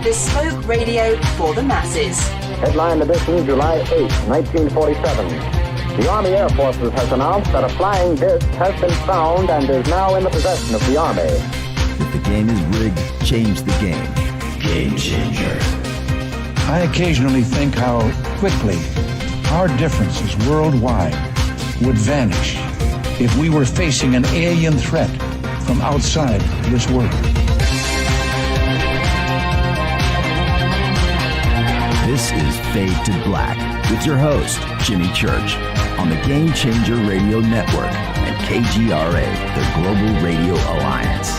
Bespoke radio for the masses. Headline edition, July 8, 1947. The Army Air Forces has announced that a flying disc has been found and is now in the possession of the Army. If the game is rigged, change the game. Game changer. I occasionally think how quickly our differences worldwide would vanish if we were facing an alien threat from outside this world. This is Fade to Black with your host, Jimmy Church, on the Game Changer Radio Network and KGRA, the Global Radio Alliance.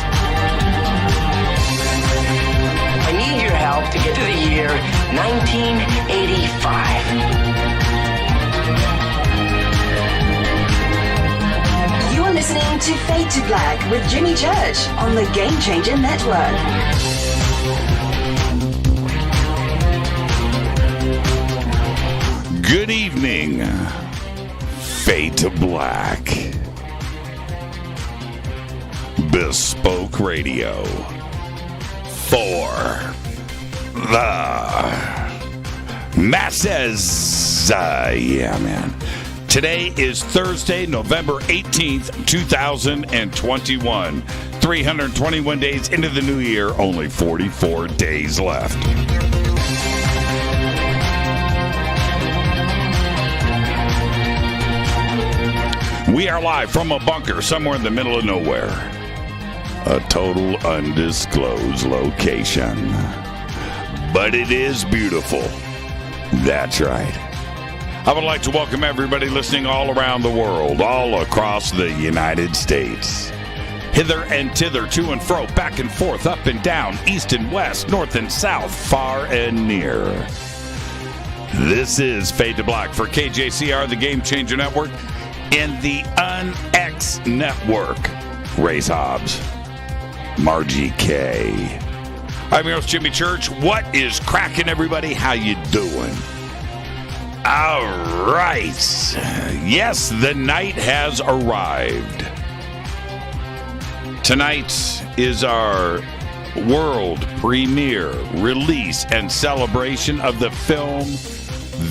I need your help to get to the year 1985. You're listening to Fade to Black with Jimmy Church on the Game Changer Network. Good evening, Fade to Black. Bespoke radio for the masses. Yeah, man. Today is Thursday, November 18th, 2021. 321 days into the new year, only 44 days left. We are live from a bunker somewhere in the middle of nowhere. A total undisclosed location. But it is beautiful. That's right. I would like to welcome everybody listening all around the world, all across the United States. Hither and thither, to and fro, back and forth, up and down, east and west, north and south, far and near. This is Fade to Black for KJCR, the Game Changer Network, and the UnX Network. Race Hobbs, Margie K. I'm your host, Jimmy Church. What is cracking, everybody? How you doing? All right. Yes, the night has arrived. Tonight is our world premiere release and celebration of the film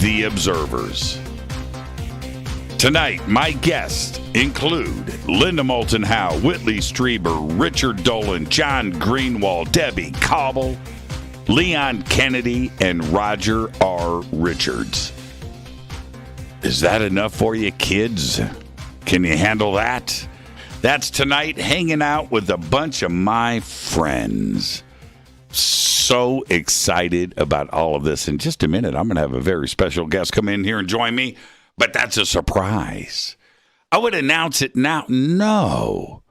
The Observers. Tonight, my guests include Linda Moulton Howe, Whitley Strieber, Richard Dolan, John Greenewald, Debbie Cobble, Leon Kennedy, and Roger R. Richards. Is that enough for you, kids? Can you handle that? That's tonight, hanging out with a bunch of my friends. So excited about all of this. In just a minute, I'm going to have a very special guest come in here and join me. But that's a surprise. I would announce it now. No.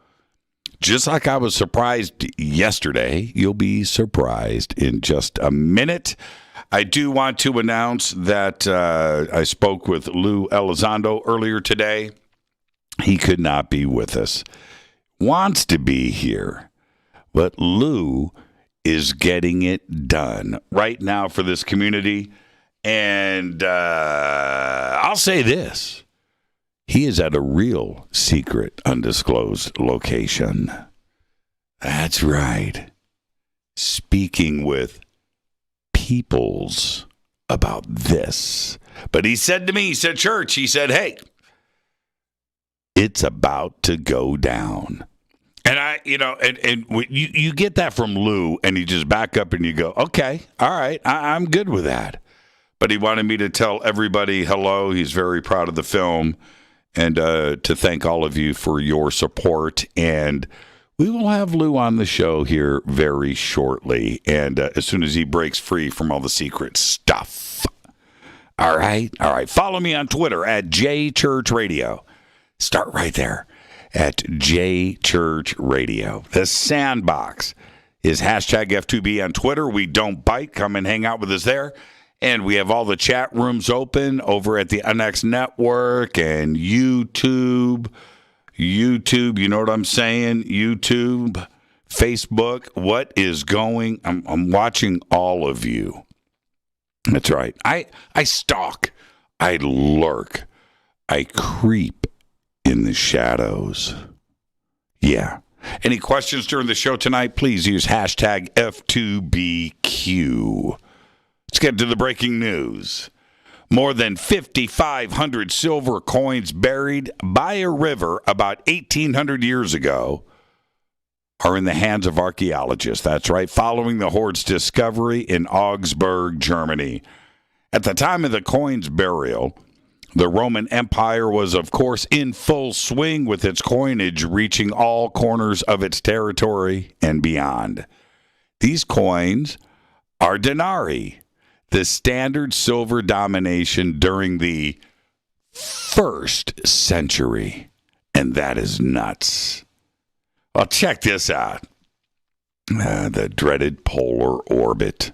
Just like I was surprised yesterday, you'll be surprised in just a minute. I do want to announce that I spoke with Lue Elizondo earlier today. He could not be with us. Wants to be here. But Lue is getting it done right now for this community. And I'll say this. He is at a real secret, undisclosed location. That's right. Speaking with peoples about this. But he said to me, he said, Church, he said, hey, it's about to go down. And you get that from Lou, and you just back up and you go, okay, all right, I'm good with that. But he wanted me to tell everybody hello. He's very proud of the film, and to thank all of you for your support. And we will have Lou on the show here very shortly, and as soon as he breaks free from all the secret stuff. All right. Follow me on Twitter at JChurchRadio. Start right there at JChurchRadio. The Sandbox is hashtag F2B on Twitter. We don't bite. Come and hang out with us there. And we have all the chat rooms open over at the UnX Network and YouTube. You know what I'm saying? YouTube, Facebook. What is going? I'm watching all of you. That's right. I stalk. I lurk. I creep in the shadows. Yeah. Any questions during the show tonight? Please use hashtag F2BQ. Hugh. Let's get to the breaking news. More than 5,500 silver coins buried by a river about 1,800 years ago are in the hands of archaeologists. That's right, following the hoard's discovery in Augsburg, Germany. At the time of the coins' burial, the Roman Empire was, of course, in full swing with its coinage reaching all corners of its territory and beyond. These coins are denarii, the standard silver domination during the 1st century. And that is nuts. Well, check this out. The dreaded polar orbit.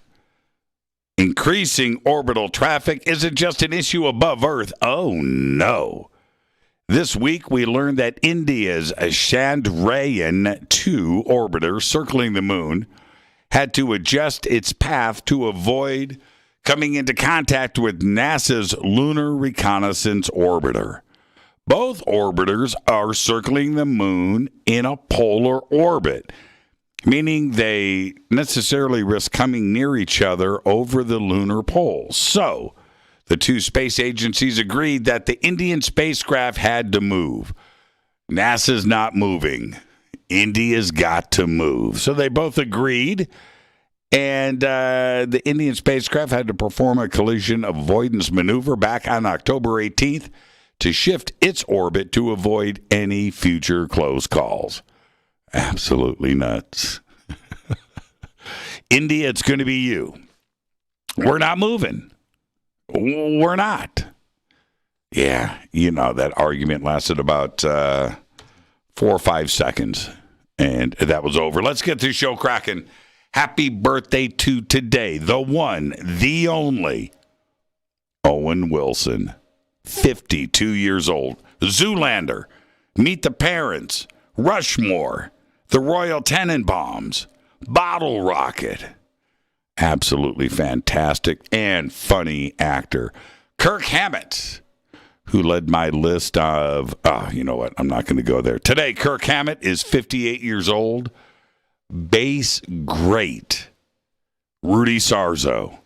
Increasing orbital traffic isn't just an issue above Earth. Oh, no. This week, we learned that India's Chandrayaan-2 orbiter circling the moon had to adjust its path to avoid coming into contact with NASA's Lunar Reconnaissance Orbiter. Both orbiters are circling the moon in a polar orbit, meaning they necessarily risk coming near each other over the lunar poles. So, the two space agencies agreed that the Indian spacecraft had to move. NASA's not moving. India's got to move. So they both agreed, and the Indian spacecraft had to perform a collision avoidance maneuver back on October 18th to shift its orbit to avoid any future close calls. Absolutely nuts. India, it's going to be you. We're not moving. We're not. Yeah, you know, that argument lasted about 4 or 5 seconds, and that was over. Let's get this show cracking. Happy birthday to today, the one, the only, Owen Wilson, 52 years old. Zoolander, Meet the Parents, Rushmore, The Royal Tenenbaums, Bottle Rocket. Absolutely fantastic and funny actor. Kirk Hammett, who led my list of, you know what, I'm not going to go there. Today, Kirk Hammett is 58 years old. Bass great. Rudy Sarzo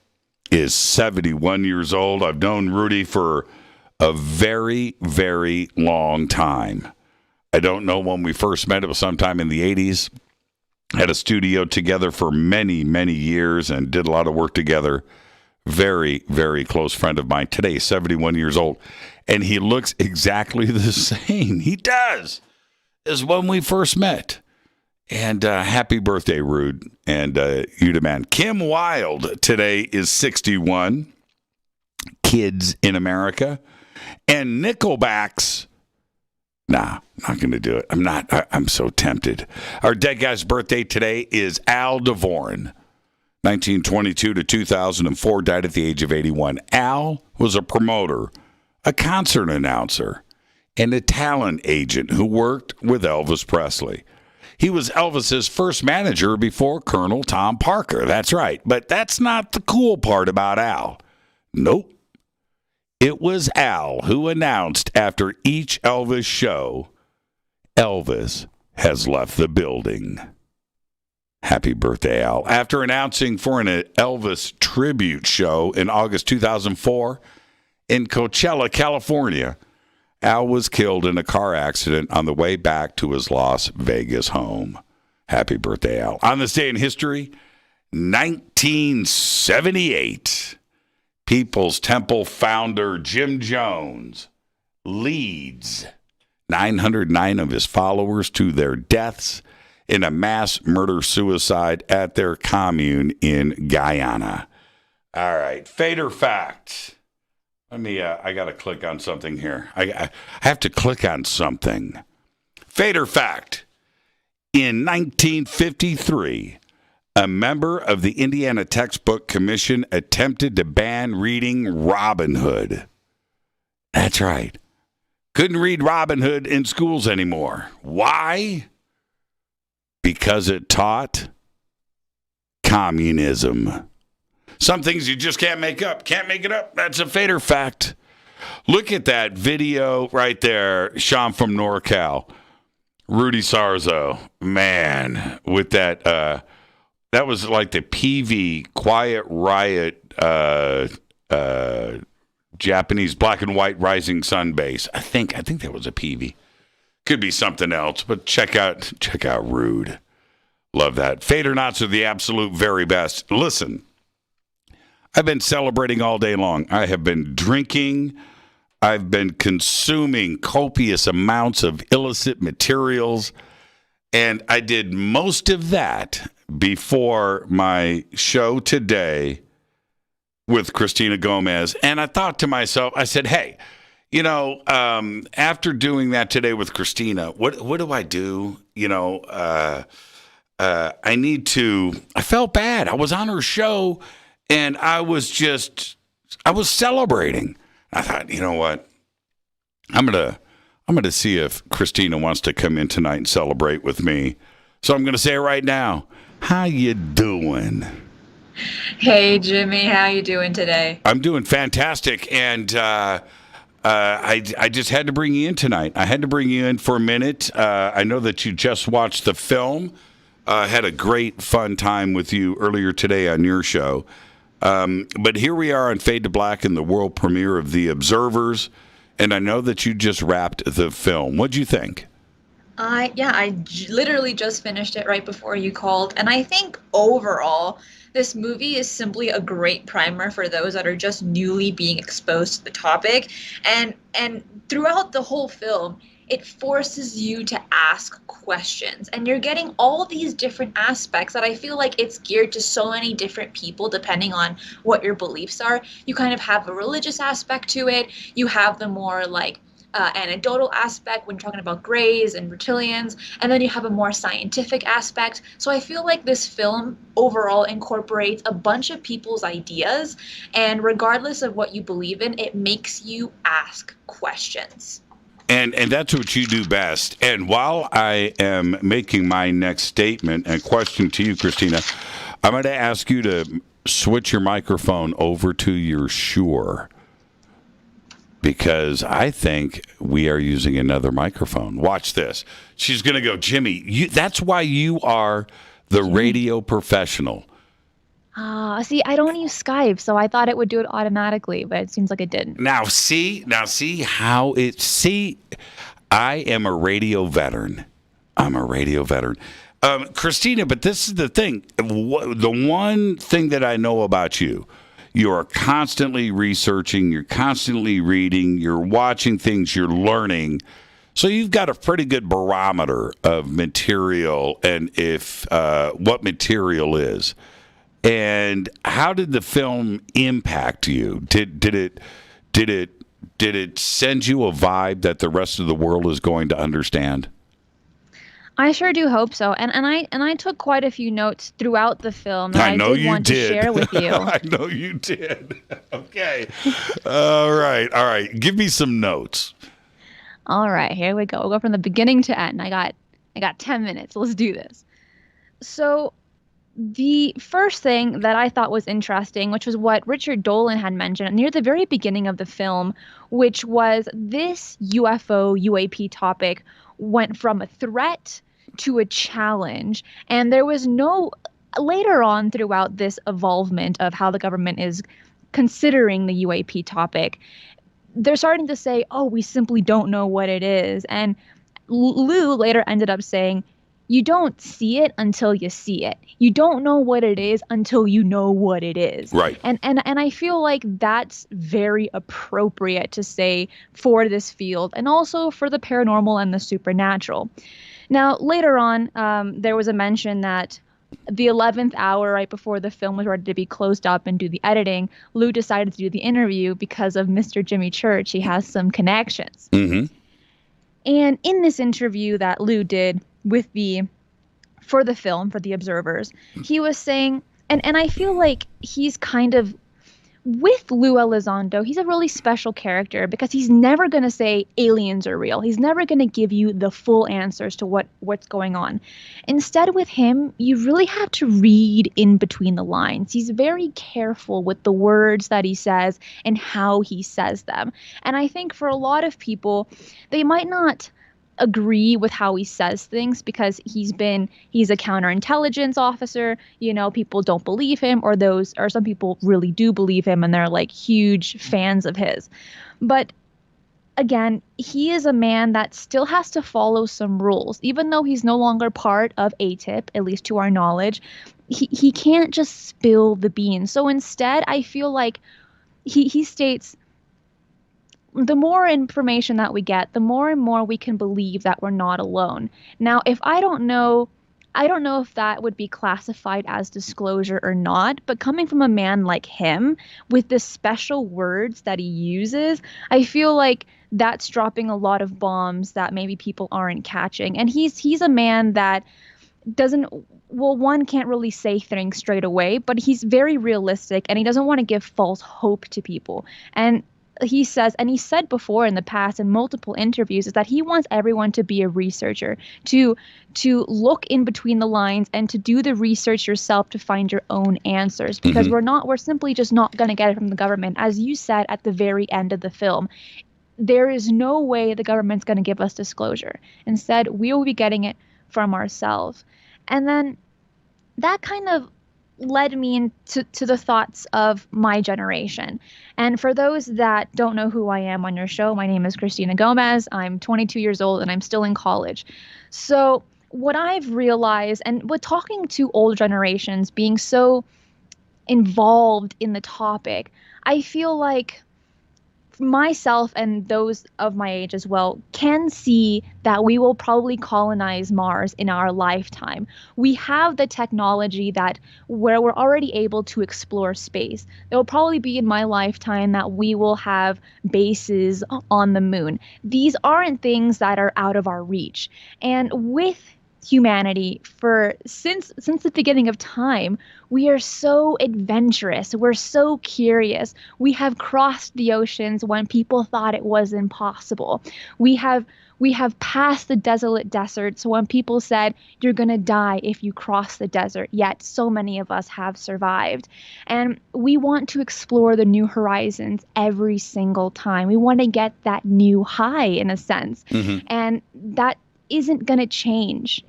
is 71 years old. I've known Rudy for a very, very long time. I don't know when we first met. It was sometime in the 80s. Had a studio together for many, many years and did a lot of work together. Very, very close friend of mine. Today, 71 years old. And he looks exactly the same. He does. As when we first met. And happy birthday, Rude. And you the man. Kim Wilde today is 61. Kids in America. And Nickelback's, nah, not going to do it. I'm so tempted. Our dead guy's birthday today is Al DeVoren. 1922 to 2004, died at the age of 81. Al was a promoter, a concert announcer, and a talent agent who worked with Elvis Presley. He was Elvis's first manager before Colonel Tom Parker. That's right. But that's not the cool part about Al. Nope. It was Al who announced after each Elvis show, Elvis has left the building. Happy birthday, Al. After announcing for an Elvis tribute show in August 2004 in Coachella, California, Al was killed in a car accident on the way back to his Las Vegas home. Happy birthday, Al. On this day in history, 1978, People's Temple founder Jim Jones leads 909 of his followers to their deaths in a mass murder-suicide at their commune in Guyana. All right, fate or fact? Let me, I got to click on something here. I have to click on something. Fate or fact? In 1953, a member of the Indiana Textbook Commission attempted to ban reading Robin Hood. That's right. Couldn't read Robin Hood in schools anymore. Why? Because it taught communism. Some things you just can't make up. Can't make it up. That's a fate or fact. Look at that video right there, Sean from NorCal. Rudy Sarzo, man, with that That was like the PV Quiet Riot Japanese black and white rising sun base. I think that was a PV. Could be something else, but check out Rude. Love that. Fade or Nots are the absolute very best. Listen, I've been celebrating all day long. I have been drinking. I've been consuming copious amounts of illicit materials. And I did most of that before my show today with Christina Gomez. And I thought to myself, I said, hey, after doing that today with Christina, what do I do? I felt bad. I was on her show and I was celebrating. I thought, you know what? I'm going to see if Christina wants to come in tonight and celebrate with me. So I'm going to say it right now. How you doing? Hey, Jimmy. How you doing today? I'm doing fantastic. And I just had to bring you in tonight. I had to bring you in for a minute. I know that you just watched the film. Had a great, fun time with you earlier today on your show. But here we are on Fade to Black in the world premiere of The Observers. And I know that you just wrapped the film. What'd you think? I literally just finished it right before you called. And I think overall, this movie is simply a great primer for those that are just newly being exposed to the topic. And throughout the whole film, it forces you to ask questions. And you're getting all these different aspects that I feel like it's geared to so many different people depending on what your beliefs are. You kind of have a religious aspect to it. You have the more like anecdotal aspect when you're talking about greys and reptilians, and then you have a more scientific aspect. So I feel like this film overall incorporates a bunch of people's ideas, and regardless of what you believe in, it makes you ask questions. And that's what you do best. And while I am making my next statement and question to you, Christina, I'm going to ask you to switch your microphone over to your Shure, because I think we are using another microphone. Watch this. She's going to go, Jimmy, that's why you are the radio professional. See, I don't use Skype, so I thought it would do it automatically, but it seems like it didn't. Now see how I am a radio veteran. I'm a radio veteran. Christina, but this is the thing. The one thing that I know about you, you are constantly researching, you're constantly reading, you're watching things, you're learning. So you've got a pretty good barometer of material and if what material is. And how did the film impact you? Did it send you a vibe that the rest of the world is going to understand? I sure do hope so. And I took quite a few notes throughout the film that I did want to share with you. I know you did. Okay. All right. Give me some notes. All right, here we go. We'll go from the beginning to end. I got 10 minutes. Let's do this. So the first thing that I thought was interesting, which was what Richard Dolan had mentioned near the very beginning of the film, which was this UFO-UAP topic went from a threat to a challenge. And there was later on throughout this evolvement of how the government is considering the UAP topic, they're starting to say, oh, we simply don't know what it is. And Lue later ended up saying, you don't see it until you see it. You don't know what it is until you know what it is. Right. And I feel like that's very appropriate to say for this field and also for the paranormal and the supernatural. Now, later on, there was a mention that the 11th hour, right before the film was ready to be closed up and do the editing, Lue decided to do the interview because of Mr. Jimmy Church. He has some connections. Mm-hmm. And in this interview that Lue did for the film, for The Observers, he was saying, and I feel like he's kind of, with Lue Elizondo, he's a really special character because he's never going to say aliens are real. He's never going to give you the full answers to what's going on. Instead, with him, you really have to read in between the lines. He's very careful with the words that he says and how he says them. And I think for a lot of people, they might not agree with how he says things because he's a counterintelligence officer. People don't believe him, or some people really do believe him and they're like huge fans of his. But again, he is a man that still has to follow some rules, even though he's no longer part of ATIP, at least to our knowledge. He can't just spill the beans. So instead, I feel like he states, the more information that we get, the more and more we can believe that we're not alone. Now, if I don't know if that would be classified as disclosure or not, but coming from a man like him with the special words that he uses, I feel like that's dropping a lot of bombs that maybe people aren't catching. And he's a man that one can't really say things straight away, but he's very realistic and he doesn't want to give false hope to people. And he says, and he said before in the past in multiple interviews, is that he wants everyone to be a researcher, to look in between the lines and to do the research yourself to find your own answers, because we're simply just not going to get it from the government. As you said at the very end of the film, there is no way the government's going to give us disclosure. Instead, we will be getting it from ourselves. And then that kind of led me into the thoughts of my generation. And for those that don't know who I am on your show, my name is Christina Gomez. I'm 22 years old and I'm still in college. So what I've realized, and with talking to old generations, being so involved in the topic, I feel like myself and those of my age as well can see that we will probably colonize Mars in our lifetime. We have the technology where we're already able to explore space. It will probably be in my lifetime that we will have bases on the moon. These aren't things that are out of our reach. And with humanity, since the beginning of time, we are so adventurous, we're so curious. We have crossed the oceans when people thought it was impossible. We have passed the desolate deserts when people said you're going to die if you cross the desert, yet so many of us have survived. And we want to explore the new horizons every single time. We want to get that new high, in a sense. And that isn't going to change.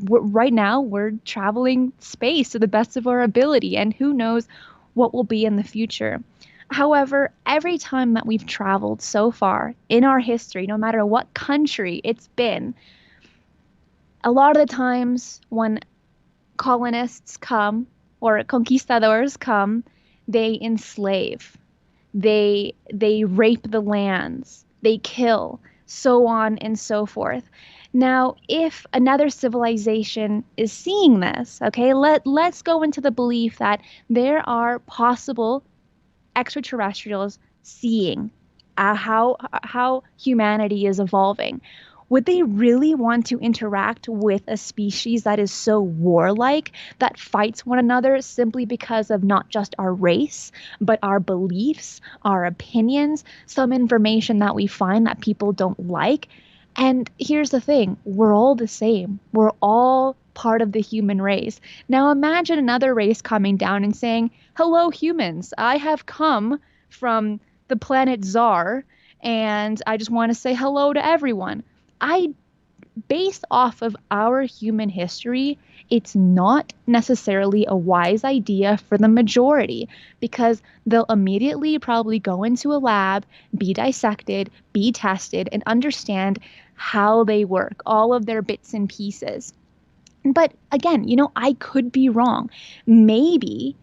Right now we're traveling space to the best of our ability, and who knows what will be in the future. However, every time that we've traveled so far in our history, no matter what country it's been, a lot of the times when colonists come or conquistadors come, they enslave, they rape the lands, they kill, so on and so forth. Now, if another civilization is seeing this, okay, let's go into the belief that there are possible extraterrestrials seeing how humanity is evolving. Would they really want to interact with a species that is so warlike, that fights one another simply because of not just our race, but our beliefs, our opinions, some information that we find that people don't like? And here's the thing, we're all the same. We're all part of the human race. Now imagine another race coming down and saying, hello humans, I have come from the planet Czar and I just want to say hello to everyone. Based off of our human history, it's not necessarily a wise idea for the majority, because they'll immediately probably go into a lab, be dissected, be tested, and understand how they work, all of their bits and pieces. But again, I could be wrong. Maybe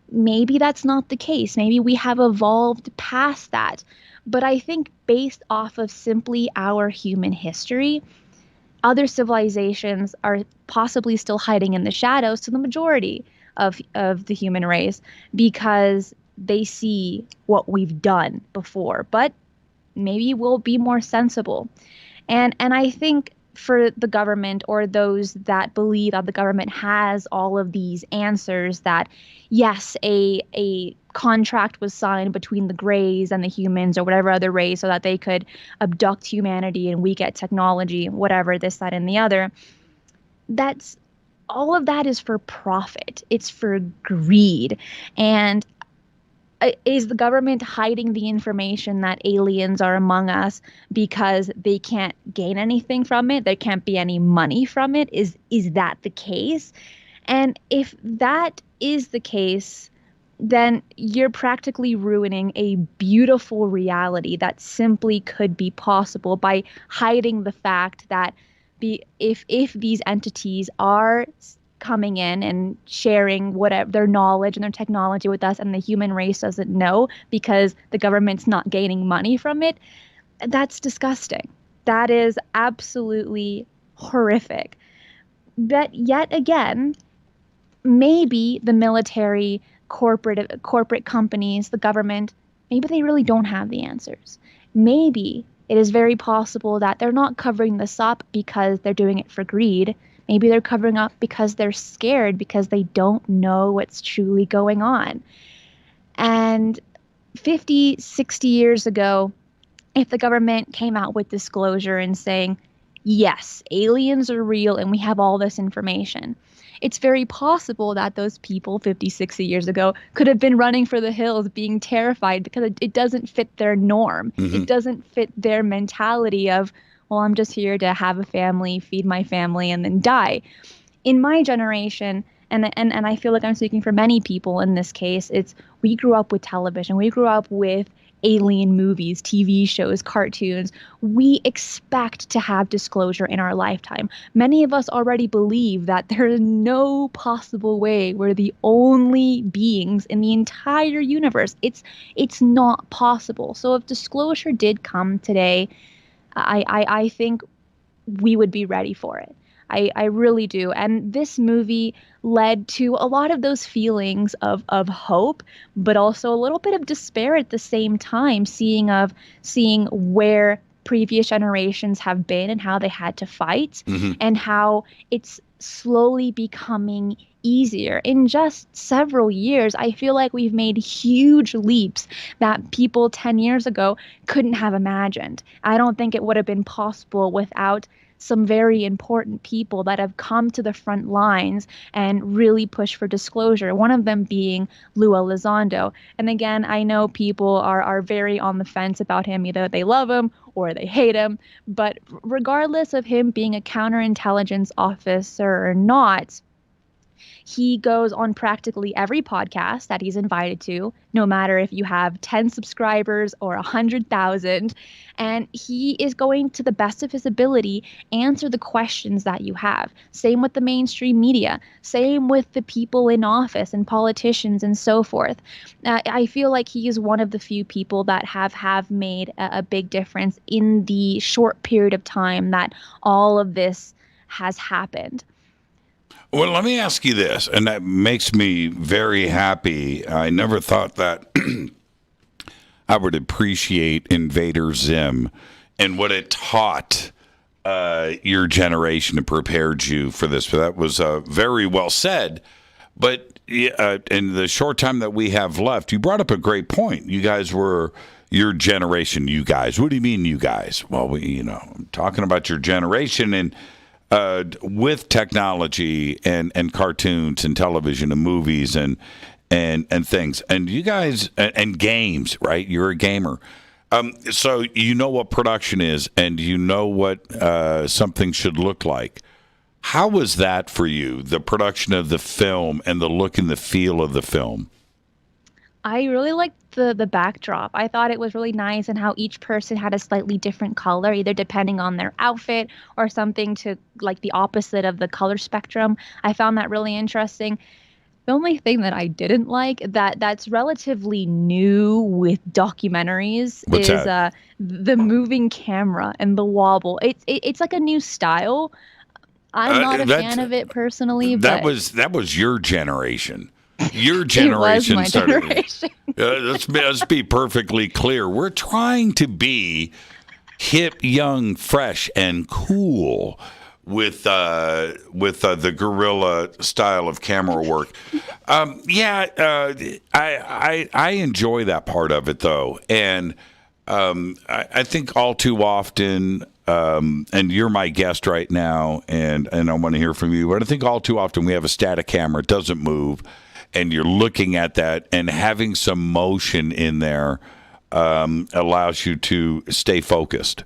that's not the case. Maybe we have evolved past that. But I think based off of simply our human history, other civilizations are possibly still hiding in the shadows to the majority of the human race, because they see what we've done before. But maybe we'll be more sensible. And I think for the government, or those that believe that the government has all of these answers, that yes, a contract was signed between the Greys and the humans or whatever other race so that they could abduct humanity and we get technology, whatever, this, that, and the other. That's all of that is for profit. It's for greed. And is the government hiding the information that aliens are among us because they can't gain anything from it? There can't be any money from it? Is that the case? And if that is the case, then you're practically ruining a beautiful reality that simply could be possible by hiding the fact that if these entities are coming in and sharing whatever their knowledge and their technology with us and the human race doesn't know because the government's not gaining money from it, that's disgusting. That is absolutely horrific. But yet again, maybe the military, corporate companies, the government, maybe they really don't have the answers. Maybe it is very possible that they're not covering this up because they're doing it for greed. Maybe they're covering up because they're scared, because they don't know what's truly going on. And 50, 60 years ago, if the government came out with disclosure and saying, yes, aliens are real and we have all this information, it's very possible that those people 50, 60 years ago could have been running for the hills being terrified because it doesn't fit their norm. It doesn't fit their mentality of, well, I'm just here to have a family, feed my family, and then die. In my generation, and I feel like I'm speaking for many people in this case, we grew up with television. We grew up with alien movies, TV shows, cartoons. We expect to have disclosure in our lifetime. Many of us already believe that there is no possible way we're the only beings in the entire universe. It's not possible. So if disclosure did come today, I think we would be ready for it. I really do. And this movie led to a lot of those feelings of hope, but also a little bit of despair at the same time, seeing where previous generations have been and how they had to fight, and how it's slowly becoming easier. In just several years, I feel like we've made huge leaps that people 10 years ago couldn't have imagined. I don't think it would have been possible without some very important people that have come to the front lines and really pushed for disclosure, one of them being Lue Elizondo. And again, I know people are very on the fence about him. Either they love him or they hate him. But regardless of him being a counterintelligence officer or not, he goes on practically every podcast that he's invited to, no matter if you have 10 subscribers or 100,000. And he is going, to the best of his ability, answer the questions that you have. Same with the mainstream media. Same with the people in office and politicians and so forth. I feel like he is one of the few people that have made a big difference in the short period of time that all of this has happened. Well, let me ask you this, and that makes me very happy. I never thought that I would appreciate Invader Zim and what it taught your generation and prepared you for this. But that was very well said. But in the short time that we have left, you brought up a great point. You guys were your generation. You guys. What do you mean, you guys? Well, I'm talking about your generation and. With technology and cartoons and television and movies and things, and you guys and games, right? You're a gamer, so you know what production is, and you know what something should look like. How was that for you? The production of the film and the look and the feel of the film. I really liked the backdrop. I thought it was really nice, and how each person had a slightly different color, either depending on their outfit or something to like the opposite of the color spectrum. I found that really interesting. The only thing that I didn't like that's relatively new with documentaries is the moving camera and the wobble. It's like a new style. I'm not a fan of it personally. That was your generation. Your generation it was my generation. Let's be perfectly clear. We're trying to be hip, young, fresh, and cool with the guerrilla style of camera work. I enjoy that part of it though, and I think all too often. And you're my guest right now, and I want to hear from you. But I think all too often we have a static camera; it doesn't move. and you're looking at that, and having some motion in there allows you to stay focused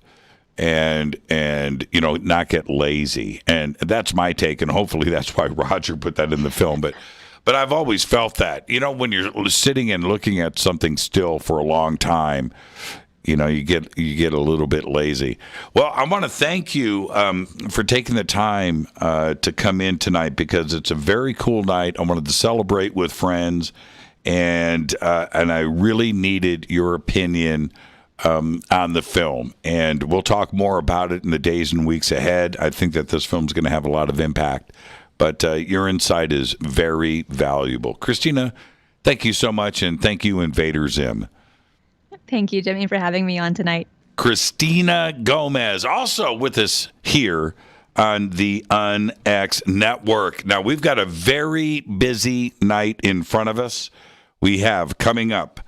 and not get lazy. And that's my take, and hopefully that's why Roger put that in the film. But I've always felt that, when you're sitting and looking at something still for a long time, you get a little bit lazy. Well, I want to thank you for taking the time to come in tonight, because it's a very cool night. I wanted to celebrate with friends, and I really needed your opinion on the film. And we'll talk more about it in the days and weeks ahead. I think that this film's going to have a lot of impact. But your insight is very valuable. Christina, thank you so much, and thank you, Invader Zim. Thank you, Jimmy, for having me on tonight. Christina Gomez, also with us here on the UnX Network. Now, we've got a very busy night in front of us. We have coming up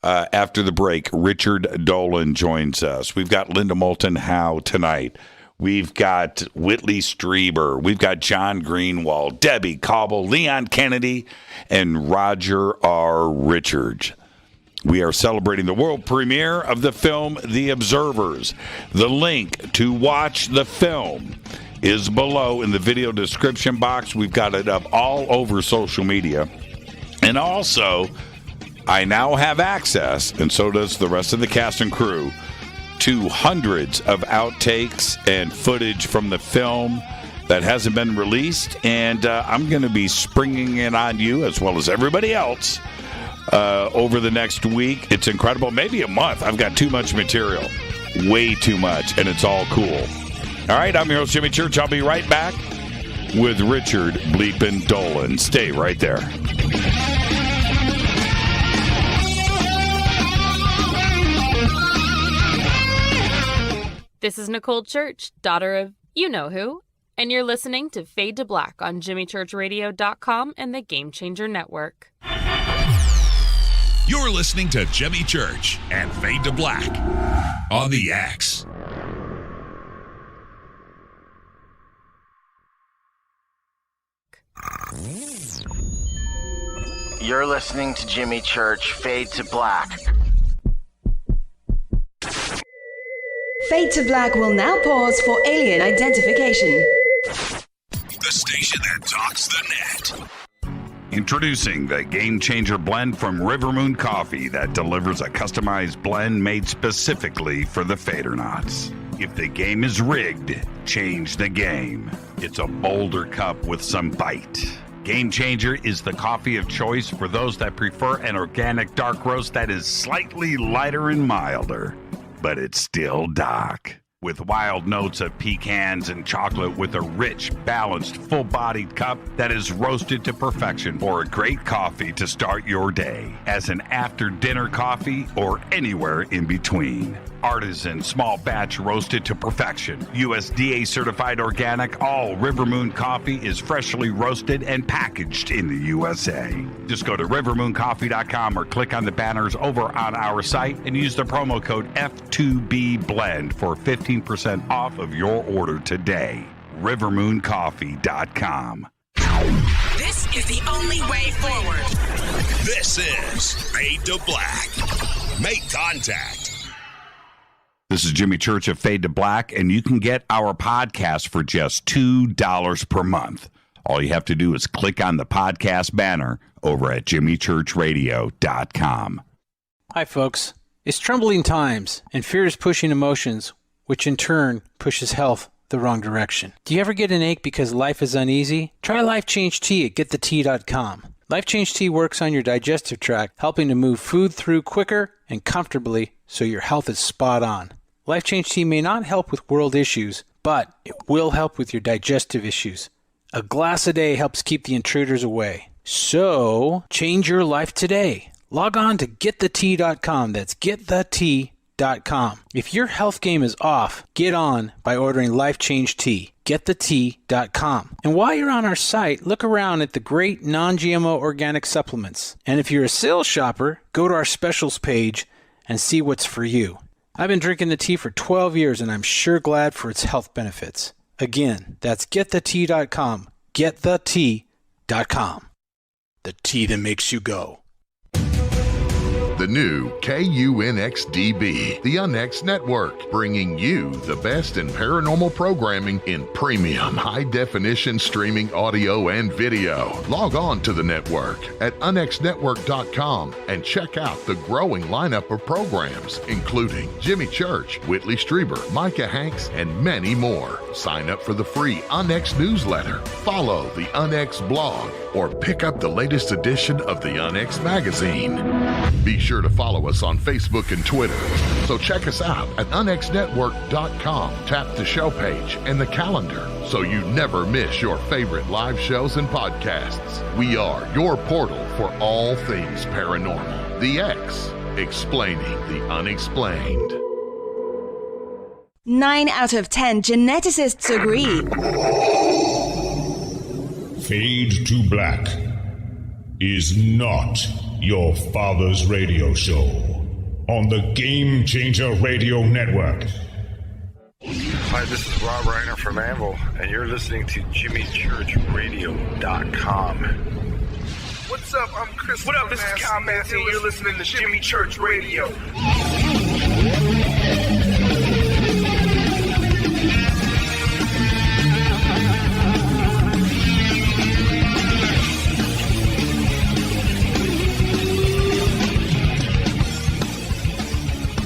after the break, Richard Dolan joins us. We've got Linda Moulton Howe tonight. We've got Whitley Strieber. We've got John Greenewald, Debbie Cobble, Leon Kennedy, and Roger R. Richards. We are celebrating the world premiere of the film The Observers. The link to watch the film is below in the video description box. We've got it up all over social media. And also, I now have access, and so does the rest of the cast and crew, to hundreds of outtakes and footage from the film that hasn't been released. And I'm going to be springing it on you, as well as everybody else, over the next week. It's incredible. Maybe a month. I've got too much material. Way too much. And it's all cool. All right, I'm your host, Jimmy Church. I'll be right back with Richard Bleepin' Dolan. Stay right there. This is Nicole Church, daughter of you-know-who, and you're listening to Fade to Black on JimmyChurchRadio.com and the Game Changer Network. You're listening to Jimmy Church and Fade to Black on the X. You're listening to Jimmy Church, Fade to Black. Fade to Black will now pause for alien identification. The station that talks the net. Introducing the Game Changer blend from Rivermoon Coffee that delivers a customized blend made specifically for the Fadernauts. If the game is rigged, change the game. It's a bolder cup with some bite. Game Changer is the coffee of choice for those that prefer an organic dark roast that is slightly lighter and milder, but it's still dark. With wild notes of pecans and chocolate, with a rich, balanced, full-bodied cup that is roasted to perfection for a great coffee to start your day, as an after-dinner coffee or anywhere in between. Artisan, small batch, roasted to perfection. USDA certified organic, all Rivermoon coffee is freshly roasted and packaged in the USA. Just go to rivermooncoffee.com or click on the banners over on our site and use the promo code F2B Blend for 15% off of your order today. rivermooncoffee.com. This is the only way forward. This is Fade to Black. Make contact. This is Jimmy Church of Fade to Black, and you can get our podcast for just $2 per month. All you have to do is click on the podcast banner over at jimmychurchradio.com. Hi, folks. It's troubling times, and fear is pushing emotions, which in turn pushes health the wrong direction. Do you ever get an ache because life is uneasy? Try Life Change Tea at gettheti.com. Life Change Tea works on your digestive tract, helping to move food through quicker and comfortably so your health is spot on. Life Change Tea may not help with world issues, but it will help with your digestive issues. A glass a day helps keep the intruders away. So, change your life today. Log on to gettheti.com. That's gettheti.com. If your health game is off, get on by ordering Life Change Tea. Gettheti.com. And while you're on our site, look around at the great non-GMO organic supplements. And if you're a sales shopper, go to our specials page and see what's for you. I've been drinking the tea for 12 years, and I'm sure glad for its health benefits. Again, that's gettheti.com. Gettheti.com. the tea that makes you go. The new KUNXDB, the UnX Network, bringing you the best in paranormal programming in premium high-definition streaming audio and video. Log on to the network at unxnetwork.com and check out the growing lineup of programs, including Jimmy Church, Whitley Strieber, Micah Hanks, and many more. Sign up for the free UnX newsletter, follow the UnX blog, or pick up the latest edition of the UnX magazine. Be sure to follow us on Facebook and Twitter. So check us out at unxnetwork.com. Tap the show page and the calendar so you never miss your favorite live shows and podcasts. We are your portal for all things paranormal. The X, explaining the unexplained. 9 out of 10 geneticists agree. Fade to Black is not your father's radio show on the Game Changer Radio Network. Hi, this is Rob Reiner from Anvil, and you're listening to JimmyChurchRadio.com. What's up? I'm Chris. What up? This is Kyle Massey, and you're listening to Jimmy Church Radio.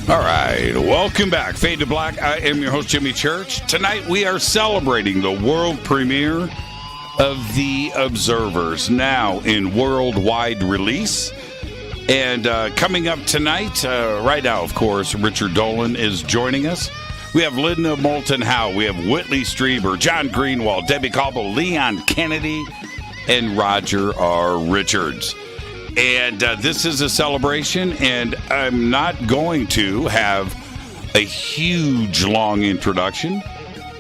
All right, welcome back. Fade to Black. I am your host, Jimmy Church. Tonight we are celebrating the world premiere of The Observers, now in worldwide release. And coming up tonight, right now, of course, Richard Dolan is joining us. We have Linda Moulton Howe. We have Whitley Strieber, John Greenewald, Debbie Cobble, Leon Kennedy, and Roger R. Richards. And this is a celebration, and I'm not going to have a huge, long introduction.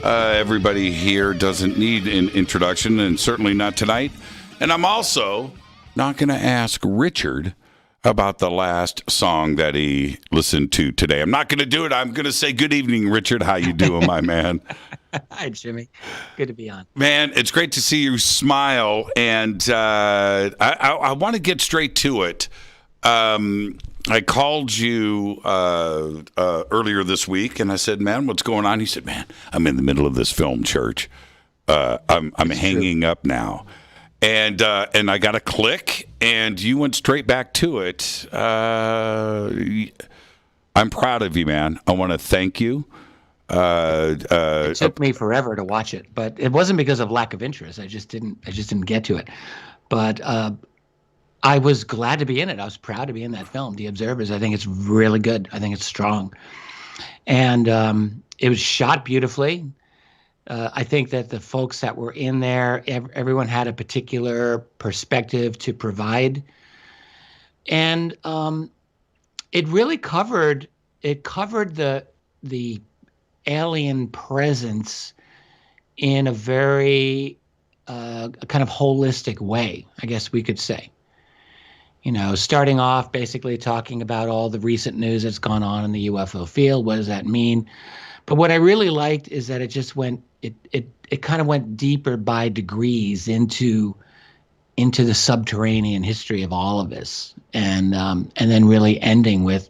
Everybody here doesn't need an introduction, and certainly not tonight. And I'm also not going to ask Richard about the last song that he listened to today. I'm not going to do it. I'm going to say good evening, Richard. How you doing, my man? Hi, Jimmy. Good to be on. Man, it's great to see you smile, and I want to get straight to it. I called you earlier this week, and I said, man, what's going on? He said, man, I'm in the middle of this film, Church. I'm hanging up now. And I got a click, and you went straight back to it. I'm proud of you, man. I want to thank you. It took me forever to watch it, but it wasn't because of lack of interest. I just didn't get to it. But I was glad to be in it. I was proud to be in that film, The Observers. I think it's really good. I think it's strong, and it was shot beautifully. I think that the folks that were in there, everyone had a particular perspective to provide, and it really covered the alien presence in a very kind of holistic way, I guess we could say. You know, starting off basically talking about all the recent news that's gone on in the UFO field. What does that mean? But what I really liked is that it just went, it kind of went deeper by degrees into the subterranean history of all of this, and then really ending with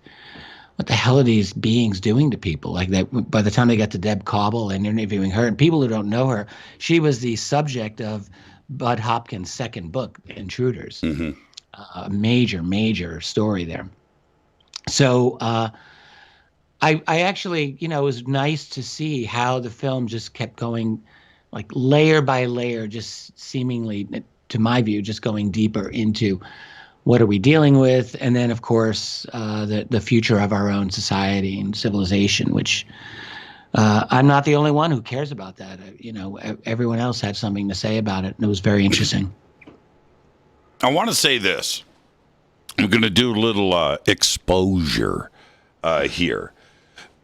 what the hell are these beings doing to people? Like that, by the time they got to Deb Cobble and interviewing her, and people who don't know her, she was the subject of Bud Hopkins' second book, Intruders. Mm-hmm. A major story there. So I actually, you know, it was nice to see how the film just kept going, like layer by layer, just seemingly, to my view, just going deeper into what are we dealing with, and then of course the future of our own society and civilization, which I'm not the only one who cares about that. You know, everyone else had something to say about it, and it was very interesting. I want to say this. I'm going to do a little exposure here.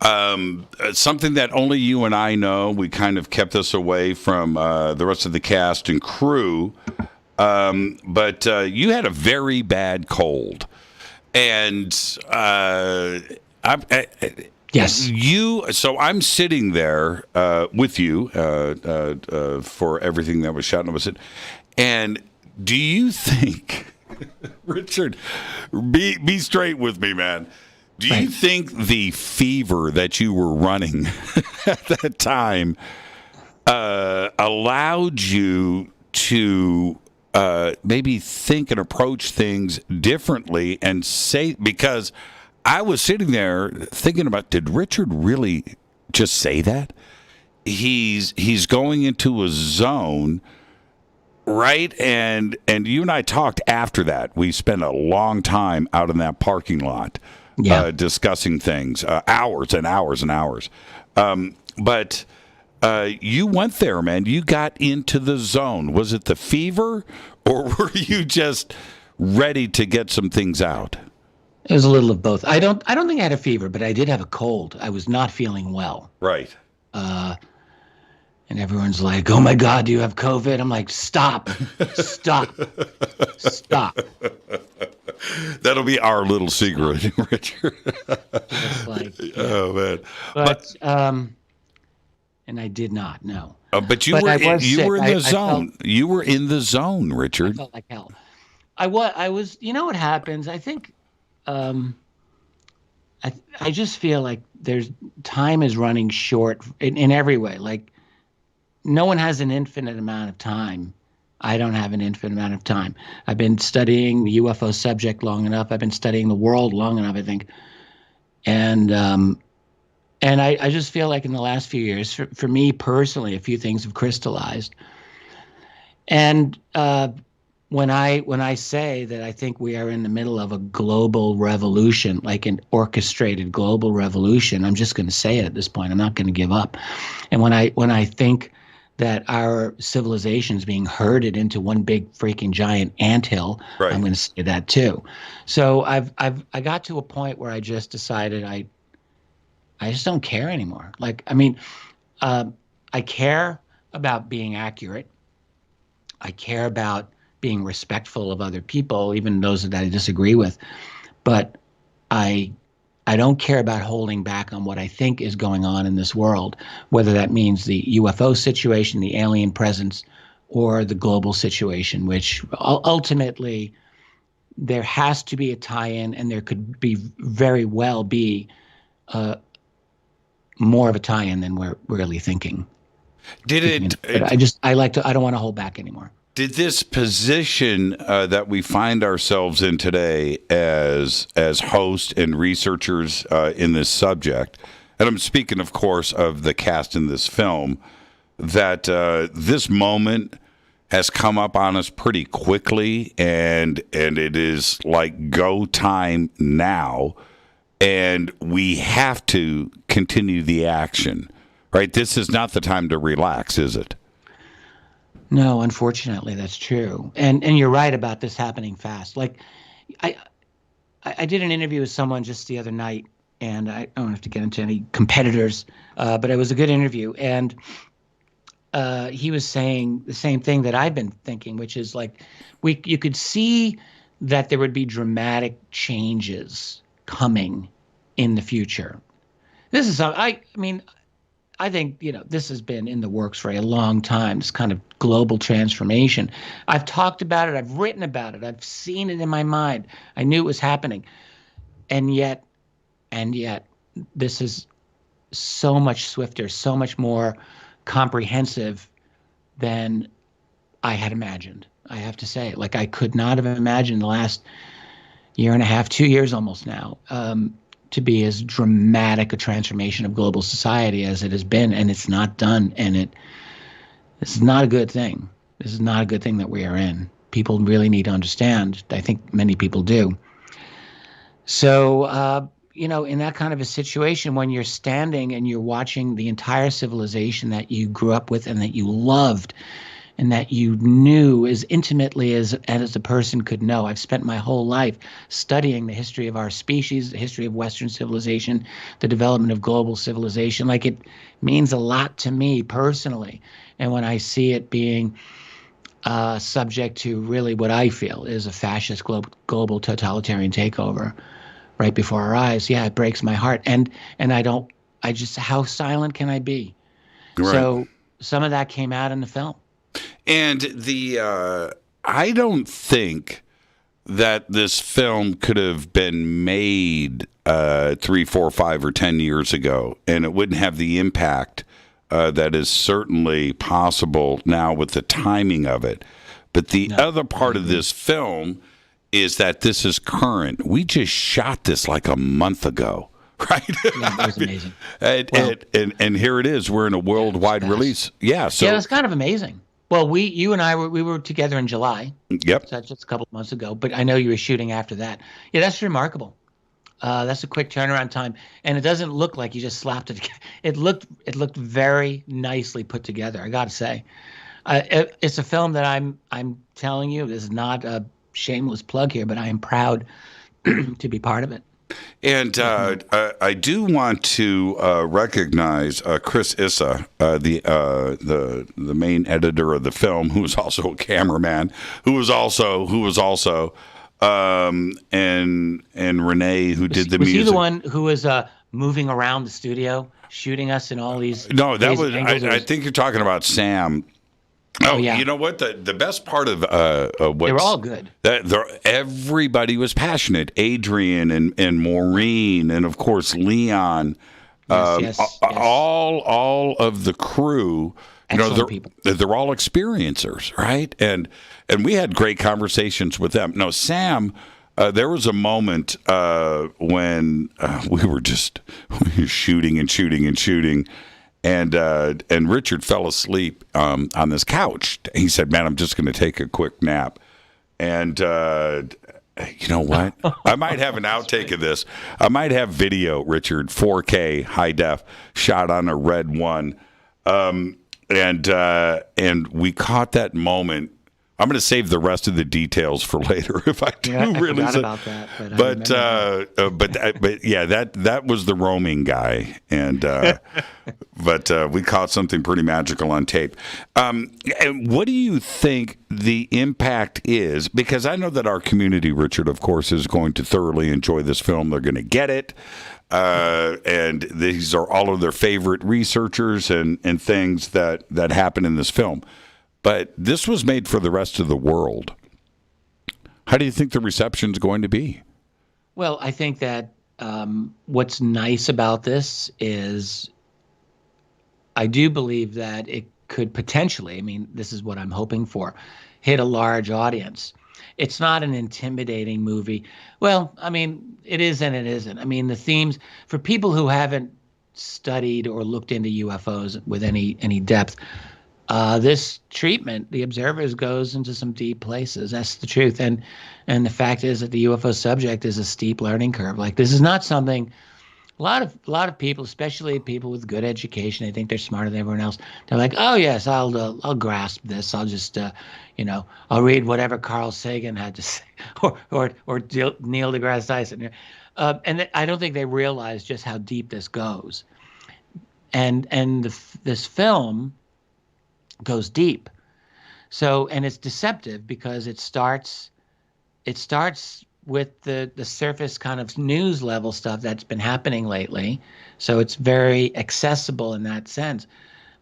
Something that only you and I know. We kind of kept this away from the rest of the cast and crew. But you had a very bad cold. And yes, so I'm sitting there with you for everything that was shot and was it. And do you think Richard, be straight with me, man. Do you think the fever that you were running at that time allowed you to maybe think and approach things differently and say, because I was sitting there thinking about, did Richard really just say that? He's going into a zone, right? And you and I talked after that. We spent a long time out in that parking lot discussing things, hours and hours and hours. But you went there, man. You got into the zone. Was it the fever, or were you just ready to get some things out? It was a little of both. I don't think I had a fever, but I did have a cold. I was not feeling well. Right. And everyone's like, "Oh my God, do you have COVID?" I'm like, "Stop, stop, stop." That'll be our little secret, Richard. Oh man. But and I did not. No. But you were in the zone. You were in the zone, Richard. I felt like hell. I was. You know what happens? I think. I just feel like time is running short in every way. Like, no one has an infinite amount of time. I don't have an infinite amount of time. I've been studying the UFO subject long enough. I've been studying the world long enough, I think. And I just feel like in the last few years, for me personally, a few things have crystallized. And when I say that I think we are in the middle of a global revolution, like an orchestrated global revolution, I'm just going to say it at this point. I'm not going to give up. And when I think that our civilization is being herded into one big freaking giant anthill, right, I'm going to say that too. So I got to a point where I just decided I just don't care anymore. Like, I mean, I care about being accurate. I care about being respectful of other people, even those that I disagree with. But I don't care about holding back on what I think is going on in this world, whether that means the UFO situation, the alien presence, or the global situation, which ultimately there has to be a tie-in, and there could be very well be more of a tie-in than we're really thinking. I don't want to hold back anymore. Did this position that we find ourselves in today as hosts and researchers in this subject, and I'm speaking, of course, of the cast in this film, that this moment has come up on us pretty quickly, and it is like go time now, and we have to continue the action, right? This is not the time to relax, is it? No, unfortunately, that's true. And you're right about this happening fast. Like, I did an interview with someone just the other night, and I don't have to get into any competitors, but it was a good interview. And he was saying the same thing that I've been thinking, which is like, you could see that there would be dramatic changes coming in the future. This is, I think, this has been in the works for a long time, this kind of global transformation. I've talked about it. I've written about it. I've seen it in my mind. I knew it was happening. And yet, this is so much swifter, so much more comprehensive than I had imagined, I have to say. Like, I could not have imagined the last year and a half, 2 years almost now, to be as dramatic a transformation of global society as it has been, and it's not done, and this is not a good thing. This is not a good thing that we are in. People really need to understand. I think many people do. So, in that kind of a situation, when you're standing and you're watching the entire civilization that you grew up with and that you loved and that you knew as intimately as a person could know. I've spent my whole life studying the history of our species, the history of Western civilization, the development of global civilization. Like, it means a lot to me personally. And when I see it being subject to really what I feel is a fascist global totalitarian takeover right before our eyes, yeah, it breaks my heart. And how silent can I be? Right. So some of that came out in the film. And I don't think that this film could have been made 3, 4, 5, or 10 years ago, and it wouldn't have the impact that is certainly possible now with the timing of it. But the other part of this film is that this is current. We just shot this like a month ago, right? Yeah, that was amazing. And here it is. We're in a worldwide release. Yeah. So yeah, that's kind of amazing. Well, you and I were together in July. Yep. So that's just a couple of months ago. But I know you were shooting after that. Yeah, that's remarkable. That's a quick turnaround time, and it doesn't look like you just slapped it together. It looked very nicely put together. I got to say, it's a film that I'm telling you, this is not a shameless plug here, but I am proud to be part of it. And I do want to recognize Chris Issa, the main editor of the film, who was also a cameraman, who was also and Renee, who did the music. Was he the one who was moving around the studio, shooting us in all these? No, that was. I think you're talking about Sam. Oh, yeah. You know what? The best part of what they were all good. Everybody was passionate. Adrian and Maureen and of course Leon. Yes. All of the crew. They're all experiencers, right? And we had great conversations with them. No, Sam. There was a moment when we were shooting and shooting and shooting. And Richard fell asleep on this couch. He said, "Man, I'm just going to take a quick nap." And you know what? I might have an outtake of this. I might have video, Richard, 4K, high def, shot on a Red 1. And we caught that moment. I'm going to save the rest of the details for later if I do really. I forgot about that, but yeah, that was the roaming guy, and but we caught something pretty magical on tape. And what do you think the impact is? Because I know that our community, Richard, of course, is going to thoroughly enjoy this film. They're going to get it, and these are all of their favorite researchers and things that happen in this film. But this was made for the rest of the world. How do you think the reception is going to be? Well, I think that what's nice about this is I do believe that it could potentially, I mean, this is what I'm hoping for, hit a large audience. It's not an intimidating movie. Well, I mean, it is and it isn't. I mean, the themes, for people who haven't studied or looked into UFOs with any depth, this treatment, The Observers, goes into some deep places. That's the truth. And the fact is that the UFO subject is a steep learning curve. Like, this is not something a lot of people, especially people with good education, they think they're smarter than everyone else. They're like, oh yes, I'll grasp this. I'll just I'll read whatever Carl Sagan had to say, or Neil deGrasse Tyson. And I don't think they realize just how deep this goes. And this film goes deep. So, and it's deceptive because it starts with the surface kind of news level stuff that's been happening lately. So it's very accessible in that sense.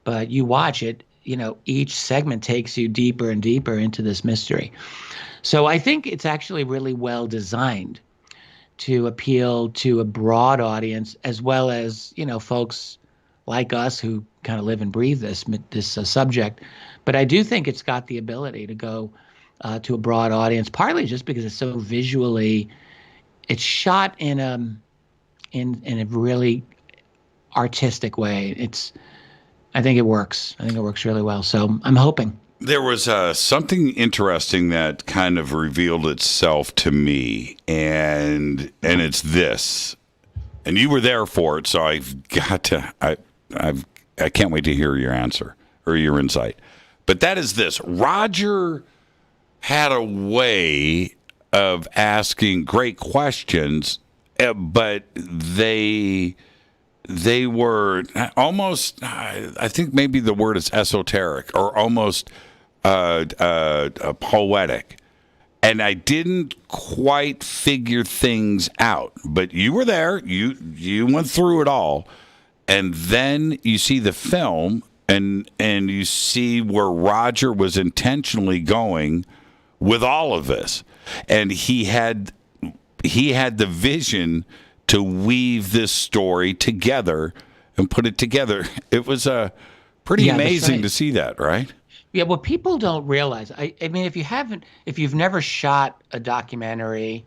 But you watch it, each segment takes you deeper and deeper into this mystery. So I think it's actually really well designed to appeal to a broad audience, as well as, folks like us who kind of live and breathe this subject. But I do think it's got the ability to go to a broad audience, partly just because it's so visually, it's shot in a really artistic way. I think it works. I think it works really well. So I'm hoping. There was something interesting that kind of revealed itself to me, and it's this. And you were there for it, so I've got to. I can't wait to hear your answer or your insight. But that is this. Roger had a way of asking great questions, but they were almost, I think maybe the word is esoteric or almost poetic. And I didn't quite figure things out. But you were there. You went through it all. And then you see the film, and you see where Roger was intentionally going with all of this. and he had the vision to weave this story together and put it together. It was pretty amazing to see that, right? Yeah, what people don't realize, I mean, if you've never shot a documentary,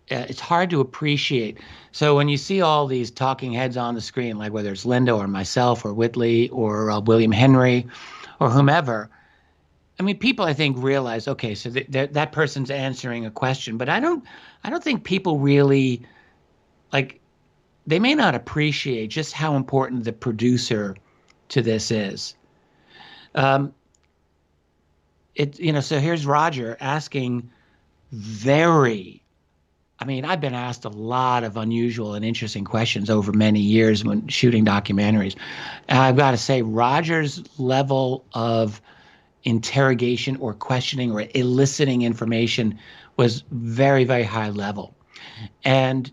it's hard to appreciate. So when you see all these talking heads on the screen, like whether it's Linda or myself or Whitley or William Henry or whomever, I mean, people I think realize, okay, so that person's answering a question, but I don't think people really, like, they may not appreciate just how important the producer to this is. So here's Roger asking I've been asked a lot of unusual and interesting questions over many years when shooting documentaries. And I've got to say, Roger's level of interrogation or questioning or eliciting information was very, very high level. And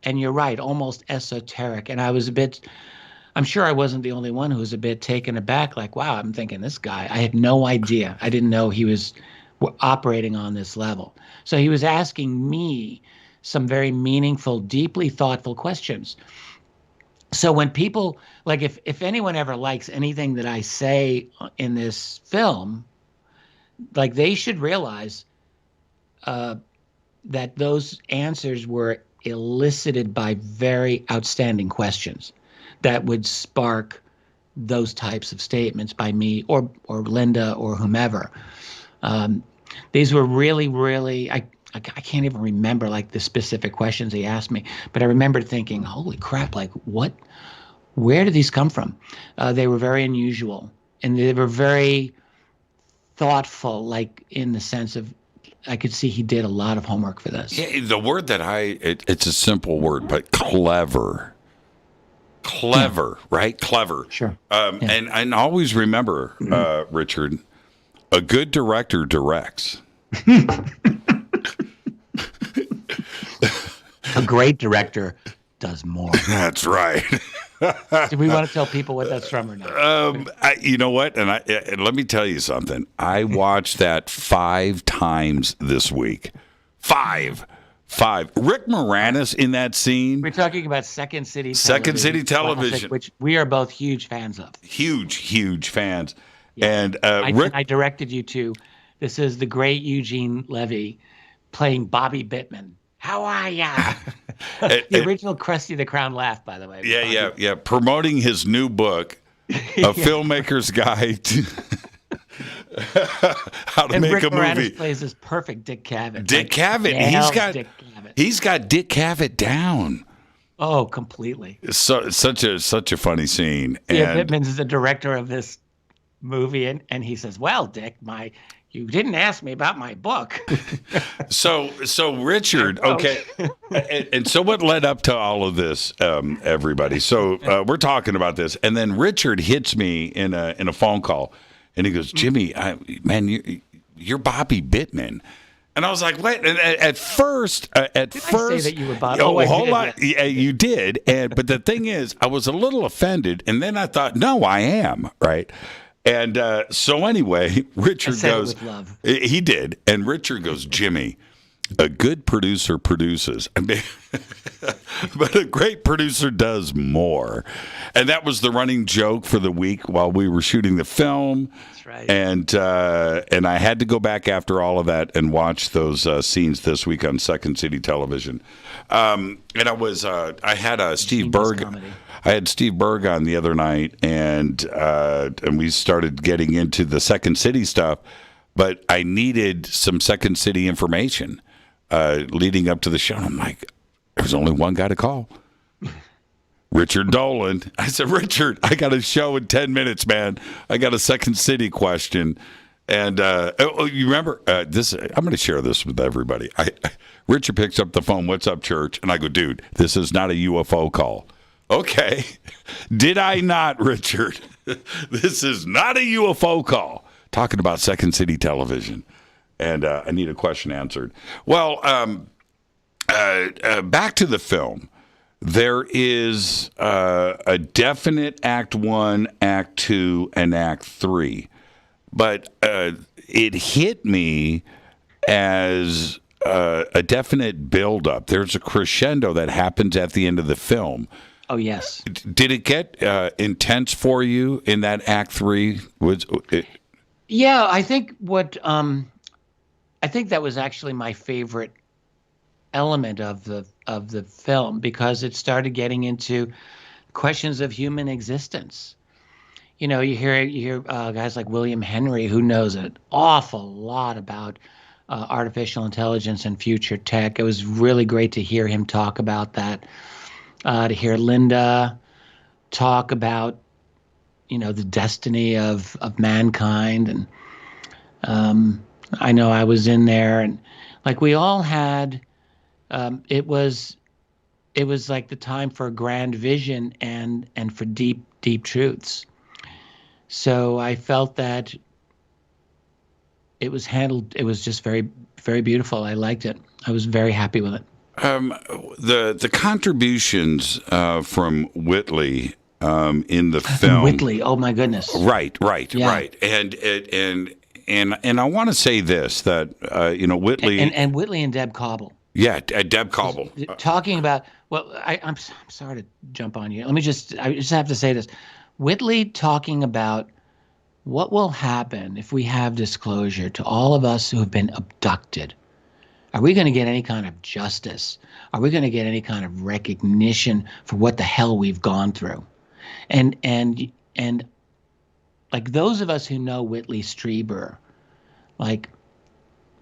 you're right, almost esoteric. And I'm sure I wasn't the only one who was a bit taken aback, like, wow, I'm thinking this guy, I had no idea. I didn't know he was operating on this level. So he was asking me some very meaningful, deeply thoughtful questions. So when people, like, if anyone ever likes anything that I say in this film, like, they should realize that those answers were elicited by very outstanding questions that would spark those types of statements by me or Linda or whomever. These were really, really, I can't even remember like the specific questions he asked me, but I remember thinking, holy crap, like where did these come from? They were very unusual, and they were very thoughtful, like in the sense of, I could see he did a lot of homework for this. Yeah, the word that it's a simple word, but clever. Clever, yeah. Right? Clever. Sure. And always remember, Richard, a good director directs. A great director does more. That's right. Do we want to tell people what that's from or not? You know what? And let me tell you something. I watched that 5 times this week. 5. Rick Moranis in that scene. We're talking about Second City Television. Second City Television. Which we are both huge fans of. Huge fans. Yeah. And I directed you to, this is the great Eugene Levy playing Bobby Bittman. How are ya? The original Krusty the Clown laugh, by the way. Yeah. Promoting his new book, A Filmmaker's Guide to How to Make Rick a Movie. Moranis plays this perfect Dick Cavett. Dick Cavett. He's got Dick Cavett down. Oh, completely. Such a funny scene. Yeah, Bittman's is the director of this movie, and he says, "Well, Dick, you didn't ask me about my book." So Richard, okay, and so what led up to all of this, everybody? So we're talking about this, and then Richard hits me in a phone call, and he goes, "Jimmy, you're Bobby Bittman." And I was like, "What?" And at first, I say that you were Bobby? Hold on, yeah, you did. But the thing is, I was a little offended, and then I thought, "No, I am right." And so anyway, Richard goes, with love. He did. And Richard goes, "Jimmy, a good producer produces. I mean, but a great producer does more." And that was the running joke for the week while we were shooting the film. That's right. And I had to go back after all of that and watch those scenes this week on Second City Television. And I had Steve Berg. I had Steve Berg on the other night, and we started getting into the Second City stuff. But I needed some Second City information leading up to the show. And I'm like, there's only one guy to call. Richard Dolan. I said, "Richard, I got a show in 10 minutes, man. I got a Second City question." And you remember this? I'm going to share this with everybody. Richard picks up the phone. "What's up, church?" And I go, "Dude, this is not a UFO call." "Okay." Did I not, Richard? This is not a UFO call. Talking about Second City Television. And I need a question answered. Well, back to the film. There is a definite Act 1, Act 2, and Act 3. But it hit me as a definite build-up. There's a crescendo that happens at the end of the film. Oh, yes. Did it get intense for you in that Act 3? Yeah, I think I think that was actually my favorite element of the film, because it started getting into questions of human existence. You know, you hear guys like William Henry, who knows an awful lot about artificial intelligence and future tech. It was really great to hear him talk about that. To hear Linda talk about, you know, the destiny of mankind. And I know I was in there, and like we all had, it was like the time for a grand vision and for deep truths. So I felt that it was handled, it was just very, very beautiful. I liked it. I was very happy with it. The contributions from Whitley in the film. Whitley, oh my goodness! Right, Yeah. And I want to say this, that you know, Whitley and Whitley and Deb Cobble. Yeah, Deb Cobble Talking about, well, I'm sorry to jump on you. I just have to say this. Whitley talking about what will happen if we have disclosure to all of us who have been abducted. Are we going to get any kind of justice? Are we going to get any kind of recognition for what the hell we've gone through? And like those of us who know Whitley Strieber, like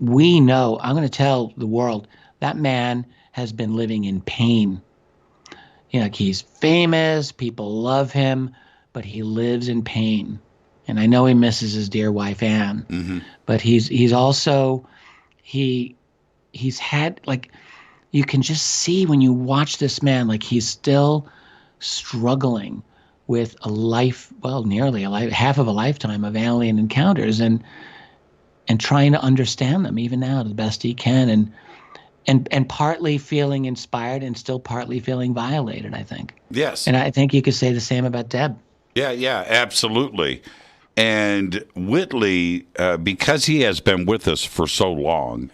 we know, I'm going to tell the world, that man has been living in pain. You know, like he's famous, people love him, but he lives in pain. And I know he misses his dear wife, Anne, but he's also, he's had, like, you can just see when you watch this man, like he's still struggling with a life, well, nearly a life, half of a lifetime of alien encounters, and trying to understand them even now the best he can, and partly feeling inspired and still partly feeling violated, I think. Yes. And I think you could say the same about Deb. Yeah, absolutely. And Whitley, because he has been with us for so long,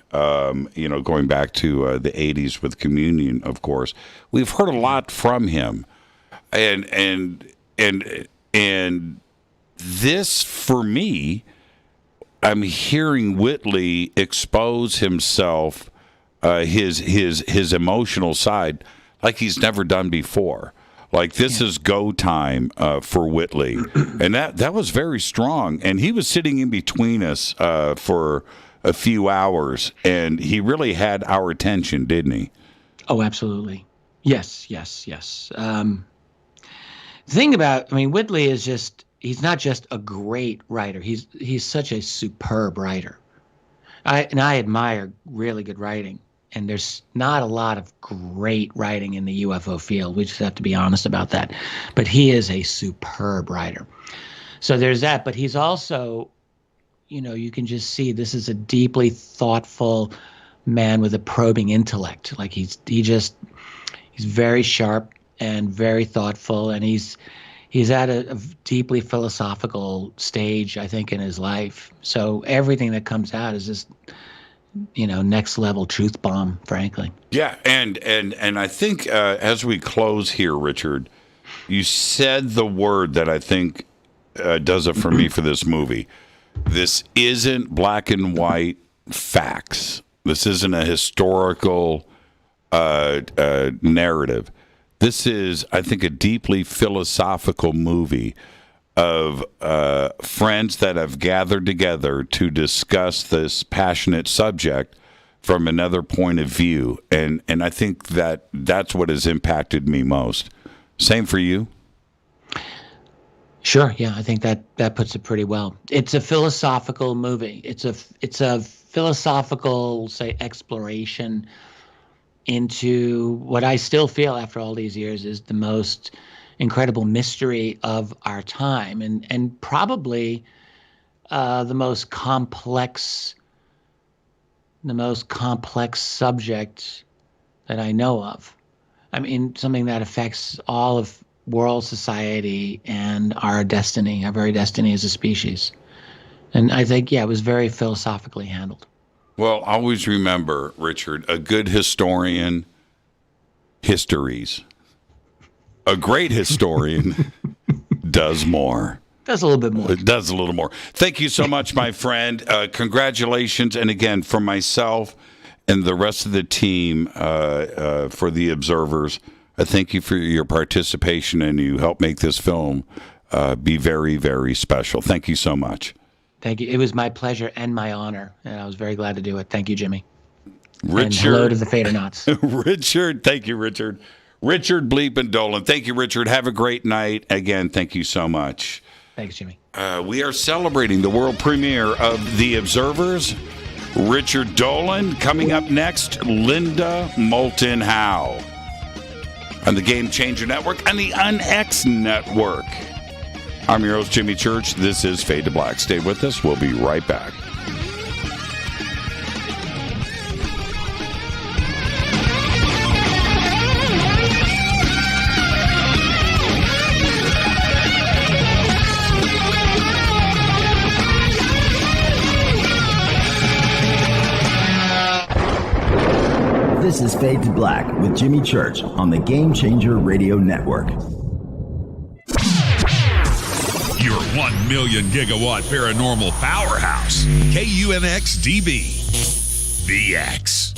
you know, going back to the 80s with Communion, of course, we've heard a lot from him. And this, for me, I'm hearing Whitley expose himself, his emotional side, like he's never done before. Like, this is go time for Whitley. And that was very strong. And he was sitting in between us for a few hours, and he really had our attention, didn't he? Oh, absolutely. Yes. The thing about, I mean, Whitley is just, he's not just a great writer. He's such a superb writer. I admire really good writing. And there's not a lot of great writing in the UFO field. We just have to be honest about that. But he is a superb writer. So there's that. But he's also, you know, you can just see this is a deeply thoughtful man with a probing intellect. Like he's very sharp and very thoughtful. And he's at a deeply philosophical stage, I think, in his life. So everything that comes out is just, you know, next level truth bomb, frankly. Yeah, and I think as we close here, Richard, you said the word that I think does it for me for this movie. This isn't black and white facts. This isn't a historical narrative. This is, I think, a deeply philosophical movie of friends that have gathered together to discuss this passionate subject from another point of view. And I think that's what has impacted me most. Same for you? Sure, yeah, I think that puts it pretty well. It's a philosophical movie. It's a philosophical, say, exploration into what I still feel after all these years is the most incredible mystery of our time, and probably the most complex subject that I know of. I mean, something that affects all of world society and our destiny, our very destiny as a species. And I think, yeah, it was very philosophically handled. Well, always remember, Richard, a good historian histories. A great historian does more. Does a little bit more. It does a little more. Thank you so much, my friend. Congratulations. And again, from myself and the rest of the team for The Observers, I thank you for your participation, and you helped make this film be very, very special. Thank you so much. Thank you. It was my pleasure and my honor, and I was very glad to do it. Thank you, Jimmy. Richard, and hello to the Fadernauts. Richard, thank you, Richard. Richard Bleep and Dolan. Thank you, Richard. Have a great night. Again, thank you so much. Thanks, Jimmy. We are celebrating the world premiere of The Observers. Richard Dolan. Coming up next, Linda Moulton Howe on the Game Changer Network and the UnX Network. I'm your host, Jimmy Church. This is Fade to Black. Stay with us. We'll be right back. This is Fade to Black with Jimmy Church on the Game Changer Radio Network. Your 1 million gigawatt paranormal powerhouse, KUNX DB, the X.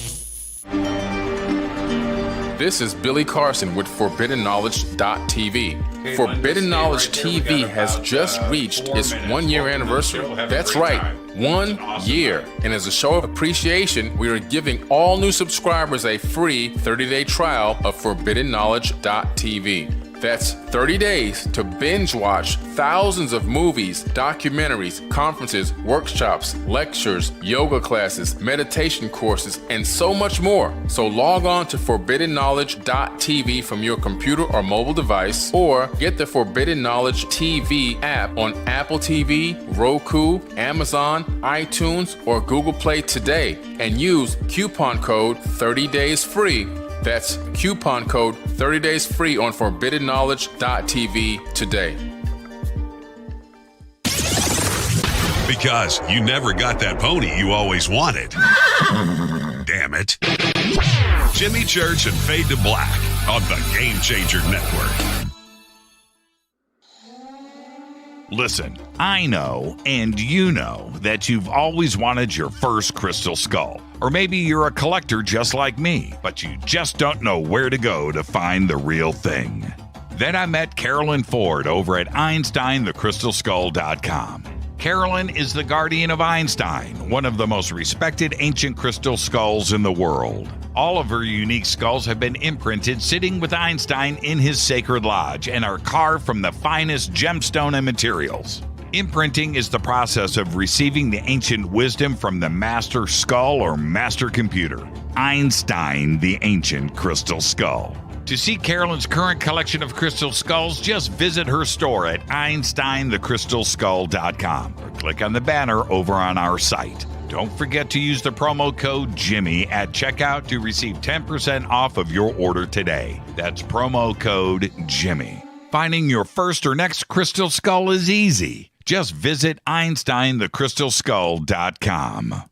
This is Billy Carson with ForbiddenKnowledge.tv. Forbidden Knowledge TV has just reached its 1 year anniversary. That's right, 1 year. And as a show of appreciation, we are giving all new subscribers a free 30-day trial of ForbiddenKnowledge.tv. That's 30 days to binge watch thousands of movies, documentaries, conferences, workshops, lectures, yoga classes, meditation courses, and so much more. So log on to ForbiddenKnowledge.tv from your computer or mobile device, or get the Forbidden Knowledge TV app on Apple TV, Roku, Amazon, iTunes, or Google Play today, and use coupon code 30daysfree. That's coupon code 30 days free on ForbiddenKnowledge.tv today. Because you never got that pony you always wanted. Damn it. Jimmy Church and Fade to Black on the Game Changer Network. Listen, I know, and you know, that you've always wanted your first crystal skull. Or maybe you're a collector just like me, but you just don't know where to go to find the real thing. Then I met Carolyn Ford over at EinsteinTheCrystalSkull.com. Carolyn is the guardian of Einstein, one of the most respected ancient crystal skulls in the world. All of her unique skulls have been imprinted sitting with Einstein in his sacred lodge and are carved from the finest gemstone and materials. Imprinting is the process of receiving the ancient wisdom from the master skull or master computer. Einstein, the ancient crystal skull. To see Carolyn's current collection of crystal skulls, just visit her store at EinsteinTheCrystalSkull.com or click on the banner over on our site. Don't forget to use the promo code Jimmy at checkout to receive 10% off of your order today. That's promo code Jimmy. Finding your first or next crystal skull is easy. Just visit EinsteinTheCrystalSkull.com.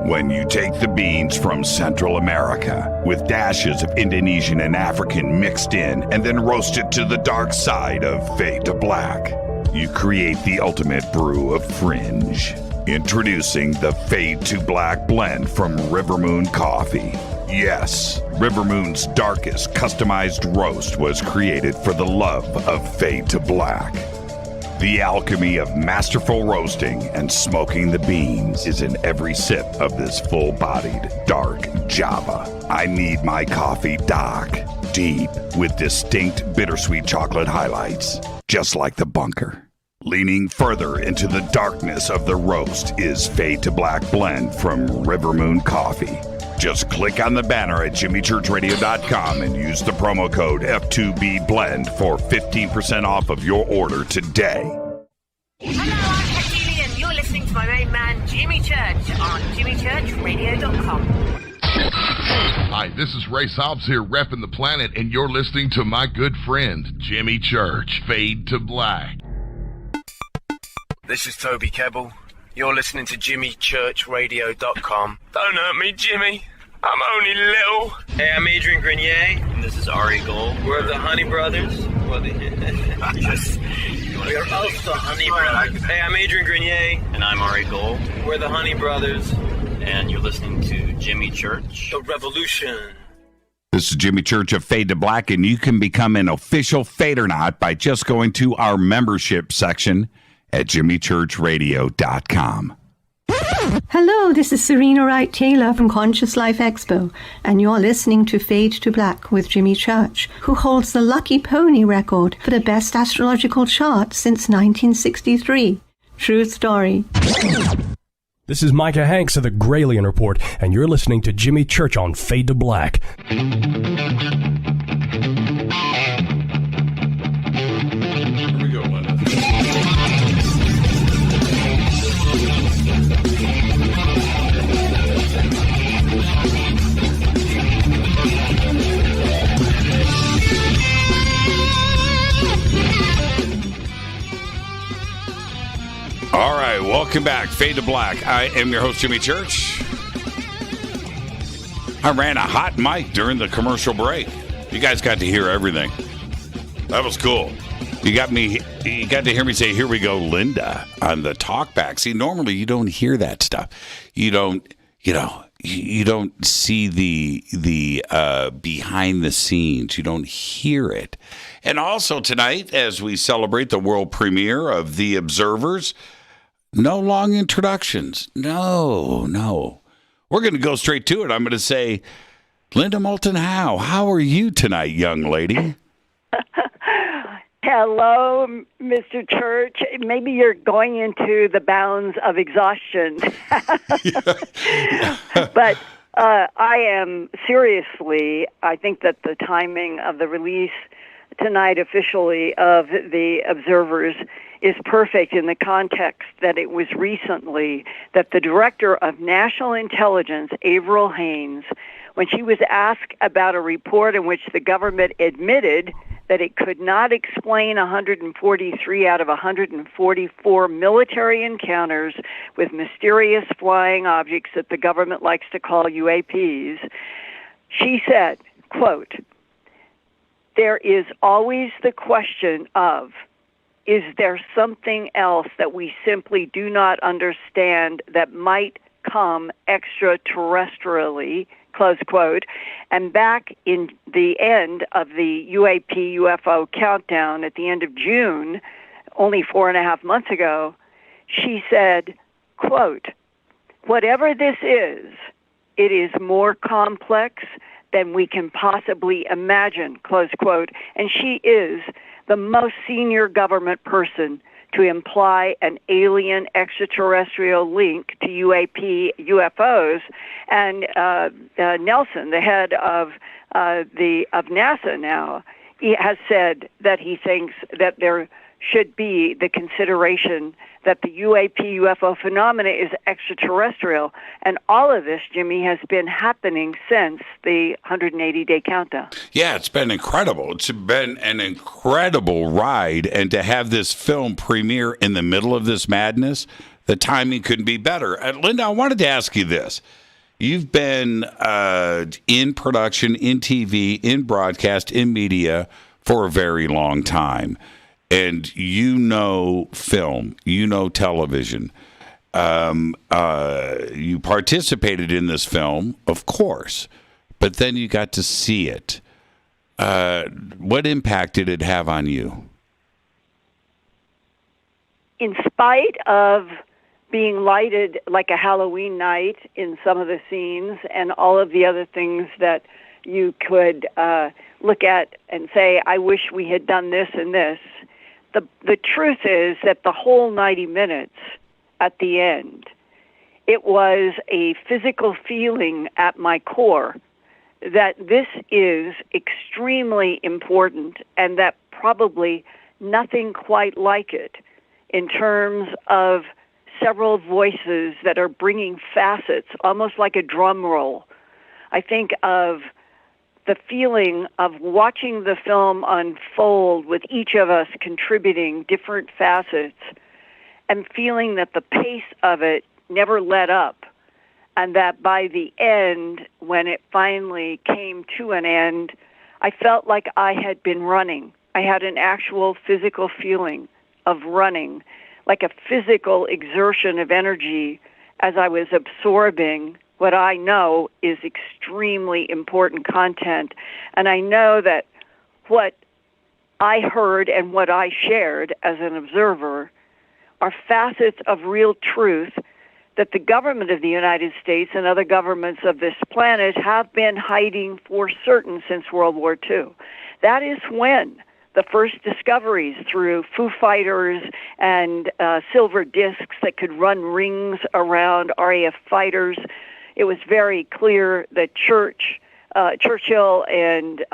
When you take the beans from Central America with dashes of Indonesian and African mixed in and then roast it to the dark side of Fade to Black, you create the ultimate brew of fringe. Introducing the Fade to Black blend from Rivermoon Coffee. Yes, Rivermoon's darkest customized roast was created for the love of Fade to Black. The alchemy of masterful roasting and smoking the beans is in every sip of this full-bodied, dark Java. I need my coffee dark, deep, with distinct bittersweet chocolate highlights, just like the bunker. Leaning further into the darkness of the roast is Fade to Black blend from Rivermoon Coffee. Just click on the banner at jimmychurchradio.com and use the promo code F2B Blend for 15% off of your order today. Hello, I'm Katie, and you're listening to my main man, Jimmy Church, on jimmychurchradio.com. Hi, this is Ray Hobbs here, repping the planet, and you're listening to my good friend, Jimmy Church, Fade to Black. This is Toby Kebbell, You're listening to JimmyChurchRadio.com. Don't hurt me, Jimmy. I'm only little. Hey, I'm Adrian Grenier, and this is Ari Gold. We're the Honey Brothers. Yes. We are also Honey Brothers. Hey, I'm Adrian Grenier, and I'm Ari Gold. We're the Honey Brothers, and you're listening to Jimmy Church. The Revolution. This is Jimmy Church of Fade to Black, and you can become an official Fadernaut by just going to our membership section at jimmychurchradio.com. Hello, this is Serena Wright Taylor from Conscious Life Expo, and you're listening to Fade to Black with Jimmy Church, who holds the Lucky Pony record for the best astrological chart since 1963. True story. This is Micah Hanks of the Gralien Report, and you're listening to Jimmy Church on Fade to Black. All right, welcome back. Fade to Black. I am your host, Jimmy Church. I ran a hot mic during the commercial break. You guys got to hear everything. That was cool. You got to hear me say, "Here we go, Linda," on the talkback. See, normally you don't hear that stuff. You don't see the behind the scenes. You don't hear it. And also tonight, as we celebrate the world premiere of The Observers, no long introductions. No. We're going to go straight to it. I'm going to say, Linda Moulton Howe, how are you tonight, young lady? Hello, Mr. Church. Maybe you're going into the bounds of exhaustion. But I am seriously, I think that the timing of the release tonight officially of The Observers is perfect in the context that it was recently that the Director of National Intelligence, Avril Haines, when she was asked about a report in which the government admitted that it could not explain 143 out of 144 military encounters with mysterious flying objects that the government likes to call UAPs, she said, quote, "There is always the question of, is there something else that we simply do not understand that might come extraterrestrially," close quote. And back in the end of the UAP UFO countdown at the end of June, only 4.5 months ago, she said, quote, "Whatever this is, it is more complex than we can possibly imagine," close quote. And she is the most senior government person to imply an alien extraterrestrial link to UAP UFOs. And Nelson, the head of NASA now, he has said that he thinks that there should be the consideration that the UAP UFO phenomena is extraterrestrial. And all of this, Jimmy, has been happening since the 180-day countdown. Yeah, it's been incredible. It's been an incredible ride. And to have this film premiere in the middle of this madness, the timing couldn't be better. Linda, I wanted to ask you this. You've been in production, in TV, in broadcast, in media for a very long time. And you know film, you know television. You participated in this film, of course, but then you got to see it. What impact did it have on you? In spite of being lighted like a Halloween night in some of the scenes and all of the other things that you could look at and say, I wish we had done this and this, the truth is that the whole 90 minutes at the end, it was a physical feeling at my core that this is extremely important and that probably nothing quite like it in terms of several voices that are bringing facets, almost like a drum roll. I think of the feeling of watching the film unfold with each of us contributing different facets and feeling that the pace of it never let up, and that by the end, when it finally came to an end, I felt like I had been running. I had an actual physical feeling of running, like a physical exertion of energy as I was absorbing what I know is extremely important content. And I know that what I heard and what I shared as an observer are facets of real truth that the government of the United States and other governments of this planet have been hiding for certain since World War II. That is when the first discoveries through Foo Fighters and silver discs that could run rings around RAF fighters, it was very clear that Churchill and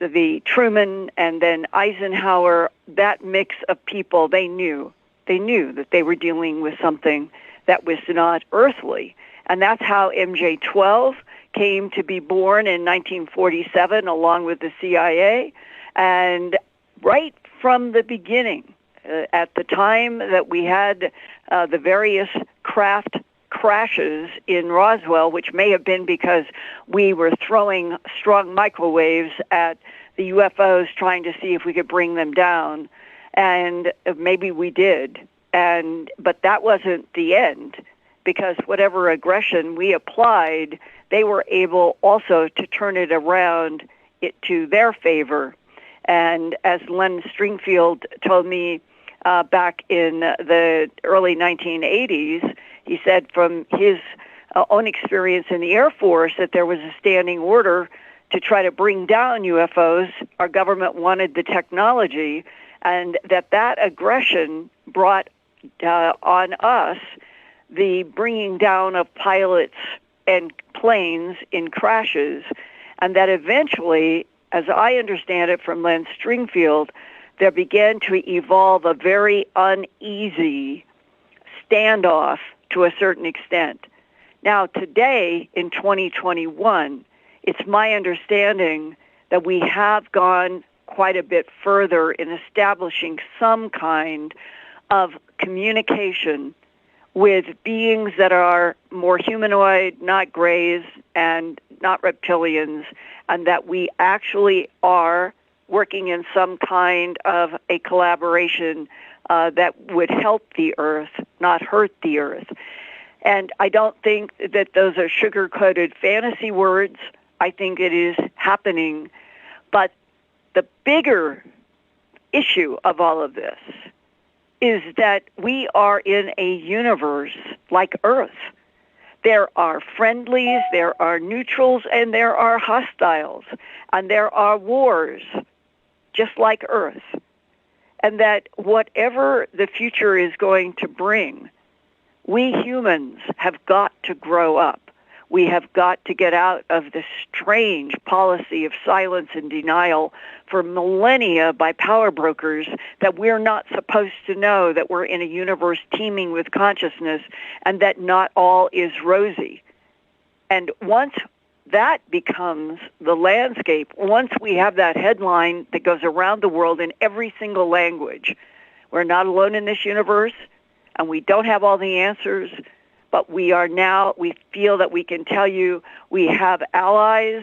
the Truman and then Eisenhower, that mix of people, they knew that they were dealing with something that was not earthly. And that's how MJ-12 came to be born in 1947 along with the CIA. And right from the beginning, at the time that we had the various craft crashes in Roswell, which may have been because we were throwing strong microwaves at the UFOs trying to see if we could bring them down, and maybe we did. But that wasn't the end, because whatever aggression we applied, they were able also to turn it around to their favor. And as Len Stringfield told me back in the early 1980s, he said from his own experience in the Air Force that there was a standing order to try to bring down UFOs. Our government wanted the technology, and that aggression brought on us the bringing down of pilots and planes in crashes, and that eventually, as I understand it from Len Stringfield, there began to evolve a very uneasy standoff to a certain extent. Now, today, in 2021, it's my understanding that we have gone quite a bit further in establishing some kind of communication with beings that are more humanoid, not grays, and not reptilians, and that we actually are working in some kind of a collaboration that would help the Earth, not hurt the Earth. And I don't think that those are sugar-coated fantasy words. I think it is happening. But the bigger issue of all of this is that we are in a universe like Earth. There are friendlies, there are neutrals, and there are hostiles, and there are wars, just like Earth. And that whatever the future is going to bring, we humans have got to grow up. We have got to get out of this strange policy of silence and denial for millennia by power brokers that we're not supposed to know that we're in a universe teeming with consciousness and that not all is rosy. And once that becomes the landscape, once we have that headline that goes around the world in every single language, we're not alone in this universe and we don't have all the answers, but we feel that we can tell you we have allies,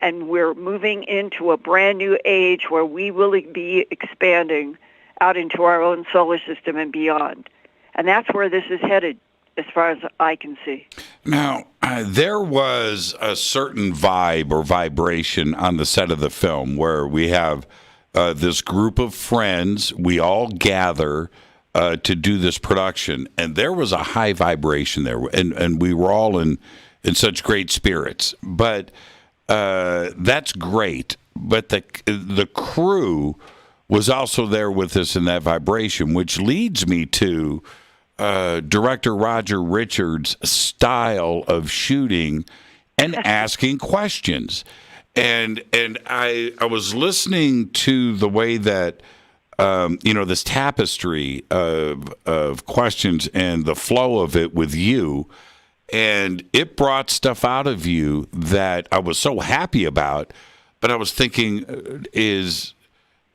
and we're moving into a brand new age where we will be expanding out into our own solar system and beyond. And that's where this is headed, as far as I can see. Now, there was a certain vibe or vibration on the set of the film where we have this group of friends, we all gather to do this production, and there was a high vibration there, and we were all in such great spirits. But that's great. But the crew was also there with us in that vibration, which leads me to director Roger Richards' style of shooting and asking questions. And I was listening to the way that this tapestry of questions and the flow of it with you, and it brought stuff out of you that I was so happy about. But I was thinking, is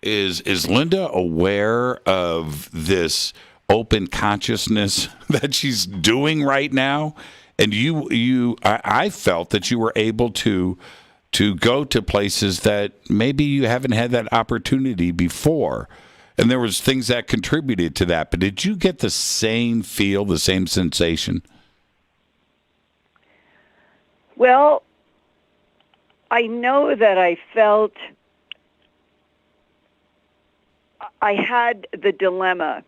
Linda aware of this open consciousness that she's doing right now. And I felt that you were able to go to places that maybe you haven't had that opportunity before. And there was things that contributed to that. But did you get the same feel, the same sensation? Well, I know that I felt I had the dilemma.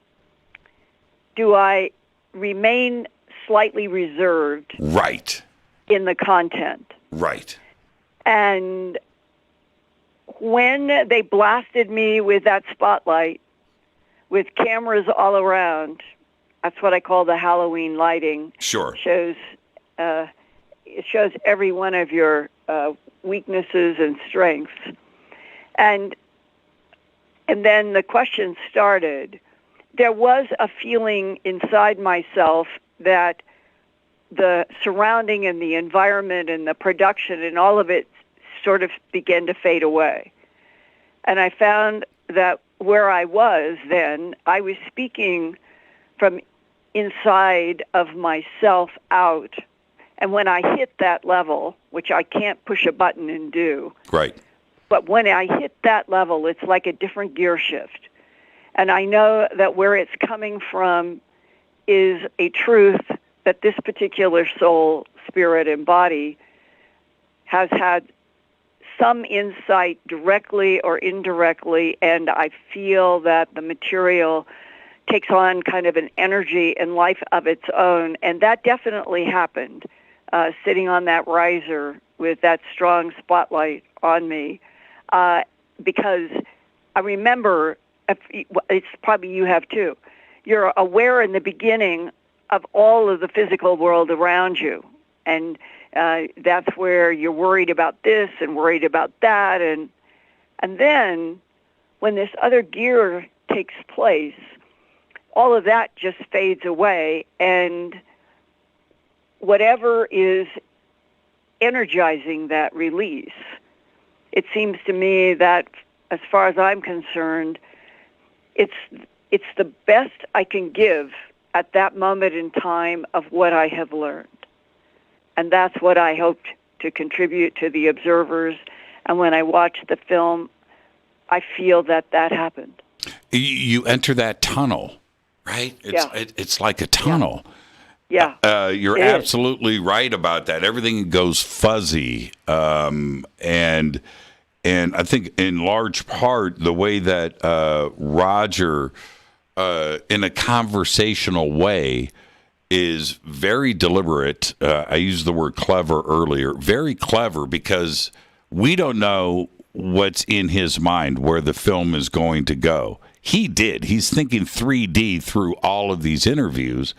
Do I remain slightly reserved? Right. In the content. Right. And when they blasted me with that spotlight, with cameras all around, that's what I call the Halloween lighting. Sure. It shows every one of your weaknesses and strengths. And then the question started. There was a feeling inside myself that the surrounding and the environment and the production and all of it sort of began to fade away. And I found that where I was then, I was speaking from inside of myself out. And when I hit that level, which I can't push a button and do, right. But when I hit that level, it's like a different gear shift. And I know that where it's coming from is a truth that this particular soul, spirit, and body has had some insight directly or indirectly, and I feel that the material takes on kind of an energy and life of its own, and that definitely happened, sitting on that riser with that strong spotlight on me, because I remember, it's probably you have too, you're aware in the beginning of all of the physical world around you, and that's where you're worried about this and worried about that, and then when this other gear takes place, all of that just fades away, and whatever is energizing that release, it seems to me that, as far as I'm concerned, it's the best I can give at that moment in time of what I have learned. And that's what I hoped to contribute to the observers. And when I watch the film, I feel that happened. You enter that tunnel, right? It's like a tunnel. Yeah. You're absolutely right about that. Everything goes fuzzy. And I think in large part the way that Roger, in a conversational way, is very deliberate. I used the word clever earlier. Very clever, because we don't know what's in his mind, where the film is going to go. He did. He's thinking 3D through all of these interviews.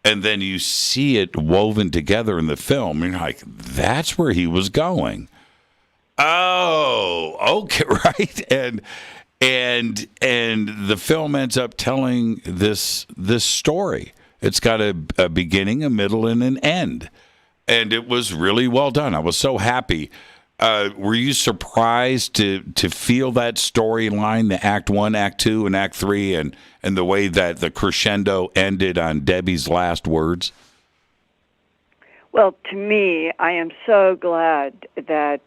And then you see it woven together in the film. And you're like, that's where he was going. Oh, okay, right. And the film ends up telling this story. It's got a beginning, a middle, and an end. And it was really well done. I was so happy. Were you surprised to feel that storyline, the Act 1, Act 2, and Act 3, and the way that the crescendo ended on Debbie's last words? Well, to me, I am so glad that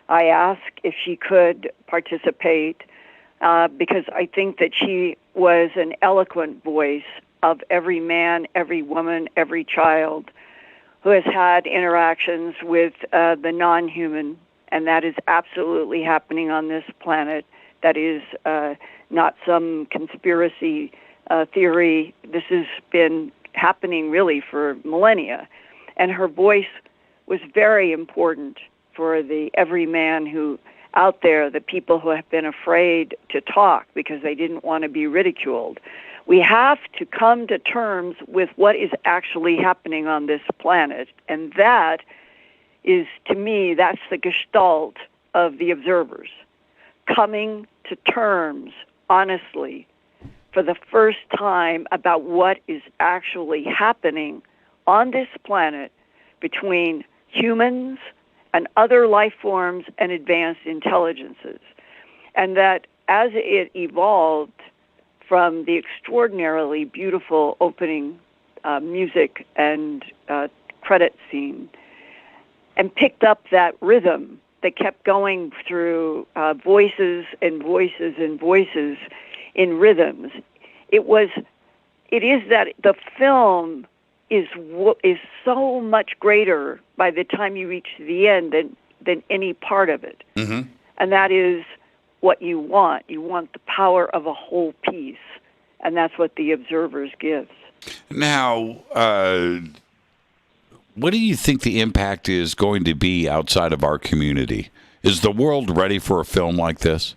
I asked if she could participate, because I think that she was an eloquent voice of every man, every woman, every child who has had interactions with the non-human, and that is absolutely happening on this planet. That is not some conspiracy theory. This has been happening really for millennia, and her voice was very important for the every man who out there, the people who have been afraid to talk because they didn't want to be ridiculed. We have to come to terms with what is actually happening on this planet. And that is, to me, that's the gestalt of the observers. Coming to terms, honestly, for the first time about what is actually happening on this planet between humans and other life forms and advanced intelligences. And that as it evolved from the extraordinarily beautiful opening music and credit scene, and picked up that rhythm that kept going through voices and voices and voices in rhythms. It is that the film is so much greater by the time you reach the end than any part of it. Mm-hmm. And that is what you want. You want the power of a whole piece, and that's what The Observers gives. Now, what do you think the impact is going to be outside of our community? Is the world ready for a film like this?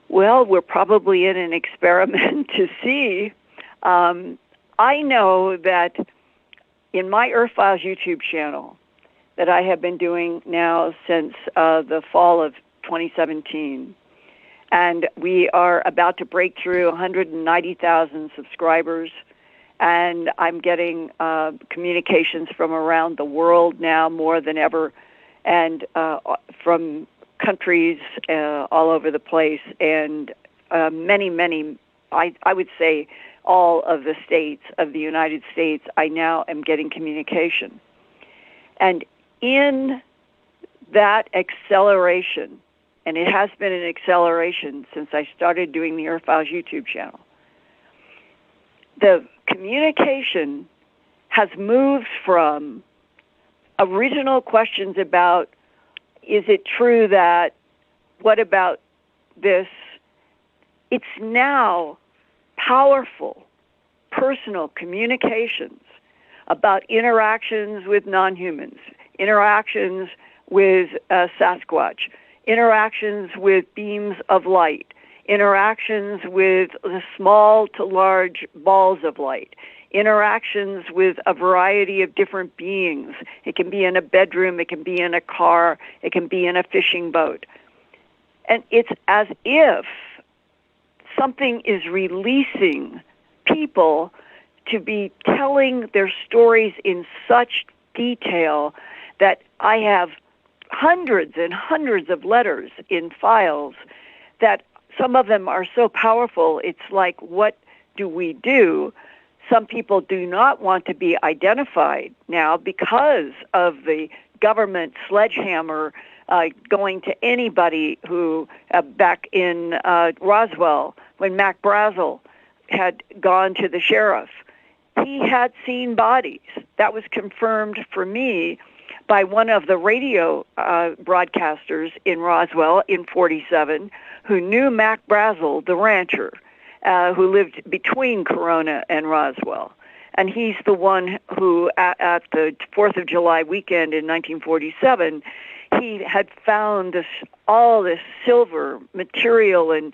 Well, we're probably in an experiment to see. I know that in my Earth Files YouTube channel that I have been doing now since the fall of 2017, and we are about to break through 190,000 subscribers, and I'm getting communications from around the world now more than ever, and from countries all over the place, and many, I would say all of the states of the United States, I now am getting communication. And in that acceleration, and it has been an acceleration since I started doing the Earth Files YouTube channel, the communication has moved from original questions about, is it true that, what about this? It's now powerful, personal communications about interactions with non-humans, interactions with Sasquatch, interactions with beams of light, interactions with the small to large balls of light, interactions with a variety of different beings. It can be in a bedroom, it can be in a car, it can be in a fishing boat. And it's as if something is releasing people to be telling their stories in such detail that I have hundreds and hundreds of letters in files that some of them are so powerful, it's like, what do we do? Some people do not want to be identified now because of the government sledgehammer going to anybody who, back in Roswell, when Mac Brazel had gone to the sheriff, he had seen bodies. That was confirmed for me by one of the radio broadcasters in Roswell in 47 who knew Mac Brazel, the rancher, who lived between Corona and Roswell. And he's the one who, at the 4th of July weekend in 1947, he had found all this silver material and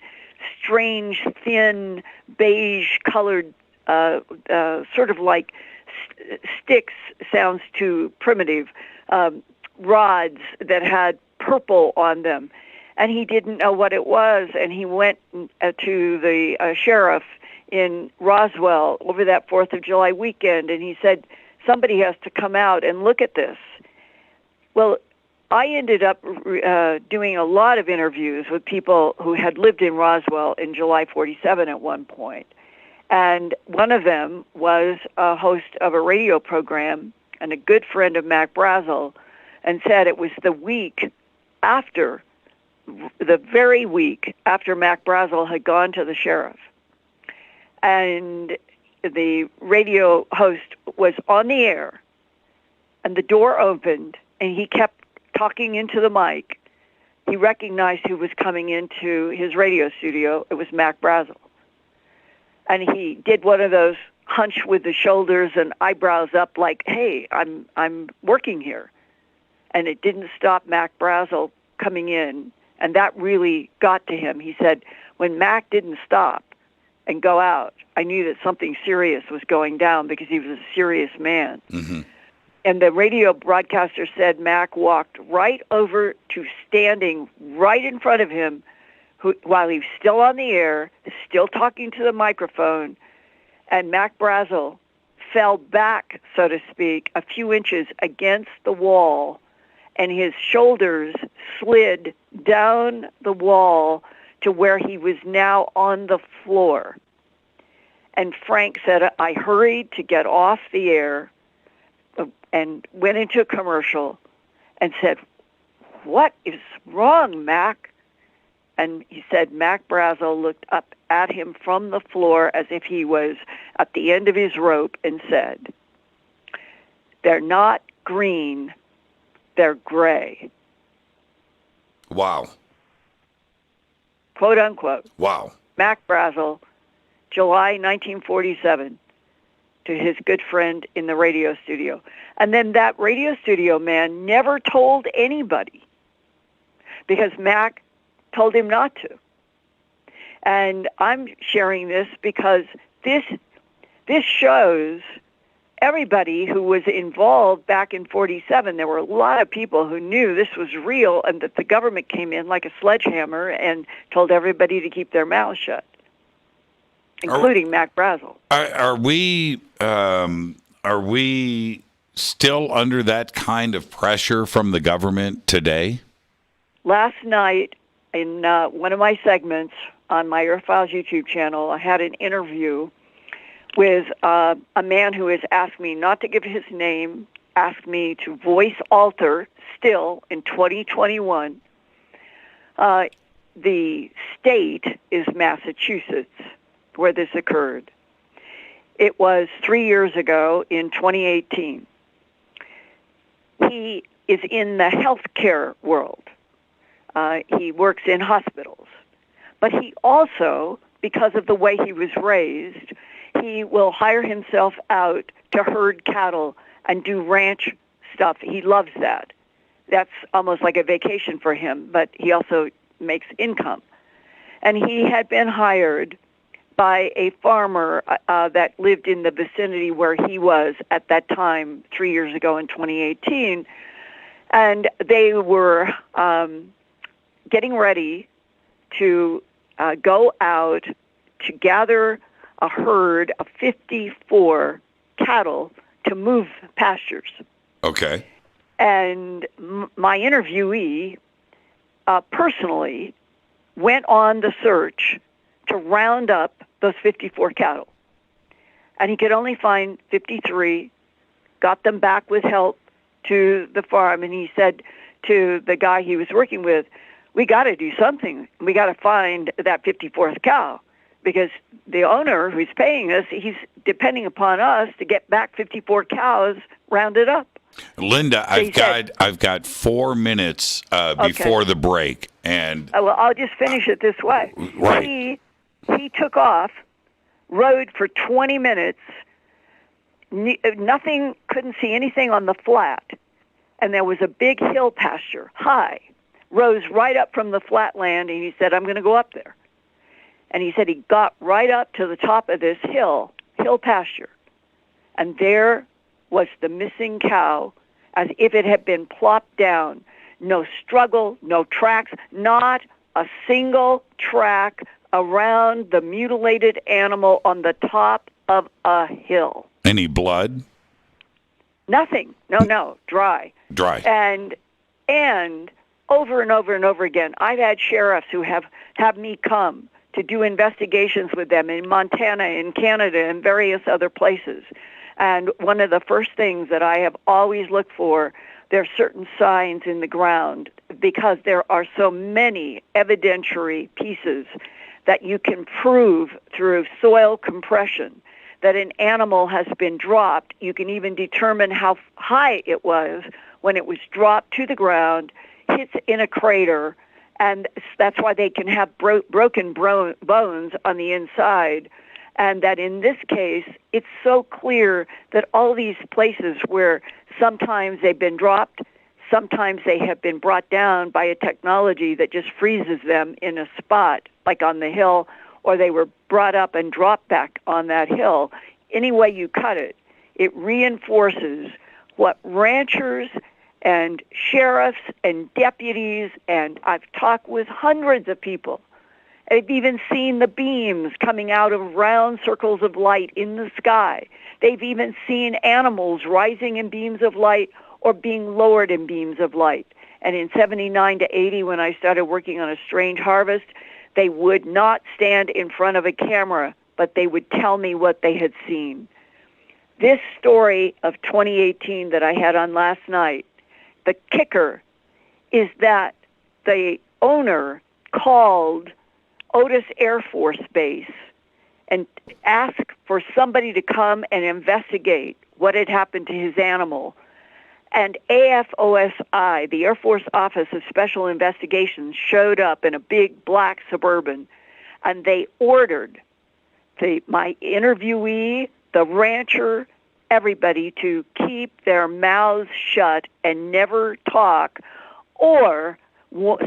strange, thin, beige-colored, sort of like sticks, sounds too primitive, rods that had purple on them. And he didn't know what it was, and he went to the sheriff in Roswell over that 4th of July weekend, and he said, somebody has to come out and look at this. Well, I ended up doing a lot of interviews with people who had lived in Roswell in July 47 at one point. And one of them was a host of a radio program and a good friend of Mac Brazel, and said it was the very week after Mac Brazel had gone to the sheriff. And the radio host was on the air, and the door opened, and he kept talking into the mic. He recognized who was coming into his radio studio. It was Mac Brazel. And he did one of those hunch with the shoulders and eyebrows up like, hey, I'm working here. And it didn't stop Mac Brazel coming in. And that really got to him. He said, when Mac didn't stop and go out, I knew that something serious was going down because he was a serious man. Mm-hmm. And the radio broadcaster said Mac walked right over to standing right in front of him while he was still on the air, still talking to the microphone, and Mac Brazel fell back, so to speak, a few inches against the wall, and his shoulders slid down the wall to where he was now on the floor. And Frank said, I hurried to get off the air and went into a commercial and said, what is wrong, Mac? And he said Mac Brazel looked up at him from the floor as if he was at the end of his rope and said, they're not green, they're gray. Wow. Quote, unquote. Wow. Mac Brazel, July 1947, to his good friend in the radio studio. And then that radio studio man never told anybody because Mac told him not to. And I'm sharing this because this shows everybody who was involved back in 47. There were a lot of people who knew this was real and that the government came in like a sledgehammer and told everybody to keep their mouths shut, including Mac Brazel. Are we still under that kind of pressure from the government today? Last night, in one of my segments on my Earth Files YouTube channel, I had an interview with a man who has asked me not to give his name, asked me to voice alter still in 2021. The state is Massachusetts, where this occurred. It was 3 years ago in 2018. He is in the healthcare world. He works in hospitals. But he also, because of the way he was raised, he will hire himself out to herd cattle and do ranch stuff. He loves that. That's almost like a vacation for him, but he also makes income. And he had been hired by a farmer that lived in the vicinity where he was at that time 3 years ago in 2018. And they were getting ready to go out to gather a herd of 54 cattle to move pastures. Okay. And my interviewee personally went on the search to round up those 54 cattle. And he could only find 53, got them back with help to the farm, and he said to the guy he was working with, we got to do something. We got to find that 54th cow because the owner who's paying us, he's depending upon us to get back 54 cows rounded up. Linda, I've got 4 minutes before the break, and well, I'll just finish it this way. Right. He took off, rode for 20 minutes. Nothing, couldn't see anything on the flat, and there was a big hill pasture, high, rose right up from the flat land, and he said, I'm going to go up there. And he said he got right up to the top of this hill pasture, and there was the missing cow as if it had been plopped down. No struggle, no tracks, not a single track around the mutilated animal on the top of a hill. Any blood? Nothing. No, dry. Dry. And over and over and over again, I've had sheriffs who have me come to do investigations with them in Montana, in Canada, and various other places. And one of the first things that I have always looked for, there are certain signs in the ground because there are so many evidentiary pieces that you can prove through soil compression that an animal has been dropped. You can even determine how high it was when it was dropped to the ground, hits in a crater, and that's why they can have broken bones on the inside. And that in this case, it's so clear that all these places where sometimes they've been dropped, sometimes they have been brought down by a technology that just freezes them in a spot, like on the hill, or they were brought up and dropped back on that hill. Any way you cut it, it reinforces what ranchers and sheriffs and deputies, and I've talked with hundreds of people. They've even seen the beams coming out of round circles of light in the sky. They've even seen animals rising in beams of light or being lowered in beams of light. And in 79 to 80, when I started working on A Strange Harvest, They would not stand in front of a camera, but they would tell me what they had seen. This story of 2018 that I had on last night, the kicker is that the owner called Otis Air Force Base and asked for somebody to come and investigate what had happened to his animal. And AFOSI, the Air Force Office of Special Investigations, showed up in a big black Suburban, and they ordered my interviewee, the rancher, everybody to keep their mouths shut and never talk, or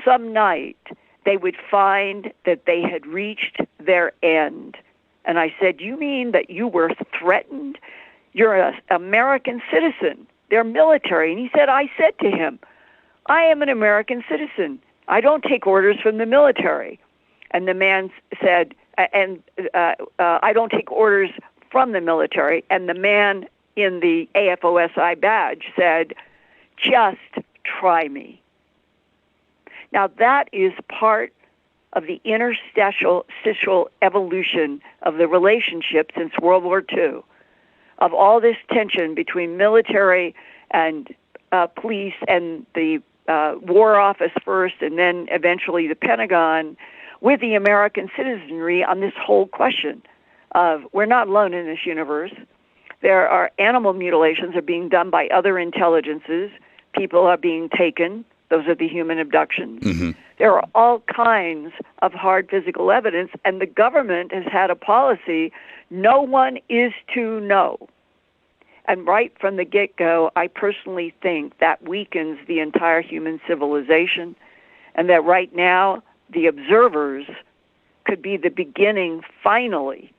some night they would find that they had reached their end. And I said, you mean that you were threatened? You're an American citizen. They're military. And he said, I said to him, I am an American citizen. I don't take orders from the military. And the man said, I don't take orders from the military. And the man in the AFOSI badge said, just try me. Now that is part of the interstitial evolution of the relationship since World War II, of all this tension between military and police and the War Office first, and then eventually the Pentagon, with the American citizenry on this whole question of we're not alone in this universe. There are animal mutilations are being done by other intelligences. People are being taken. Those are the human abductions. Mm-hmm. There are all kinds of hard physical evidence, and the government has had a policy, no one is to know. And right from the get-go, I personally think that weakens the entire human civilization, and that right now, the observers could be the beginning, finally,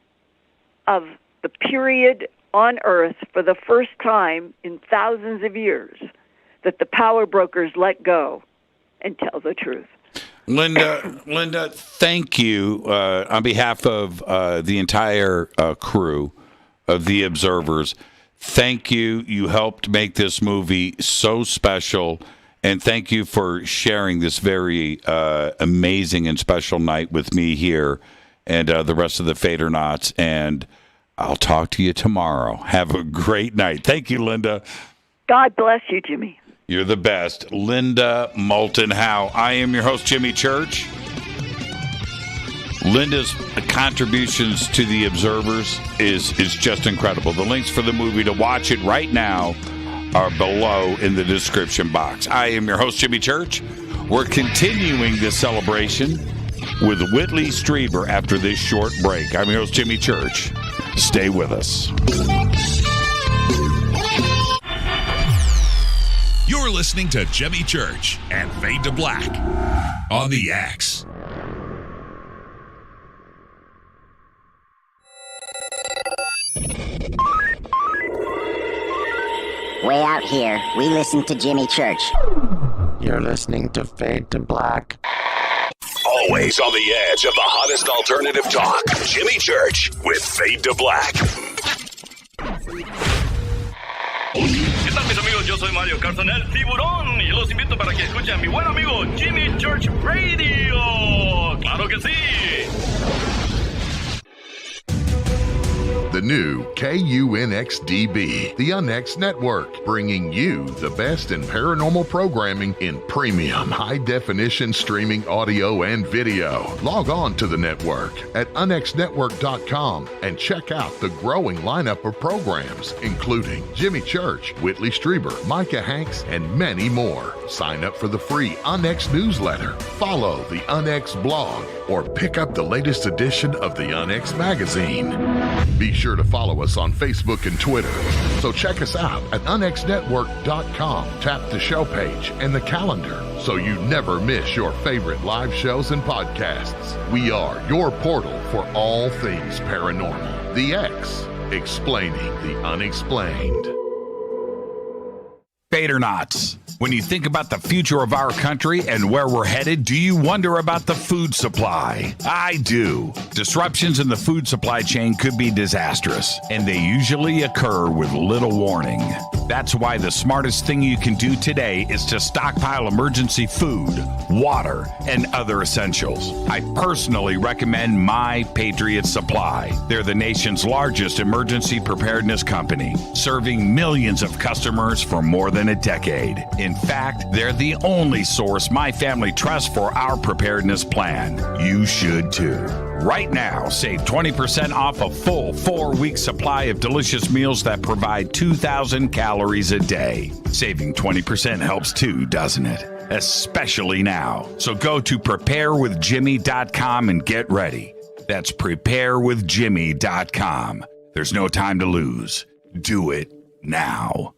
of the period on Earth for the first time in thousands of years that the power brokers let go and tell the truth. Linda, thank you on behalf of the entire crew of The Observers. Thank you. You helped make this movie so special, and thank you for sharing this very amazing and special night with me here and the rest of the Fadernauts. And I'll talk to you tomorrow. Have a great night. Thank you, Linda. God bless you, Jimmy. You're the best. Linda Moulton Howe. I am your host, Jimmy Church. Linda's contributions to The Observers is just incredible. The links for the movie to watch it right now are below in the description box. I am your host, Jimmy Church. We're continuing this celebration with Whitley Strieber after this short break. I'm your host, Jimmy Church. Stay with us. You're listening to Jimmy Church and Fade to Black on the X. Way out here, we listen to Jimmy Church. You're listening to Fade to Black. Always on the edge of the hottest alternative talk. Jimmy Church with Fade to Black. ¿Qué tal, mis amigos? Yo soy Mario Carson, el tiburón, y los invito para que escuchen a mi buen amigo Jimmy Church Radio. ¡Claro que sí! The new KUNXDB, the UnX Network, bringing you the best in paranormal programming in premium high-definition streaming audio and video. Log on to the network at unxnetwork.com and check out the growing lineup of programs, including Jimmy Church, Whitley Strieber, Micah Hanks, and many more. Sign up for the free UnX newsletter, follow the UnX blog, or pick up the latest edition of the UnX magazine. Be sure to follow us on Facebook and Twitter. So check us out at unxnetwork.com. Tap the show page and the calendar so you never miss your favorite live shows and podcasts. We are your portal for all things paranormal. The X, explaining the unexplained. Fadernauts. When you think about the future of our country and where we're headed, do you wonder about the food supply? I do. Disruptions in the food supply chain could be disastrous, and they usually occur with little warning. That's why the smartest thing you can do today is to stockpile emergency food, water, and other essentials. I personally recommend My Patriot Supply. They're the nation's largest emergency preparedness company, serving millions of customers for more than a decade. In fact, they're the only source my family trusts for our preparedness plan. You should too. Right now, save 20% off a full 4-week supply of delicious meals that provide 2,000 calories a day. Saving 20% helps too, doesn't it? Especially now. So go to preparewithjimmy.com and get ready. That's preparewithjimmy.com. There's no time to lose. Do it now.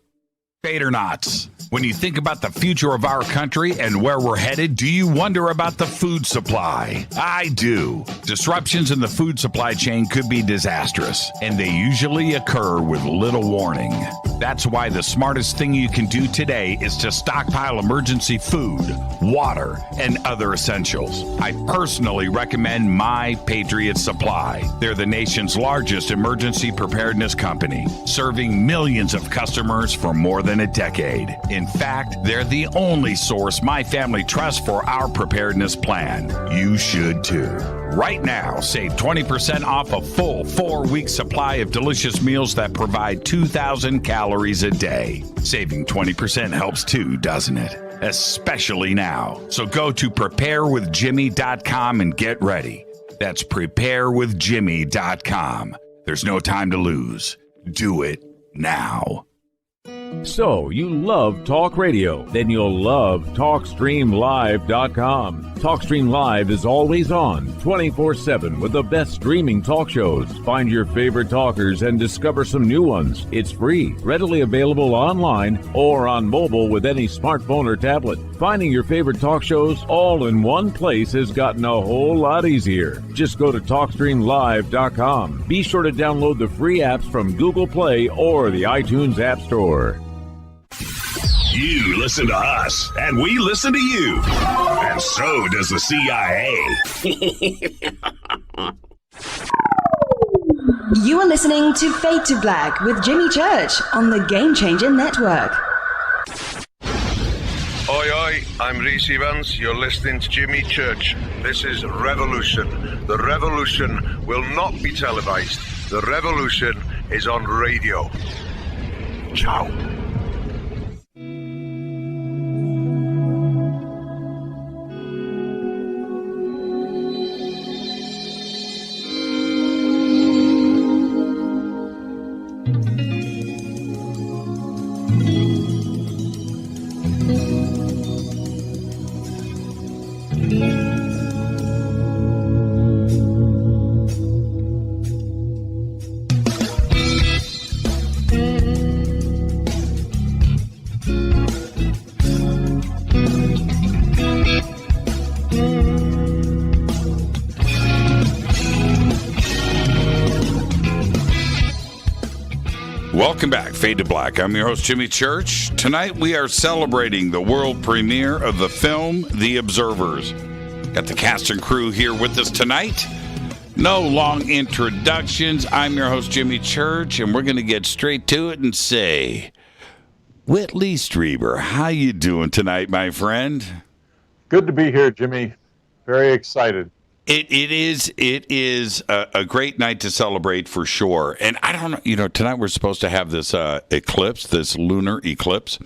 Fadernauts, when you think about the future of our country and where we're headed, do you wonder about the food supply? I do. Disruptions in the food supply chain could be disastrous, and they usually occur with little warning. That's why the smartest thing you can do today is to stockpile emergency food, water, and other essentials. I personally recommend My Patriot Supply. They're the nation's largest emergency preparedness company, serving millions of customers for more than a decade. In fact, they're the only source my family trusts for our preparedness plan. You should too. Right now, save 20% off a full 4-week supply of delicious meals that provide 2,000 calories a day. Saving 20% helps too, doesn't it? Especially now. So go to preparewithjimmy.com and get ready. That's preparewithjimmy.com. There's no time to lose. Do it now. So, you love talk radio? Then you'll love TalkStreamLive.com. TalkStream Live is always on, 24/7, with the best streaming talk shows. Find your favorite talkers and discover some new ones. It's free, readily available online or on mobile with any smartphone or tablet. Finding your favorite talk shows all in one place has gotten a whole lot easier. Just go to TalkStreamLive.com. Be sure to download the free apps from Google Play or the iTunes App Store. You listen to us, and we listen to you. And so does the CIA. You are listening to Fade to Black with Jimmy Church on the Game Changer Network. Oi, oi, I'm Reese Evans. You're listening to Jimmy Church. This is Revolution. The revolution will not be televised. The revolution is on radio. Ciao. Welcome back, Fade to Black. I'm your host, Jimmy Church. Tonight we are celebrating the world premiere of the film, The Observers. Got the cast and crew here with us tonight. No long introductions. I'm your host, Jimmy Church, and we're going to get straight to it and say, Whitley Strieber, how you doing tonight, my friend? Good to be here, Jimmy. Very excited. It is a great night to celebrate for sure. And I don't know, tonight we're supposed to have this eclipse, this lunar eclipse.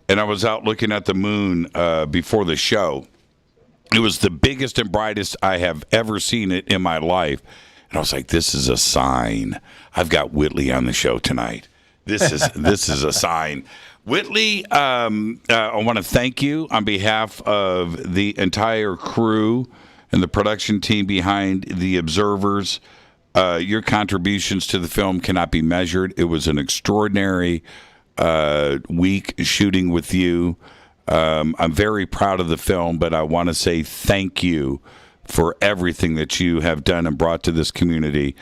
And I was out looking at the moon before the show. It was the biggest and brightest I have ever seen it in my life. And I was like, this is a sign. I've got Whitley on the show tonight. This is a sign. Whitley, I want to thank you on behalf of the entire crew and the production team behind The Observers. Your contributions to the film cannot be measured. It was an extraordinary week shooting with you. I'm very proud of the film, but I want to say thank you for everything that you have done and brought to this community,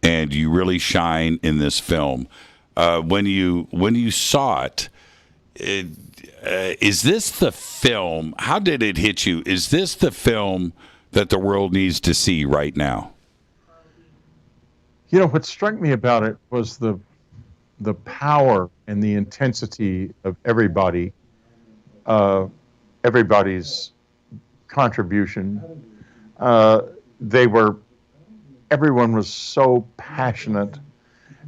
and you really shine in this film. When you saw it, is this the film? How did it hit you? Is this the film that the world needs to see right now? What struck me about it was the the power and the intensity of everybody's contribution. Everyone was so passionate,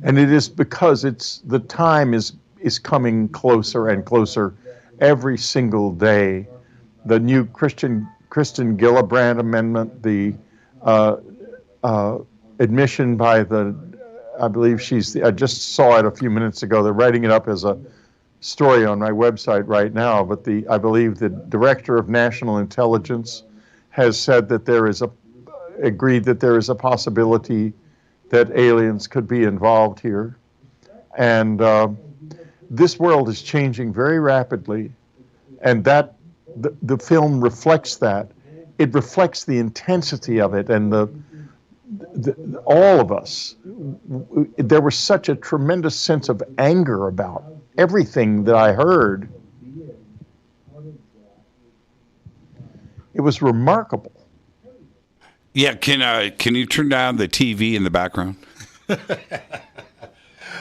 and it is because the time is coming closer and closer every single day. The new Kristen Gillibrand amendment, the admission by I believe I just saw it a few minutes ago. They're writing it up as a story on my website right now, but I believe the Director of National Intelligence has said that agreed that there is a possibility that aliens could be involved here. And this world is changing very rapidly, and that the film reflects that. It reflects the intensity of it, and all of us. There was such a tremendous sense of anger about everything that I heard. It was remarkable. Yeah, can you turn down the TV in the background?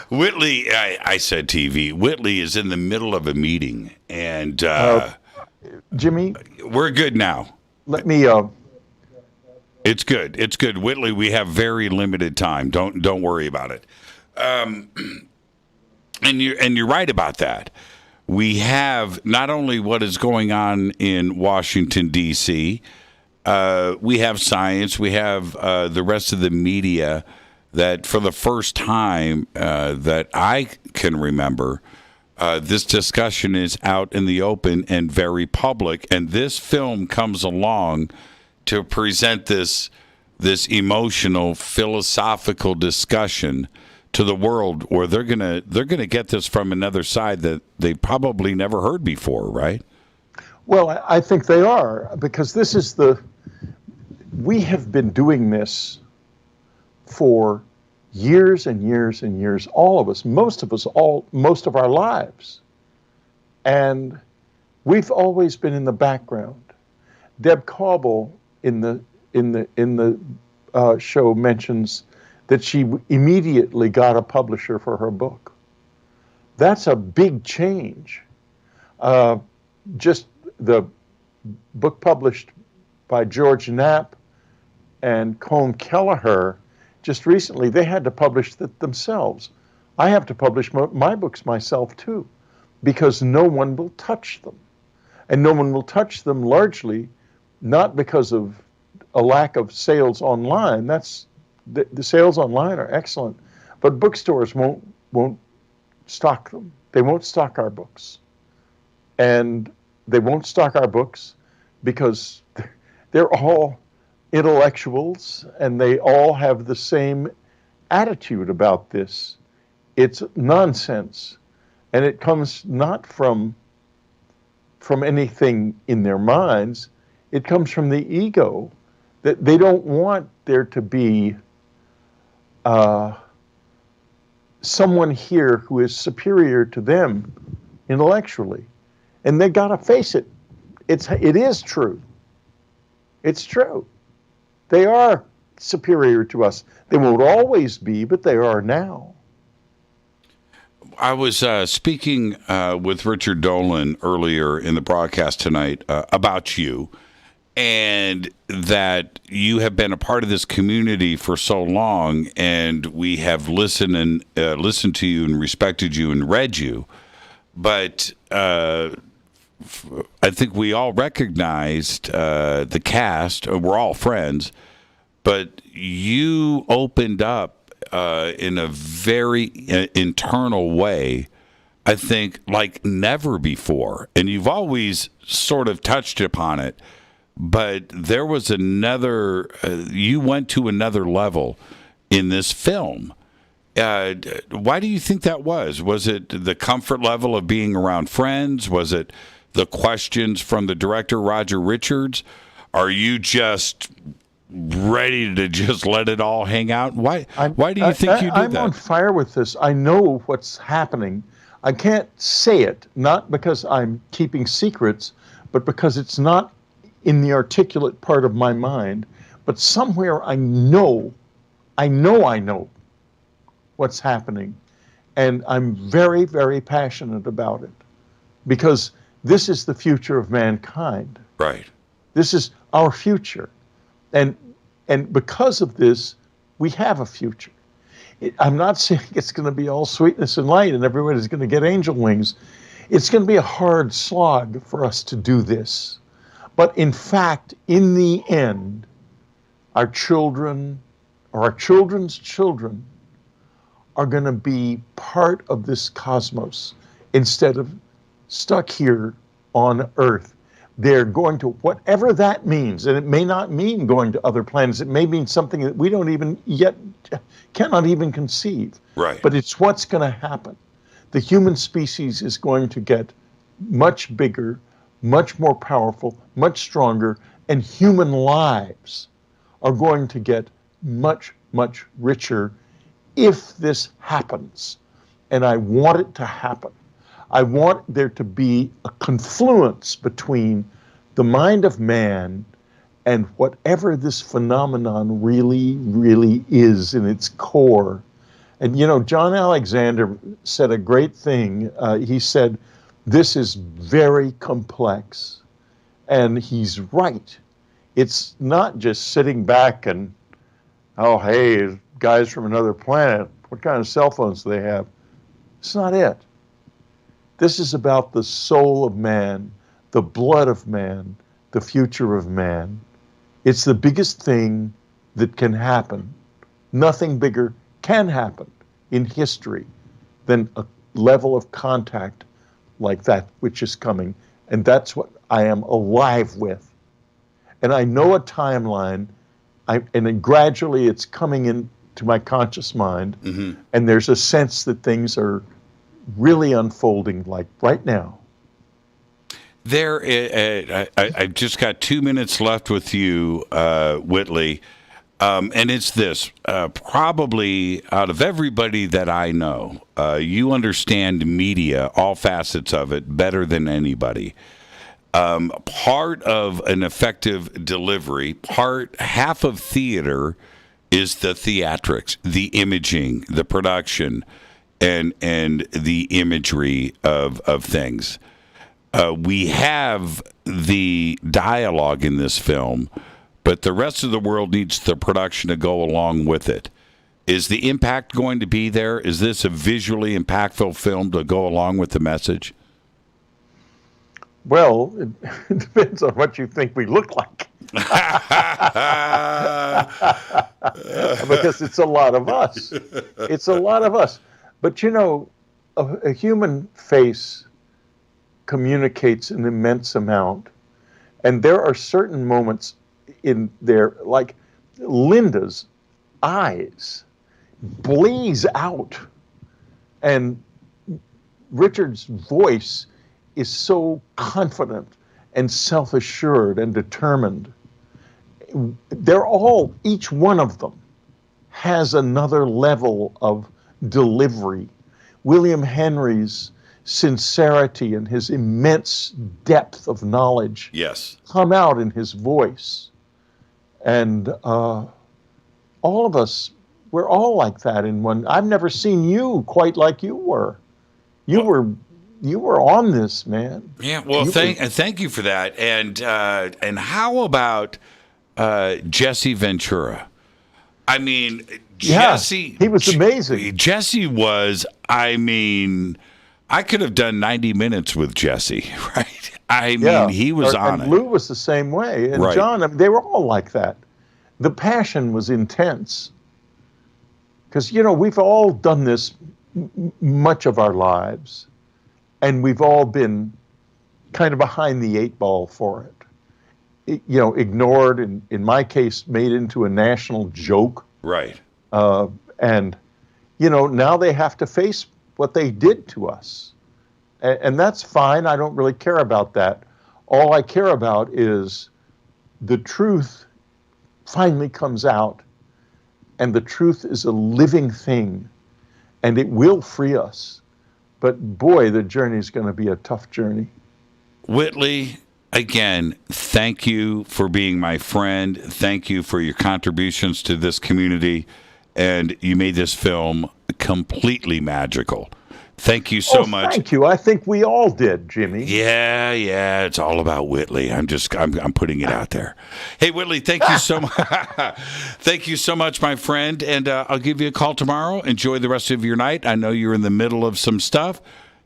Whitley, I said TV. Whitley is in the middle of a meeting, and Jimmy, we're good now. Let me. It's good. It's good, Whitley. We have very limited time. Don't worry about it. And you're right about that. We have not only what is going on in Washington D.C. We have science. We have the rest of the media that, for the first time that I can remember, this discussion is out in the open and very public. And this film comes along to present this emotional, philosophical discussion to the world, where they're gonna get this from another side that they probably never heard before, right? Well, I think they are, because we have been doing this for years and years and years, all of us, most of our lives. And we've always been in the background. Deb Cauble in the show mentions that she immediately got a publisher for her book. That's a big change. Just the book published by George Knapp and Colm Kelleher, just recently, they had to publish it themselves. I have to publish my books myself too, because no one will touch them. And no one will touch them largely not because of a lack of sales online. The sales online are excellent, but bookstores won't stock them. They won't stock our books. And they won't stock our books because they're all intellectuals, and they all have the same attitude about this. It's nonsense, and it comes not from anything in their minds. It comes from the ego, that they don't want there to be someone here who is superior to them intellectually, and they got to face it. It is true. It's true. They are superior to us. They won't always be, but they are now. I was speaking with Richard Dolan earlier in the broadcast tonight about you, and that you have been a part of this community for so long, and we have listened to you and respected you and read you. But I think we all recognized the cast. We're all friends, but you opened up in a very internal way, I think, like never before. And you've always sort of touched upon it, but there was you went to another level in this film. Why do you think that was? Was it the comfort level of being around friends? Was it the questions from the director, Roger Richards? Are you just ready to just let it all hang out? Why do you think you did I'm that? on fire with this. I know what's happening. I can't say it, not because I'm keeping secrets, but because it's not in the articulate part of my mind. But somewhere I know what's happening. And I'm very, very passionate about it because this is the future of mankind. Right. This is our future. And because of this, we have a future. I'm not saying it's going to be all sweetness and light and everybody's going to get angel wings. It's going to be a hard slog for us to do this. But in fact, in the end, our children or our children's children are going to be part of this cosmos instead of stuck here on Earth. They're going to, whatever that means, and it may not mean going to other planets, it may mean something that we don't even yet, cannot even conceive. Right. But it's what's going to happen. The human species is going to get much bigger, much more powerful, much stronger, and human lives are going to get much, much richer if this happens. And I want it to happen. I want there to be a confluence between the mind of man and whatever this phenomenon really, really is in its core. And, you know, John Alexander said a great thing. He said, this is very complex. And he's right. It's not just sitting back and, oh, hey, guys from another planet, what kind of cell phones do they have? It's not it. This is about the soul of man, the blood of man, the future of man. It's the biggest thing that can happen. Nothing bigger can happen in history than a level of contact like that which is coming. And that's what I am alive with. And I know a timeline, and then gradually it's coming into my conscious mind, and there's a sense that things are really unfolding like right now. I've just got 2 minutes left with you, Whitley, and it's this. Probably out of everybody that I know, you understand media, all facets of it, better than anybody. Part of an effective delivery, half of theater is the theatrics, the imaging, the production, and the imagery of things. We have the dialogue in this film, but the rest of the world needs the production to go along with it. Is the impact going to be there? Is this a visually impactful film to go along with the message? Well, it depends on what you think we look like. Because it's a lot of us. It's a lot of us. But, you know, a human face communicates an immense amount. And there are certain moments in there, like Linda's eyes blaze out. And Richard's voice is so confident and self-assured and determined. They're all, each one of them has another level of delivery. William Henry's sincerity and his immense depth of knowledge come out in his voice. And all of us, we're all like that in one. I've never seen you quite like you were. You were on this, man. Yeah, well, thank you for that. And how about Jesse Ventura? I mean, Jesse, he was amazing. Jesse was, I mean, I could have done 90 minutes with Jesse, right? I mean, he was on it. Lue was the same way. And John, I mean, they were all like that. The passion was intense. Because, you know, we've all done this much of our lives. And we've all been kind of behind the 8 ball for it. You know, ignored, and in my case, made into a national joke. Right. And, you know, now they have to face what they did to us. And that's fine. I don't really care about that. All I care about is the truth finally comes out. And the truth is a living thing. And it will free us. But boy, the journey is going to be a tough journey. Whitley, again, thank you for being my friend. Thank you for your contributions to this community. and you made this film completely magical. Thank you so much. Thank you. I think we all did, Jimmy. Yeah. It's all about Whitley. I'm putting it out there. Hey, Whitley, thank you so much. Thank you so much, my friend. And I'll give you a call tomorrow. Enjoy the rest of your night. I know you're in the middle of some stuff.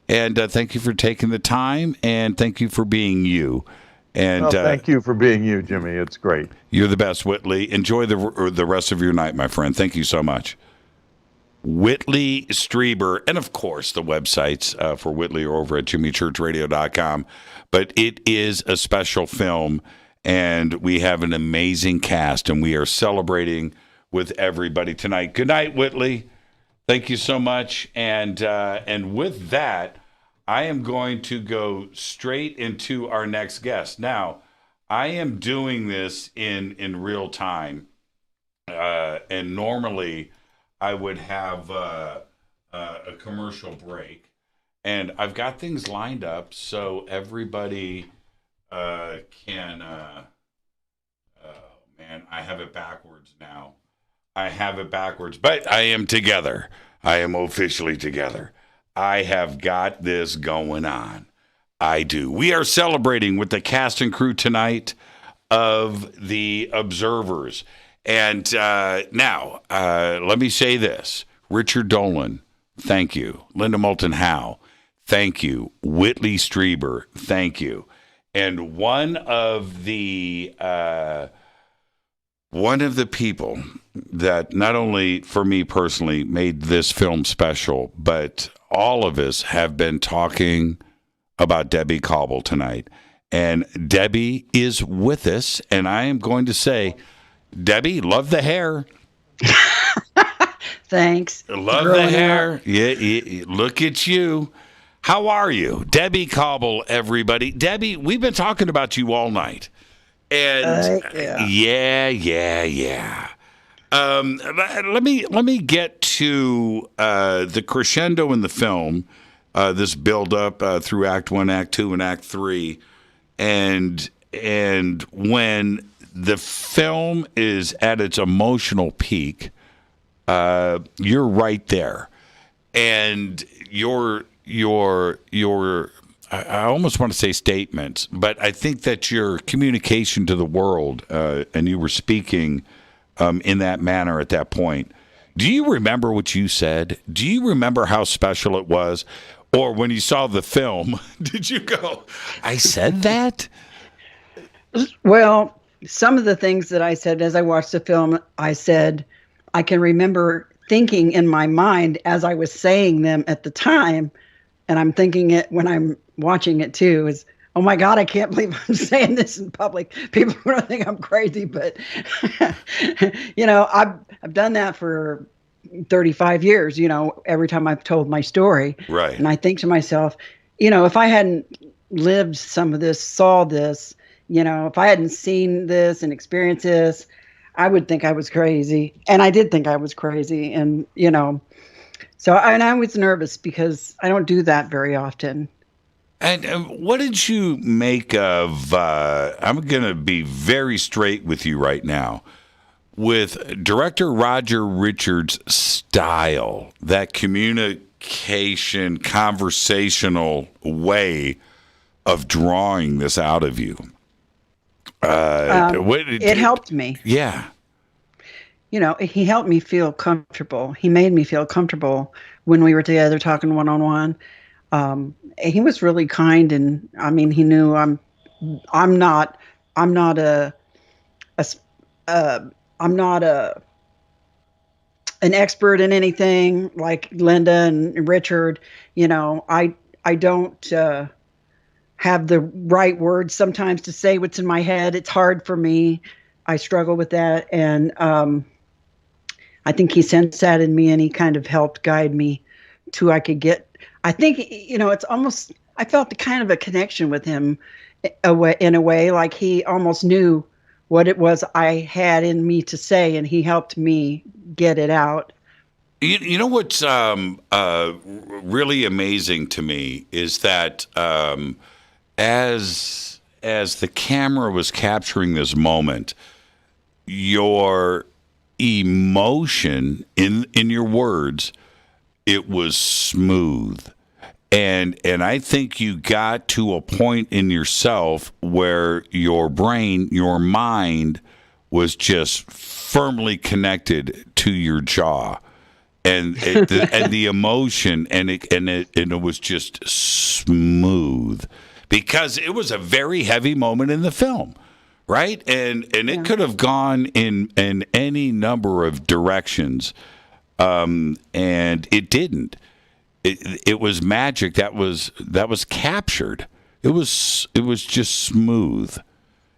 And thank you for taking the time. And thank you for being you. And thank you for being you, Jimmy. It's great. You're the best, Whitley. Enjoy the rest of your night, my friend. Thank you so much. Whitley Strieber, and of course the websites for Whitley are over at jimmychurchradio.com. But it is a special film, and we have an amazing cast, and we are celebrating with everybody tonight. Good night, Whitley. Thank you so much. And with that, I am going to go straight into our next guest. Now, I am doing this in real time, and normally I would have a commercial break, and I've got things lined up so everybody can. Man, I have it backwards now. But I am together. I am officially together. I have got this going on. I do. We are celebrating with the cast and crew tonight of The Observers. And now, let me say this. Richard Dolan, thank you. Moulton Howe, thank you. Whitley Strieber, thank you. And one of the people that not only for me personally made this film special, but all of us have been talking about Debbie Cobble tonight. And Debbie is with us, and I am going to say, Debbie, love the hair. Thanks. Love the hair. Yeah, look at you. How are you? Debbie Cobble, everybody. Debbie, we've been talking about you all night. And yeah. Let me get to the crescendo in the film, this build up through Act 1, Act 2, and Act 3. And when the film is at its emotional peak, you're right there. And your I almost want to say statements, but I think that your communication to the world, and you were speaking in that manner at that point. Do you remember what you said? Do you remember how special it was? Or when you saw the film, did you go, I said that? Well, some of the things that I said as I watched the film, I said, I can remember thinking in my mind as I was saying them at the time, and I'm thinking it when I'm watching it too, is, oh my God, I can't believe I'm saying this in public. People are going to think I'm crazy, but I've done that for 35 years, every time I've told my story. Right. And I think to myself, if I hadn't lived some of this, saw this, if I hadn't seen this and experienced this, I would think I was crazy. And I did think I was crazy. And, so I was nervous because I don't do that very often. And what did you make of, I'm going to be very straight with you right now, with director Roger Richards' style, that communication, conversational way of drawing this out of you? It helped me. Yeah. He helped me feel comfortable. He made me feel comfortable when we were together talking one-on-one. He was really kind, and I mean, he knew I'm not an expert in anything like Linda and Richard. I don't have the right words sometimes to say what's in my head. It's hard for me. I struggle with that, and I think he sensed that in me, and he kind of helped guide me to I think, it's almost, I felt kind of a connection with him in a way, like he almost knew what it was I had in me to say, and he helped me get it out. You know what's really amazing to me is that as the camera was capturing this moment, your emotion in your words. It was smooth. And I think you got to a point in yourself where your brain, your mind was just firmly connected to your jaw, and the emotion, and it was just smooth, because it was a very heavy moment in the film, right? And it could have gone in any number of directions, and it didn't. It was magic that was captured. It was just smooth.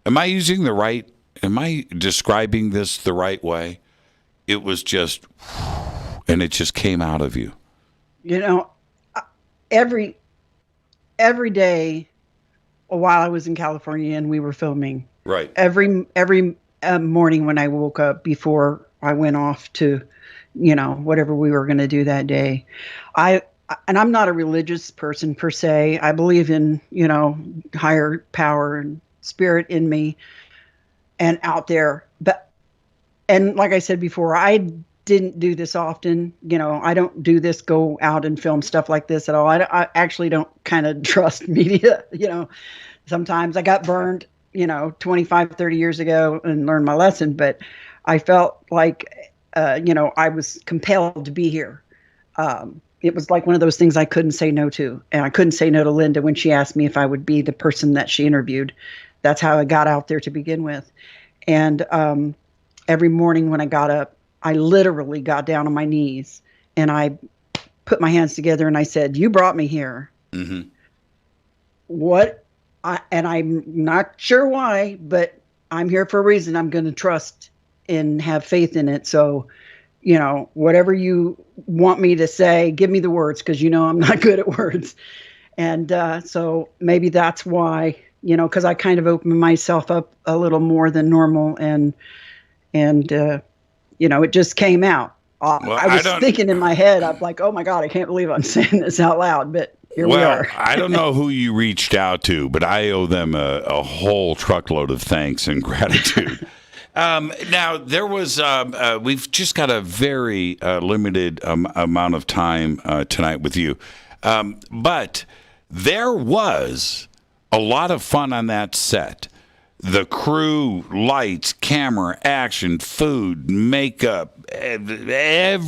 Am I describing this the right way? It was just, and it just came out of you. You know, every day while I was in California and we were filming, right? Every morning when I woke up before I went off to, whatever we were going to do that day, and I'm not a religious person per se. I believe in, higher power and spirit in me and out there. And like I said before, I didn't do this often. I don't do this, go out and film stuff like this at all. I actually don't kind of trust media. Sometimes I got burned, 25, 30 years ago and learned my lesson. But I felt like, I was compelled to be here. It was like one of those things I couldn't say no to. And I couldn't say no to Linda when she asked me if I would be the person that she interviewed. That's how I got out there to begin with. And every morning when I got up, I literally got down on my knees and I put my hands together and I said, "You brought me here." Mm-hmm. And I'm not sure why, but I'm here for a reason. I'm going to trust and have faith in it. So, whatever you want me to say, give me the words, because I'm not good at words. And so maybe that's why, because I kind of opened myself up a little more than normal, and it just came out. I was thinking in my head, I'm like, oh my God, I can't believe I'm saying this out loud, but here we are. I don't know who you reached out to, but I owe them a whole truckload of thanks and gratitude. Now, there was, we've just got a very limited amount of time tonight with you. But there was a lot of fun on that set. The crew, lights, camera, action, food, makeup, there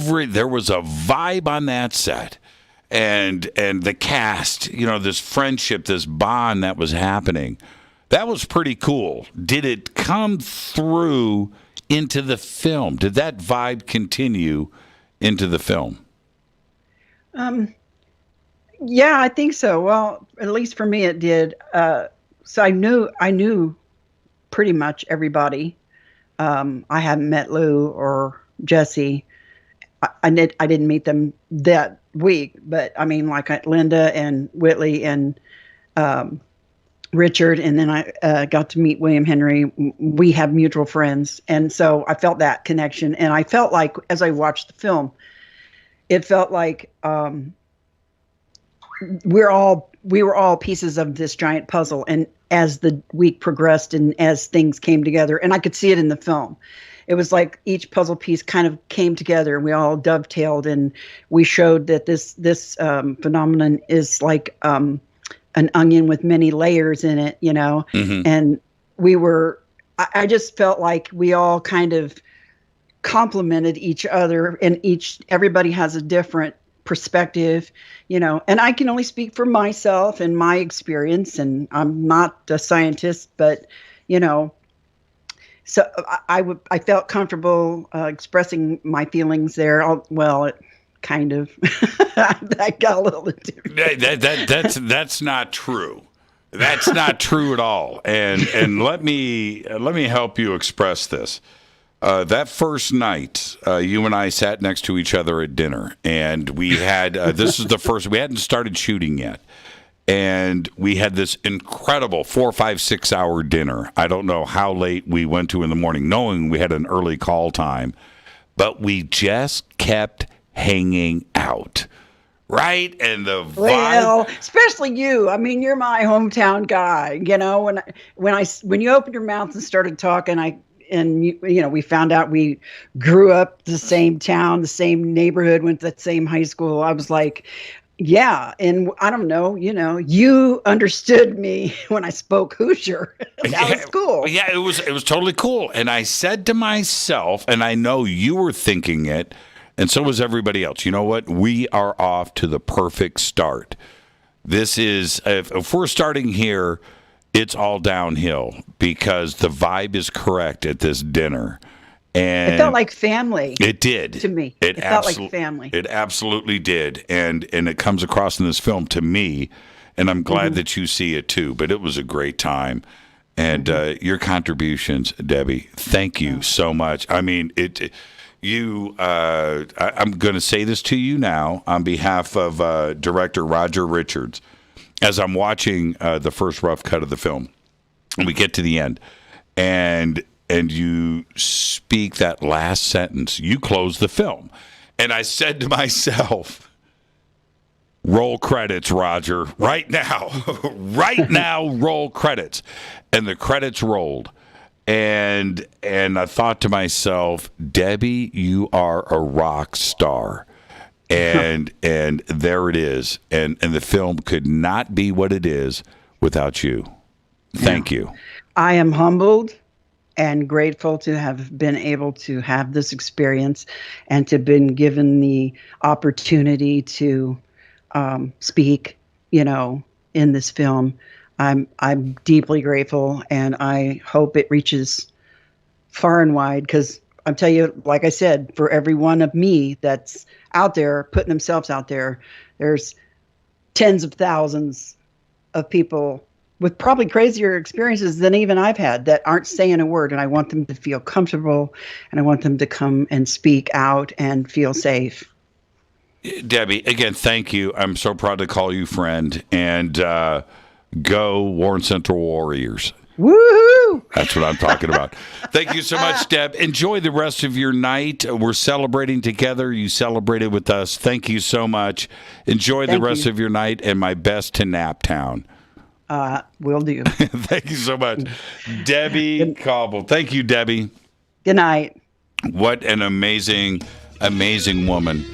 was a vibe on that set. And the cast, this friendship, this bond that was happening. That was pretty cool. Did it come through into the film? Did that vibe continue into the film? Yeah, I think so. Well, at least for me, it did. So I knew pretty much everybody. I hadn't met Lue or Jesse. I didn't meet them that week, but I mean, like Linda and Whitley and Richard, and then I got to meet William Henry. We have mutual friends, and so I felt that connection. And I felt like, as I watched the film, it felt like we were all pieces of this giant puzzle. And as the week progressed, and as things came together, and I could see it in the film, it was like each puzzle piece kind of came together, and we all dovetailed, and we showed that this phenomenon is like an onion with many layers in it, mm-hmm. And I just felt like we all kind of complemented each other, and everybody has a different perspective, and I can only speak for myself and my experience, and I'm not a scientist, but, so I felt comfortable expressing my feelings there. Kind of. That got a little different. That's not true. That's not true at all. And let me help you express this. That first night, you and I sat next to each other at dinner, and we had this is the first. We hadn't started shooting yet, and we had this incredible 4, 5, 6 hour dinner. I don't know how late we went to in the morning, knowing we had an early call time, but we just kept hanging out, right? And the vibe. Well, especially you. I mean, you're my hometown guy. When you opened your mouth and started talking, and we found out we grew up the same town, the same neighborhood, went to the same high school. I was like, yeah. And I don't know, you understood me when I spoke Hoosier. That was cool. Yeah, it was totally cool. And I said to myself, and I know you were thinking it, and so was everybody else. You know what? We are off to the perfect start. This is, if we're starting here, it's all downhill because the vibe is correct at this dinner. And it felt like family. It did. To me. It felt like family. It absolutely did. And it comes across in this film to me, and I'm glad that you see it too. But it was a great time. And your contributions, Debbie, thank you so much. I mean, I'm going to say this to you now on behalf of director Roger Richards. As I'm watching the first rough cut of the film, and we get to the end, and you speak that last sentence, you close the film. And I said to myself, roll credits, Roger, right now. Right now, roll credits. And the credits rolled. And I thought to myself, Debbie, you are a rock star. And there it is. And the film could not be what it is without you. Thank you. I am humbled and grateful to have been able to have this experience and to been given the opportunity to speak, in this film. I'm deeply grateful, and I hope it reaches far and wide, because I'll tell you, like I said, for every one of me that's out there, putting themselves out there, there's tens of thousands of people with probably crazier experiences than even I've had that aren't saying a word. And I want them to feel comfortable, and I want them to come and speak out and feel safe. Debbie, again, thank you. I'm so proud to call you friend. And go Warren Central Warriors. Woohoo! That's what I'm talking about. Thank you so much, Deb. Enjoy the rest of your night. We're celebrating together. You celebrated with us. Thank you so much. Enjoy the rest of your night, and my best to Naptown. Will do. Thank you so much. Debbie Cobble. Thank you, Debbie. Good night. What an amazing, amazing woman.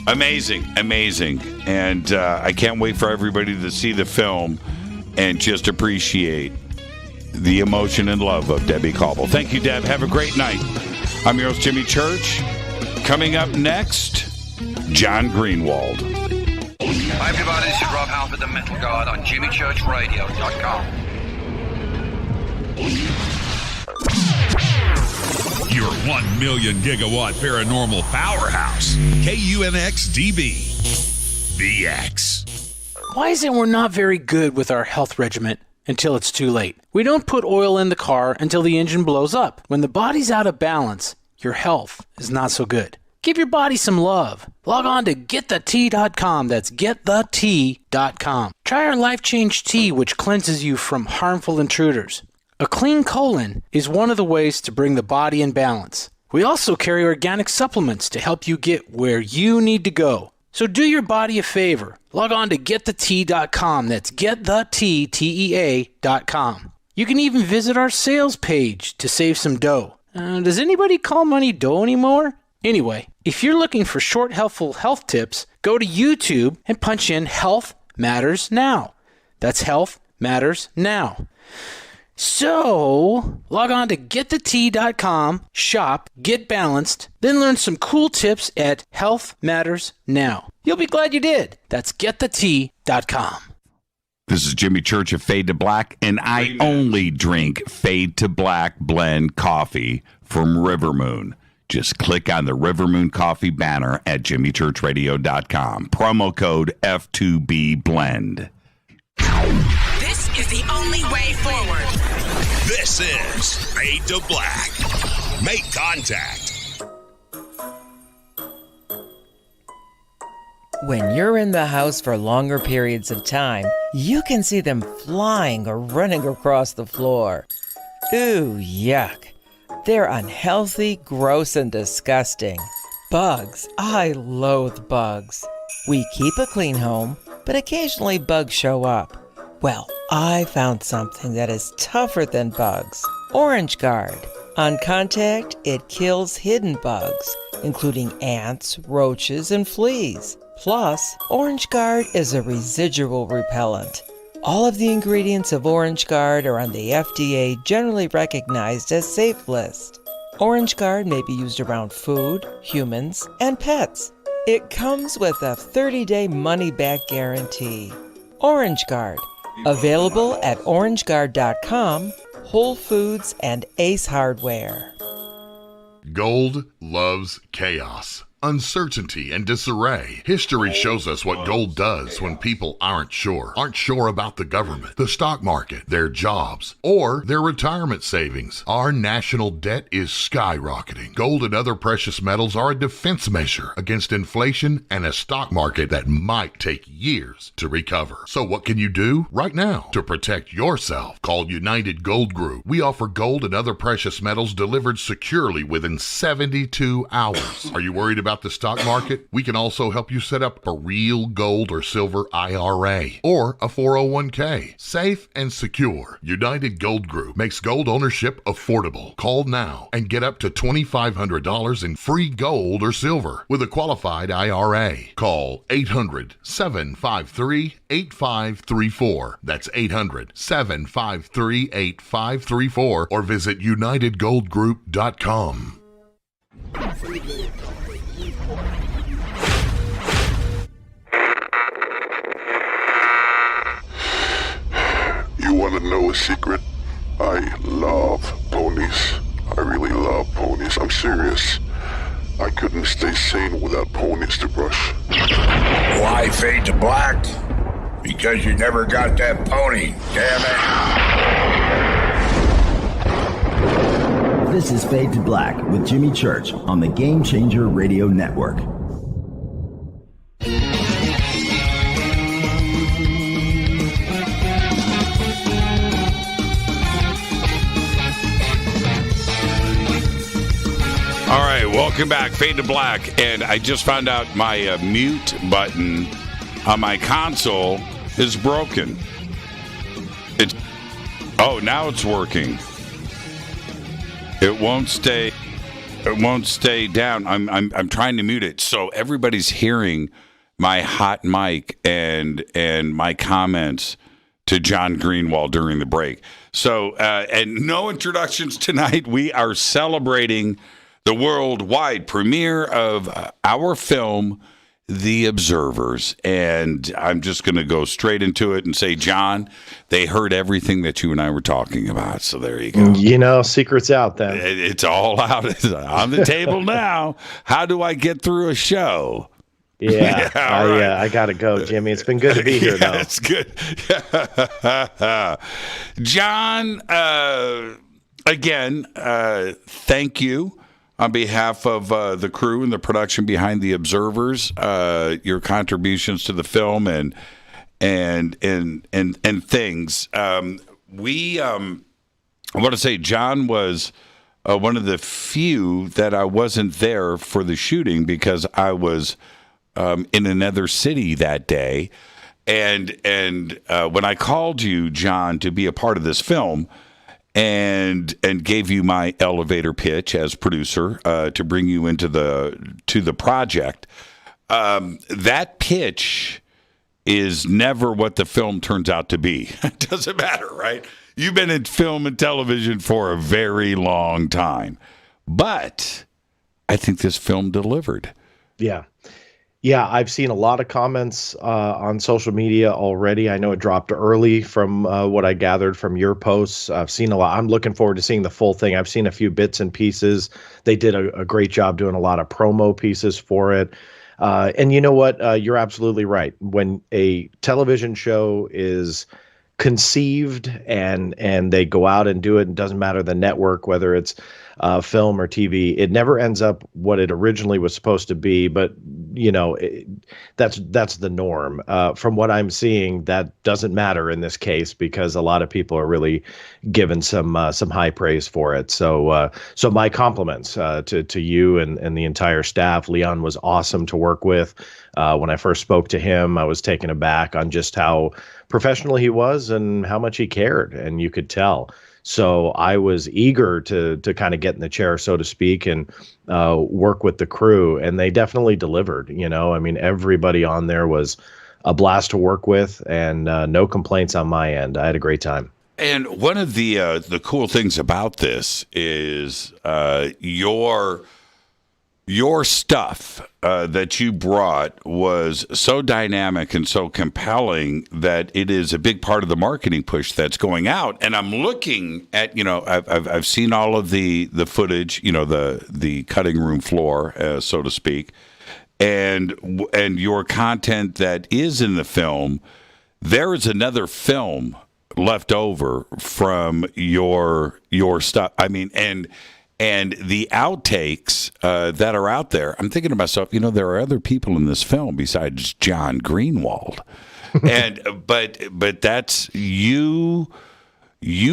Amazing. And I can't wait for everybody to see the film and just appreciate the emotion and love of Debbie Cobble. Thank you, Deb. Have a great night. I'm your host, Jimmy Church. Coming up next, John Greenewald. Hi, everybody. This is Rob Halford, the Metal Guard on JimmyChurchRadio.com. Your 1 million gigawatt paranormal powerhouse, KUNX-DB, The X. Why is it we're not very good with our health regimen until it's too late? We don't put oil in the car until the engine blows up. When the body's out of balance, your health is not so good. Give your body some love. Log on to GetTheT.com. That's GetTheT.com. Try our Life Change Tea, which cleanses you from harmful intruders. A clean colon is one of the ways to bring the body in balance. We also carry organic supplements to help you get where you need to go. So do your body a favor. Log on to GetTheT.com. That's GetTheTEA.com. You can even visit our sales page to save some dough. Does anybody call money dough anymore? Anyway, if you're looking for short, helpful health tips, go to YouTube and punch in Health Matters Now. That's Health Matters Now. So, log on to GetTheT.com, shop, get balanced, then learn some cool tips at Health Matters Now. You'll be glad you did. That's GetTheT.com. This is Jimmy Church of Fade to Black, and I only drink Fade to Black blend coffee from River Moon. Just click on the River Moon Coffee banner at JimmyChurchRadio.com. Promo code F2B Blend. This is the only way forward. This is Fade to Black. Make contact. When you're in the house for longer periods of time, you can see them flying or running across the floor. Ooh, yuck. They're unhealthy, gross, and disgusting. Bugs. I loathe bugs. We keep a clean home, but occasionally bugs show up. Well, I found something that is tougher than bugs. Orange Guard. On contact, it kills hidden bugs, including ants, roaches, and fleas. Plus, Orange Guard is a residual repellent. All of the ingredients of Orange Guard are on the FDA generally recognized as safe list. Orange Guard may be used around food, humans, and pets. It comes with a 30-day money-back guarantee. Orange Guard, available at orangeguard.com, Whole Foods, and Ace Hardware. Gold loves chaos, uncertainty, and disarray. History shows us what gold does when people aren't sure about the government, the stock market, their jobs, or their retirement savings. Our national debt is skyrocketing. Gold and other precious metals are a defense measure against inflation and a stock market that might take years to recover. So what can you do right now to protect yourself? Call United Gold Group. We offer gold and other precious metals delivered securely within 72 hours. Are you worried about the stock market? We can also help you set up a real gold or silver IRA or a 401k. Safe and secure. United Gold Group makes gold ownership affordable. Call now and get up to $2,500 in free gold or silver with a qualified IRA. Call 800-753-8534. That's 800-753-8534 or visit UnitedGoldGroup.com. You want to know a secret? I love ponies. I really love ponies. I'm serious. I couldn't stay sane without ponies to brush. Why fade to black? Because you never got that pony, damn it. This is Fade to Black with Jimmy Church on the Game Changer Radio Network. All right, welcome back, Fade to Black. And I just found out my mute button on my console is broken. Now it's working. It won't stay down. I'm trying to mute it, so everybody's hearing my hot mic and my comments to John Greenewald during the break. So and no introductions tonight. We are celebrating the worldwide premiere of our film, The Observers. And I'm just going to go straight into it and say, John, they heard everything that you and I were talking about. So there you go. You know, secret's out then. It's all out. It's on the table now. How do I get through a show? Yeah, I got to go, Jimmy. It's been good to be here, though. It's good. John, again, thank you. On behalf of the crew and the production behind The Observers, your contributions to the film and things. I want to say John was one of the few that I wasn't there for the shooting because I was in another city that day. And when I called you, John, to be a part of this film, and gave you my elevator pitch as producer to bring you into the project. That pitch is never what the film turns out to be. It doesn't matter, right? You've been in film and television for a very long time, but I think this film delivered. Yeah, I've seen a lot of comments on social media already. I know it dropped early from what I gathered from your posts. I've seen a lot. I'm looking forward to seeing the full thing. I've seen a few bits and pieces. They did a great job doing a lot of promo pieces for it. And you know what? You're absolutely right. When a television show is conceived and they go out and do it, it doesn't matter the network, whether it's film or TV, it never ends up what it originally was supposed to be. But you know, that's the norm. From what I'm seeing, that doesn't matter in this case because a lot of people are really given some high praise for it. So my compliments to you and the entire staff. Leon was awesome to work with. When I first spoke to him, I was taken aback on just how professional he was and how much he cared, and you could tell. So I was eager to kind of get in the chair, so to speak, and work with the crew. And they definitely delivered. I mean, everybody on there was a blast to work with, and no complaints on my end. I had a great time. And one of the cool things about this is your stuff that you brought was so dynamic and so compelling that it is a big part of the marketing push that's going out. And I'm looking at, I've seen all of the footage, the cutting room floor, so to speak, and your content that is in the film. There is another film left over from your stuff. I mean, and the outtakes that are out there, I'm thinking to myself, there are other people in this film besides John Greenewald, and but that's you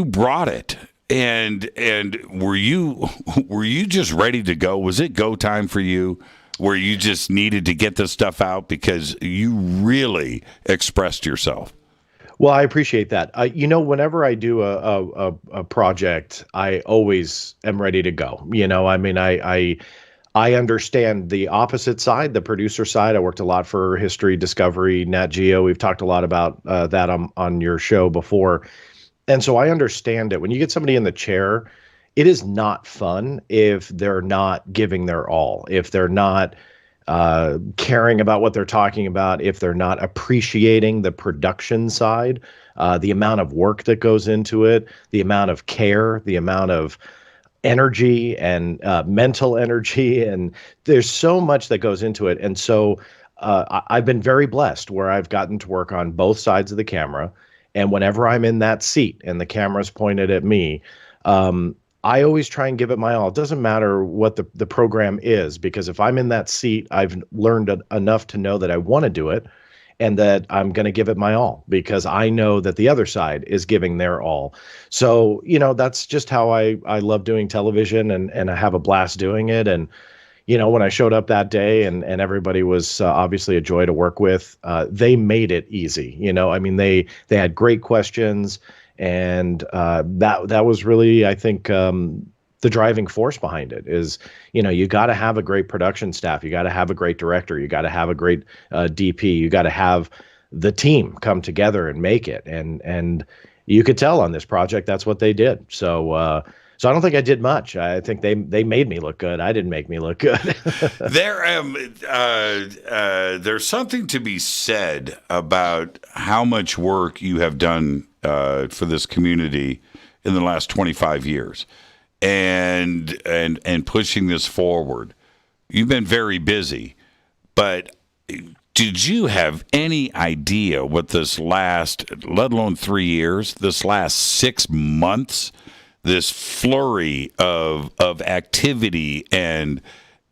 brought it, and were you just ready to go? Was it go time for you? Where you just needed to get this stuff out because you really expressed yourself? Well, I appreciate that. Whenever I do a project, I always am ready to go. I mean, I understand the opposite side, the producer side. I worked a lot for History, Discovery, Nat Geo. We've talked a lot about that on your show before. And so I understand it. When you get somebody in the chair, it is not fun if they're not giving their all, if they're not caring about what they're talking about, if they're not appreciating the production side, the amount of work that goes into it, the amount of care, the amount of energy and mental energy. And there's so much that goes into it. And so I've been very blessed where I've gotten to work on both sides of the camera. And whenever I'm in that seat and the camera's pointed at me, I always try and give it my all. It doesn't matter what the program is, because if I'm in that seat, I've learned enough to know that I want to do it and that I'm going to give it my all because I know that the other side is giving their all. So, that's just how I love doing television, and I have a blast doing it. And, when I showed up that day and everybody was obviously a joy to work with, they made it easy. I mean, they had great questions. And that was really, I think, the driving force behind it is, you got to have a great production staff. You got to have a great director. You got to have a great DP. You got to have the team come together and make it. And you could tell on this project that's what they did. So I don't think I did much. I think they made me look good. I didn't make me look good. There's something to be said about how much work you have done for this community in the last 25 years, and pushing this forward. You've been very busy, but did you have any idea what this last, let alone 3 years, this last 6 months, this flurry of activity and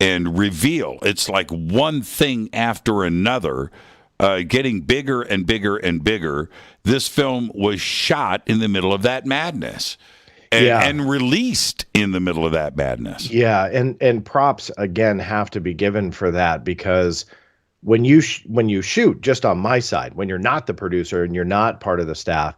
reveal? It's like one thing after another, getting bigger and bigger and bigger. This film was shot in the middle of that madness and released in the middle of that madness. Yeah, and props again have to be given for that, because when you shoot just on my side, when you're not the producer and you're not part of the staff,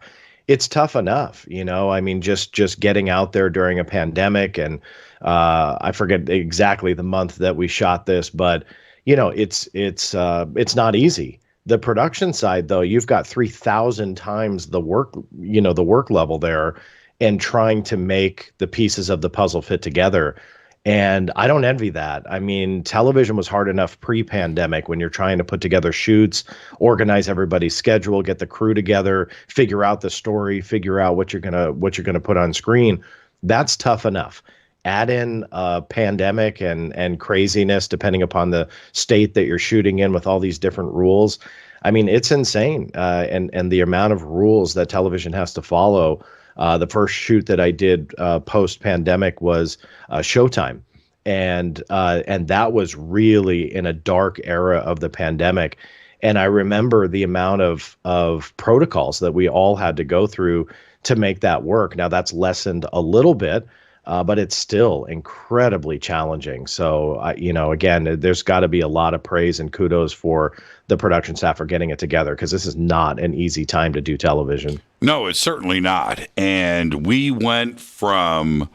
it's tough enough, I mean, just getting out there during a pandemic, and I forget exactly the month that we shot this, but it's not easy. The production side, though, you've got 3,000 times the work, the work level there, and trying to make the pieces of the puzzle fit together. And I don't envy that. I mean, television was hard enough pre-pandemic when you're trying to put together shoots, organize everybody's schedule, get the crew together, figure out the story, figure out what you're gonna put on screen. That's tough enough. Add in a pandemic and craziness depending upon the state that you're shooting in with all these different rules. I mean, it's insane. And the amount of rules that television has to follow. The first shoot that I did post-pandemic was Showtime. And that was really in a dark era of the pandemic. And I remember the amount of protocols that we all had to go through to make that work. Now that's lessened a little bit. but it's still incredibly challenging. So, again, there's got to be a lot of praise and kudos for the production staff for getting it together, because this is not an easy time to do television. No, it's certainly not. And we went from,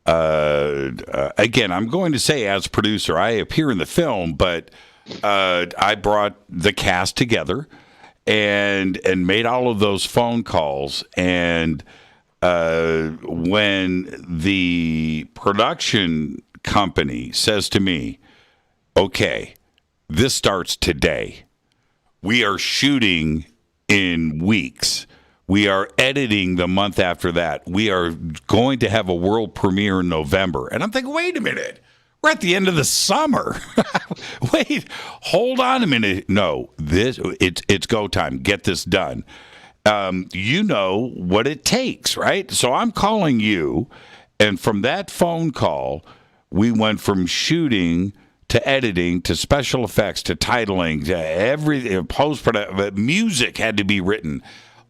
again, I'm going to say as producer, I appear in the film, but I brought the cast together and made all of those phone calls. And when the production company says to me, okay, this starts today. We are shooting in weeks. We are editing the month after that. We are going to have a world premiere in November. And I'm thinking, wait a minute. We're at the end of the summer. Wait, hold on a minute. No, it's go time. Get this done. You know what it takes, right? So I'm calling you, and from that phone call, we went from shooting to editing to special effects to titling to everything, post-production. Music had to be written.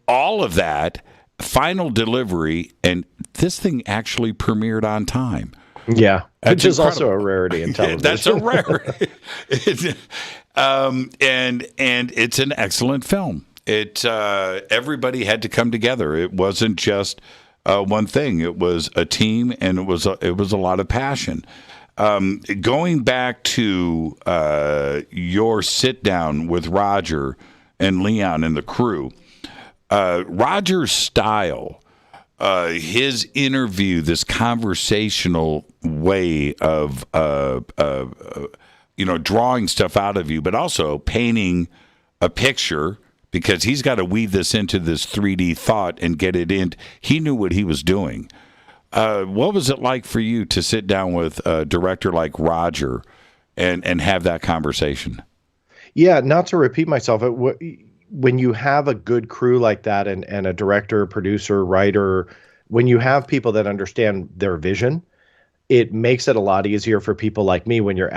All of that, final delivery, and this thing actually premiered on time. Yeah, That's which is incredible. also a rarity in television. That's a rarity. And it's an excellent film. Everybody had to come together. It wasn't just one thing. It was a team, and it was a lot of passion. Going back to your sit down with Roger and Leon and the crew, Roger's style, his interview, this conversational way of drawing stuff out of you, but also painting a picture, because he's got to weave this into this 3D thought and get it in. He knew what he was doing. What was it like for you to sit down with a director like Roger and have that conversation? Yeah, not to repeat myself, when you have a good crew like that and a director, producer, writer, when you have people that understand their vision, it makes it a lot easier for people like me when you're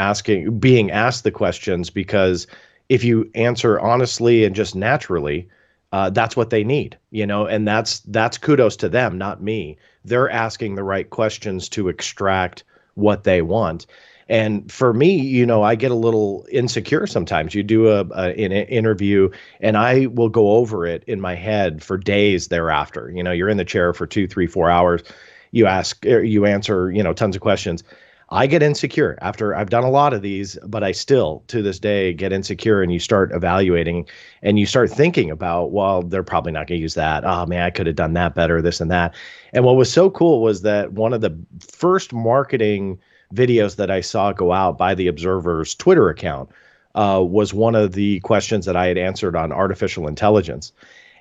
being asked the questions, because if you answer honestly and just naturally, that's what they need, and that's kudos to them, not me. They're asking the right questions to extract what they want. And for me, I get a little insecure sometimes. You do an interview, and I will go over it in my head for days thereafter. You're in the chair for 2, 3, 4 hours. You answer, tons of questions. I get insecure after I've done a lot of these, but I still, to this day, get insecure, and you start evaluating and you start thinking about, well, they're probably not going to use that. Oh, man, I could have done that better, this and that. And what was so cool was that one of the first marketing videos that I saw go out by the Observer's Twitter account was one of the questions that I had answered on artificial intelligence.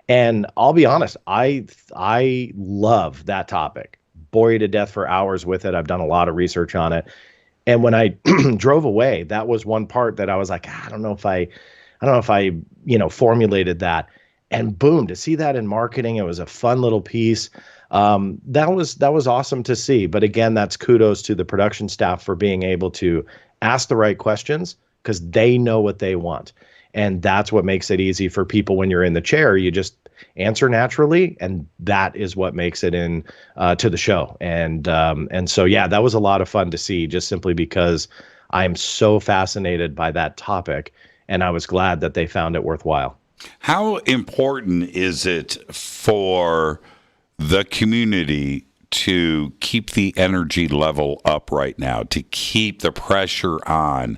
And I'll be honest, I love that topic. Bore you to death for hours with it. I've done a lot of research on it. And when I drove away, that was one part that I was like, I don't know if I formulated that. And boom, to see that in marketing, it was a fun little piece. That was awesome to see. But again, that's kudos to the production staff for being able to ask the right questions, because they know what they want. And that's what makes it easy for people when you're in the chair. You just answer naturally, and that is what makes it in to the show. And so, yeah, that was a lot of fun to see, just simply because I'm so fascinated by that topic, and I was glad that they found it worthwhile. How important is it for the community to keep the energy level up right now, to keep the pressure on,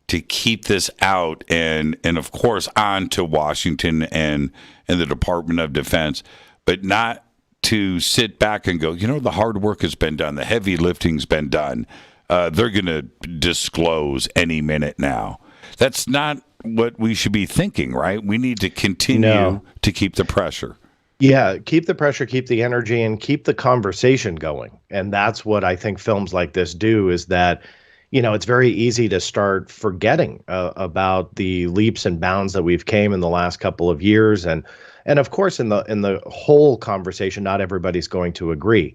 to keep this out, and of course on to Washington and the Department of Defense, but not to sit back and go, the hard work has been done, the heavy lifting's been done. They're going to disclose any minute now. That's not what we should be thinking, right? We need to continue to keep the pressure. Yeah, keep the pressure, keep the energy, and keep the conversation going. And that's what I think films like this do, is that it's very easy to start forgetting about the leaps and bounds that we've came in the last couple of years, and of course in the whole conversation, not everybody's going to agree,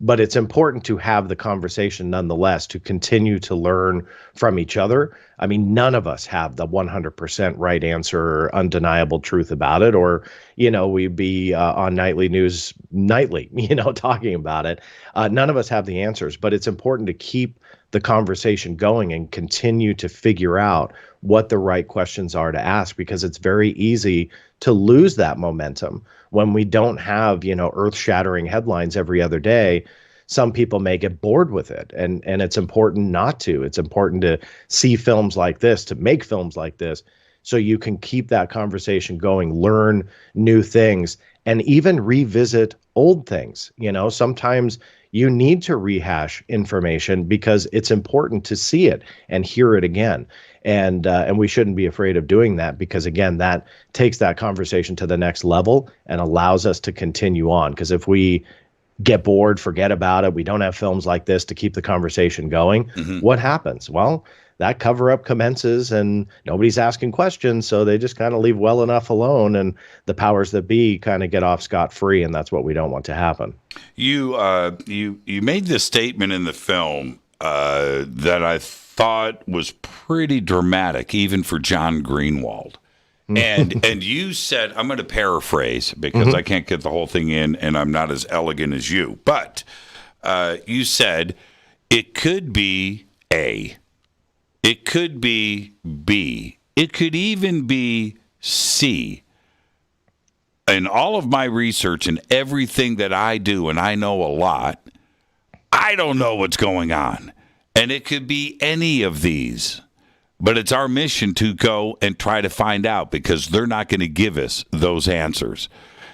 But it's important to have the conversation nonetheless, to continue to learn from each other. I mean, none of us have the 100% right answer or undeniable truth about it, or, we'd be on nightly news nightly, talking about it. None of us have the answers, but it's important to keep the conversation going and continue to figure out what the right questions are to ask, because it's very easy to lose that momentum when we don't have, earth-shattering headlines every other day. Some people may get bored with it, and it's important not to. It's important to see films like this, to make films like this, so you can keep that conversation going, learn new things, and even revisit old things. Sometimes you need to rehash information because it's important to see it and hear it again. And we shouldn't be afraid of doing that, because, again, that takes that conversation to the next level and allows us to continue on. Because if we get bored, forget about it, we don't have films like this to keep the conversation going, what happens? Well, that cover-up commences and nobody's asking questions, so they just kind of leave well enough alone, and the powers that be kind of get off scot-free, and that's what we don't want to happen. You made this statement in the film that I thought was pretty dramatic, even for John Greenewald. And you said, I'm going to paraphrase because I can't get the whole thing in, and I'm not as elegant as you, but you said it could be A, it could be B, it could even be C. In all of my research and everything that I do, and I know a lot, I don't know what's going on. And it could be any of these. But it's our mission to go and try to find out, because they're not going to give us those answers.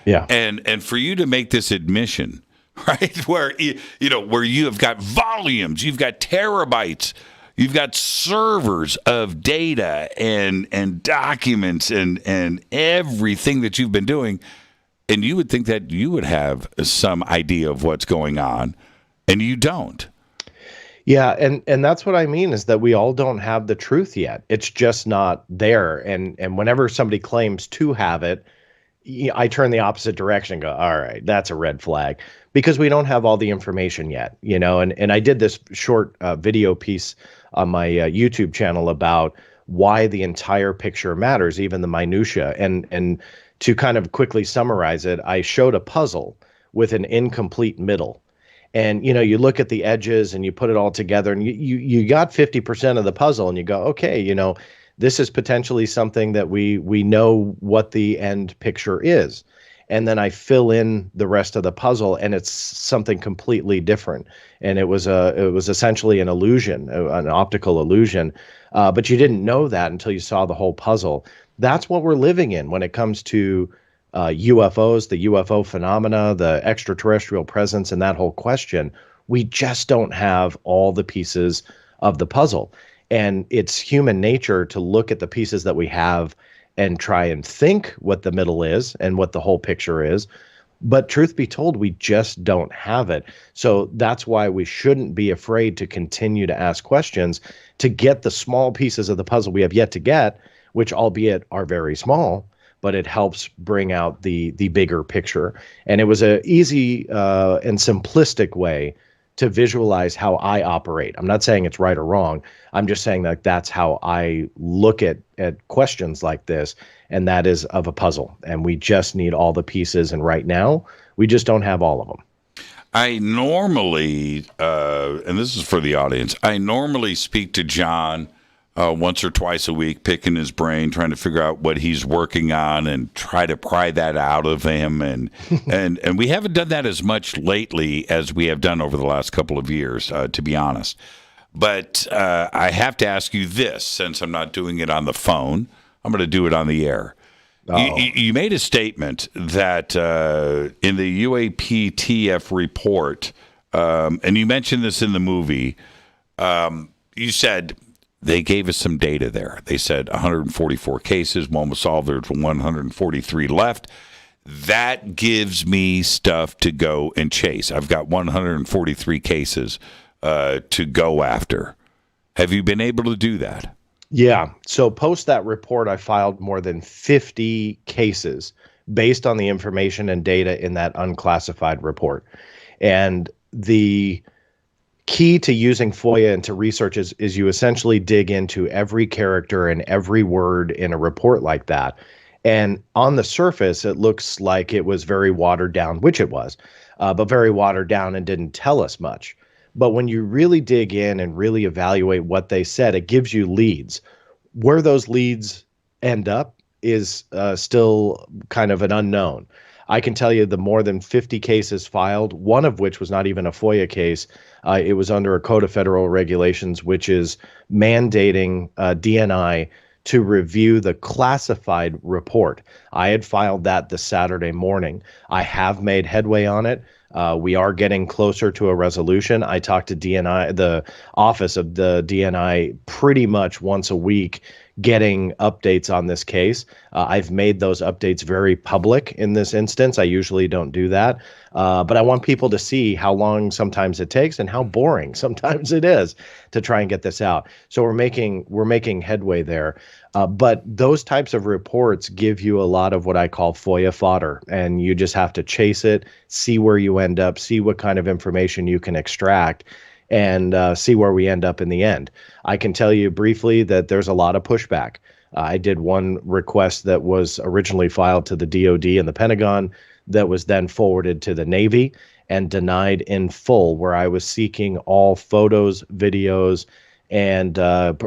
Yeah. And for you to make this admission, right, where where you have got volumes, you've got terabytes, you've got servers of data and documents and everything that you've been doing, and you would think that you would have some idea of what's going on, and you don't. Yeah, and that's what I mean, is that we all don't have the truth yet. It's just not there. And whenever somebody claims to have it, I turn the opposite direction and go, all right, that's a red flag, because we don't have all the information yet, and I did this short video piece on my YouTube channel about why the entire picture matters, even the minutia. And to kind of quickly summarize it, I showed a puzzle with an incomplete middle. And, you look at the edges and you put it all together, and you got 50% of the puzzle, and you go, okay, this is potentially something that we know what the end picture is. And then I fill in the rest of the puzzle, and it's something completely different. And it was essentially an illusion, an optical illusion. But you didn't know that until you saw the whole puzzle. That's what we're living in when it comes to UFOs, the UFO phenomena, the extraterrestrial presence, and that whole question. We just don't have all the pieces of the puzzle. And it's human nature to look at the pieces that we have and try and think what the middle is and what the whole picture is. But truth be told, we just don't have it. So that's why we shouldn't be afraid to continue to ask questions to get the small pieces of the puzzle we have yet to get, which albeit are very small, but it helps bring out the bigger picture. And it was an easy and simplistic way to visualize how I operate. I'm not saying it's right or wrong. I'm just saying that that's how I look at questions like this, and that is of a puzzle. And we just need all the pieces, and right now, we just don't have all of them. I normally, and this is for the audience, I normally speak to John once or twice a week, picking his brain, trying to figure out what he's working on and try to pry that out of him. And we haven't done that as much lately as we have done over the last couple of years, to be honest. But I have to ask you this, since I'm not doing it on the phone, I'm going to do it on the air. You made a statement that in the UAPTF report, and you mentioned this in the movie, you said they gave us some data there. They said 144 cases, one was solved, there's 143 left. That gives me stuff to go and chase. I've got 143 cases to go after. Have you been able to do that? Yeah. So post that report, I filed more than 50 cases based on the information and data in that unclassified report. And the key to using FOIA and to research is you essentially dig into every character and every word in a report like that. And on the surface, it looks like it was very watered down, which it was, but very watered down and didn't tell us much. But when you really dig in and really evaluate what they said, it gives you leads. Where those leads end up is still kind of an unknown. I can tell you the more than 50 cases filed, one of which was not even a FOIA case. It was under a Code of Federal Regulations, which is mandating DNI to review the classified report. I had filed that the Saturday morning. I have made headway on it. We are getting closer to a resolution. I talk to DNI, the office of the DNI, pretty much once a week, getting updates on this case. I've made those updates very public in this instance. I usually don't do that, but I want people to see how long sometimes it takes and how boring sometimes it is to try and get this out. So we're making headway there. But those types of reports give you a lot of what I call FOIA fodder, and you just have to chase it, see where you end up, see what kind of information you can extract, and see where we end up in the end. I can tell you briefly that there's a lot of pushback. I did one request that was originally filed to the DOD and the Pentagon that was then forwarded to the Navy and denied in full, where I was seeking all photos, videos, and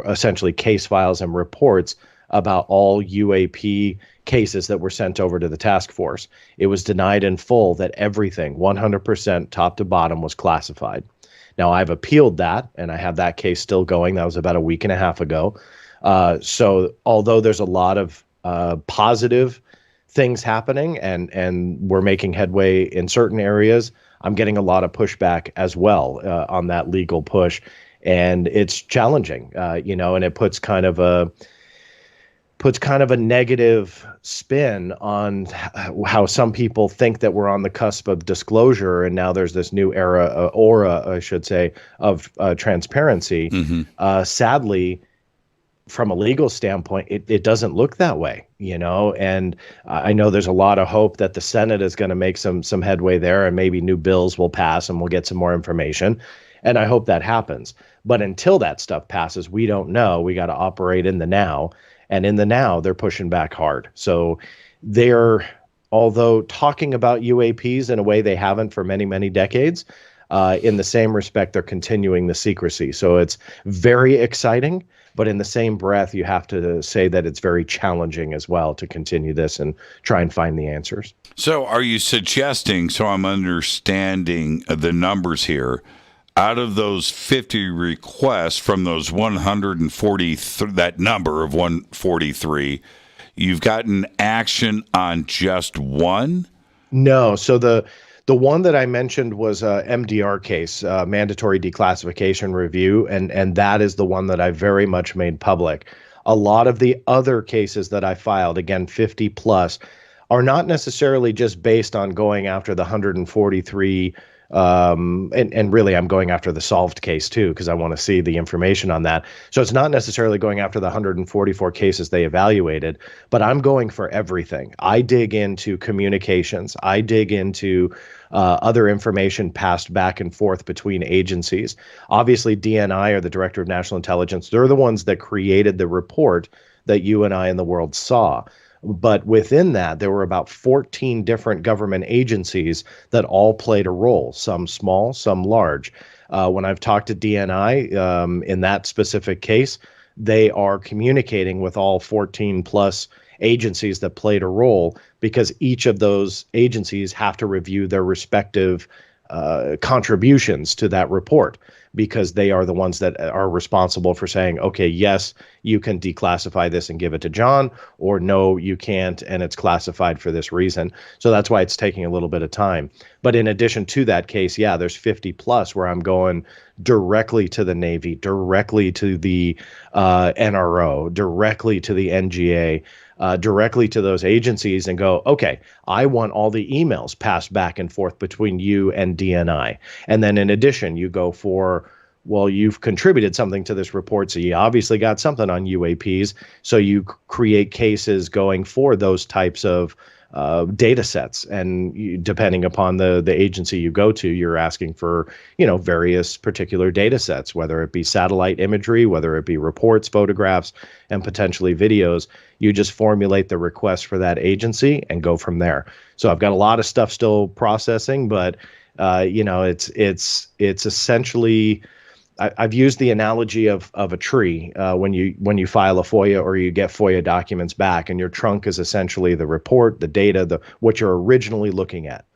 essentially case files and reports about all UAP cases that were sent over to the task force. It was denied in full that everything, 100% top to bottom, was classified. Now, I've appealed that, and I have that case still going. That was about a week and a half ago. So although there's a lot of positive things happening and we're making headway in certain areas, I'm getting a lot of pushback as well on that legal push. And it's challenging, and it puts kind of a negative spin on how some people think that we're on the cusp of disclosure, and now there's this new aura, I should say, of transparency. Mm-hmm. Sadly, from a legal standpoint, it doesn't look that way, and I know there's a lot of hope that the Senate is going to make some headway there, and maybe new bills will pass and we'll get some more information. And I hope that happens. But until that stuff passes, we don't know. We got to operate in the now. And in the now, they're pushing back hard. So they're, although talking about UAPs in a way they haven't for many, many decades, in the same respect, they're continuing the secrecy. So it's very exciting. But in the same breath, you have to say that it's very challenging as well to continue this and try and find the answers. So are you suggesting, so I'm understanding the numbers here, out of those 50 requests from those 143, that number of 143, you've gotten action on just one? No. So the one that I mentioned was a MDR case, mandatory declassification review, and that is the one that I very much made public. A lot of the other cases that I filed, again, 50 plus, are not necessarily just based on going after the 143 and really I'm going after the solved case too, because I want to see the information on that. So it's not necessarily going after the 144 cases they evaluated, but I'm going for everything. I dig into communications. I dig into other information passed back and forth between agencies. Obviously, DNI, or the Director of National Intelligence, they're the ones that created the report that you and I and the world saw. But within that, there were about 14 different government agencies that all played a role, some small, some large. When I've talked to DNI in that specific case, they are communicating with all 14 plus agencies that played a role, because each of those agencies have to review their respective contributions to that report, because they are the ones that are responsible for saying, okay, yes, you can declassify this and give it to John, or no, you can't, and it's classified for this reason. So that's why it's taking a little bit of time. But in addition to that case, yeah, there's 50 plus where I'm going directly to the Navy, directly to the NRO, directly to the NGA, directly to those agencies and go, okay, I want all the emails passed back and forth between you and DNI. And then in addition, you go for, well, you've contributed something to this report, so you obviously got something on UAPs. So you create cases going for those types of data sets, and depending upon the agency you go to, you're asking for various particular data sets, whether it be satellite imagery, whether it be reports, photographs, and potentially videos. You just formulate the request for that agency and go from there. So I've got a lot of stuff still processing, but it's essentially, I've used the analogy of a tree when you file a FOIA or you get FOIA documents back, and your trunk is essentially the report, the data, what you're originally looking at.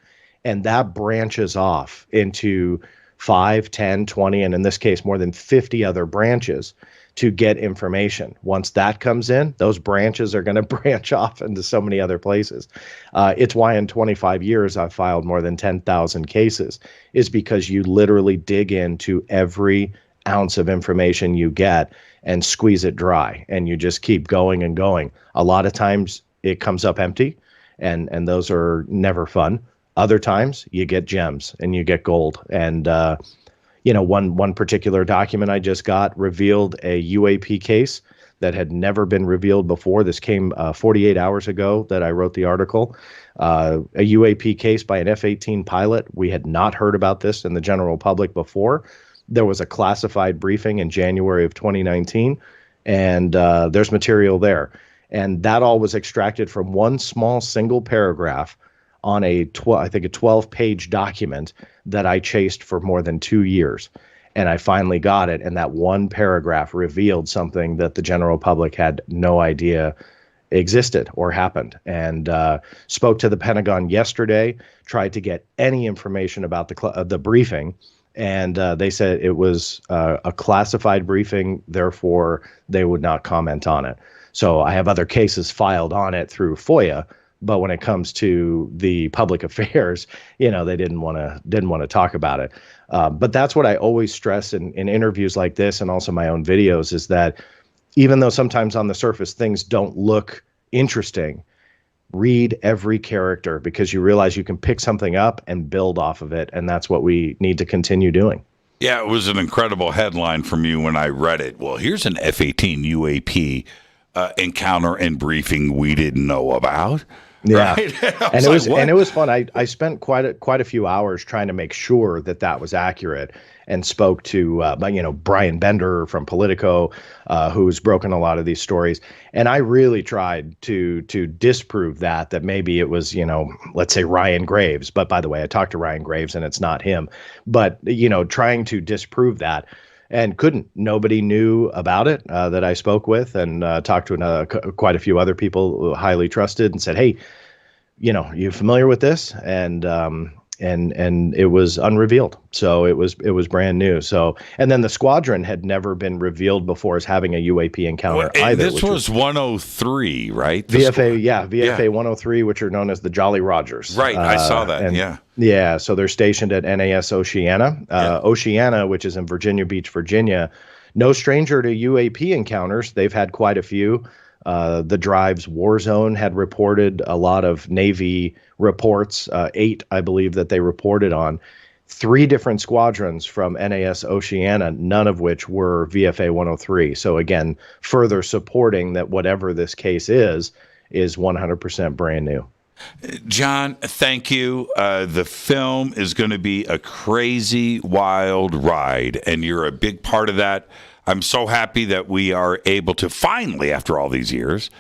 And that branches off into 5, 10, 20, and in this case, more than 50 other branches to get information. Once that comes in, those branches are going to branch off into so many other places. It's why in 25 years, I've filed more than 10,000 cases, is because you literally dig into every ounce of information you get and squeeze it dry, and you just keep going and going. A lot of times it comes up empty, and those are never fun. Other times you get gems and you get gold. And one particular document I just got revealed a UAP case that had never been revealed before. This came 48 hours ago that I wrote the article. A UAP case by an F-18 pilot. We had not heard about this in the general public before. There was a classified briefing in January of 2019, and there's material there. And that all was extracted from one small single paragraph on a 12-page document that I chased for more than 2 years. And I finally got it, and that one paragraph revealed something that the general public had no idea existed or happened. And spoke to the Pentagon yesterday, tried to get any information about the briefing, and they said it was a classified briefing, therefore they would not comment on it. So I have other cases filed on it through FOIA, but when it comes to the public affairs, they didn't want to talk about it. But that's what I always stress in interviews like this, and also my own videos, is that even though sometimes on the surface things don't look interesting, read every character, because you realize you can pick something up and build off of it, and that's what we need to continue doing. Yeah, it was an incredible headline from you when I read it. Well, here's an F-18 UAP encounter and briefing we didn't know about. Yeah, right? and it was fun. I spent quite a few hours trying to make sure that was accurate, and spoke to Brian Bender from Politico, who's broken a lot of these stories, and I really tried to disprove that maybe it was let's say Ryan Graves. But by the way, I talked to Ryan Graves, and it's not him. But trying to disprove that. And couldn't. Nobody knew about it that I spoke with, and talked to quite a few other people highly trusted, and said, "Hey, you familiar with this?" And it was unrevealed. So it was brand new. So, and then the squadron had never been revealed before as having a UAP encounter either. This was 103, right? VFA 103, which are known as the Jolly Rogers. Right, I saw that. Yeah, so they're stationed at NAS Oceana. Oceana, which is in Virginia Beach, Virginia. No stranger to UAP encounters. They've had quite a few. The Drives War Zone had reported a lot of Navy reports, 8, I believe, that they reported on. 3 different squadrons from NAS Oceana, none of which were VFA 103. So again, further supporting that whatever this case is 100% brand new. John, thank you. The film is going to be a crazy, wild ride, and you're a big part of that. I'm so happy that we are able to finally, after all these years,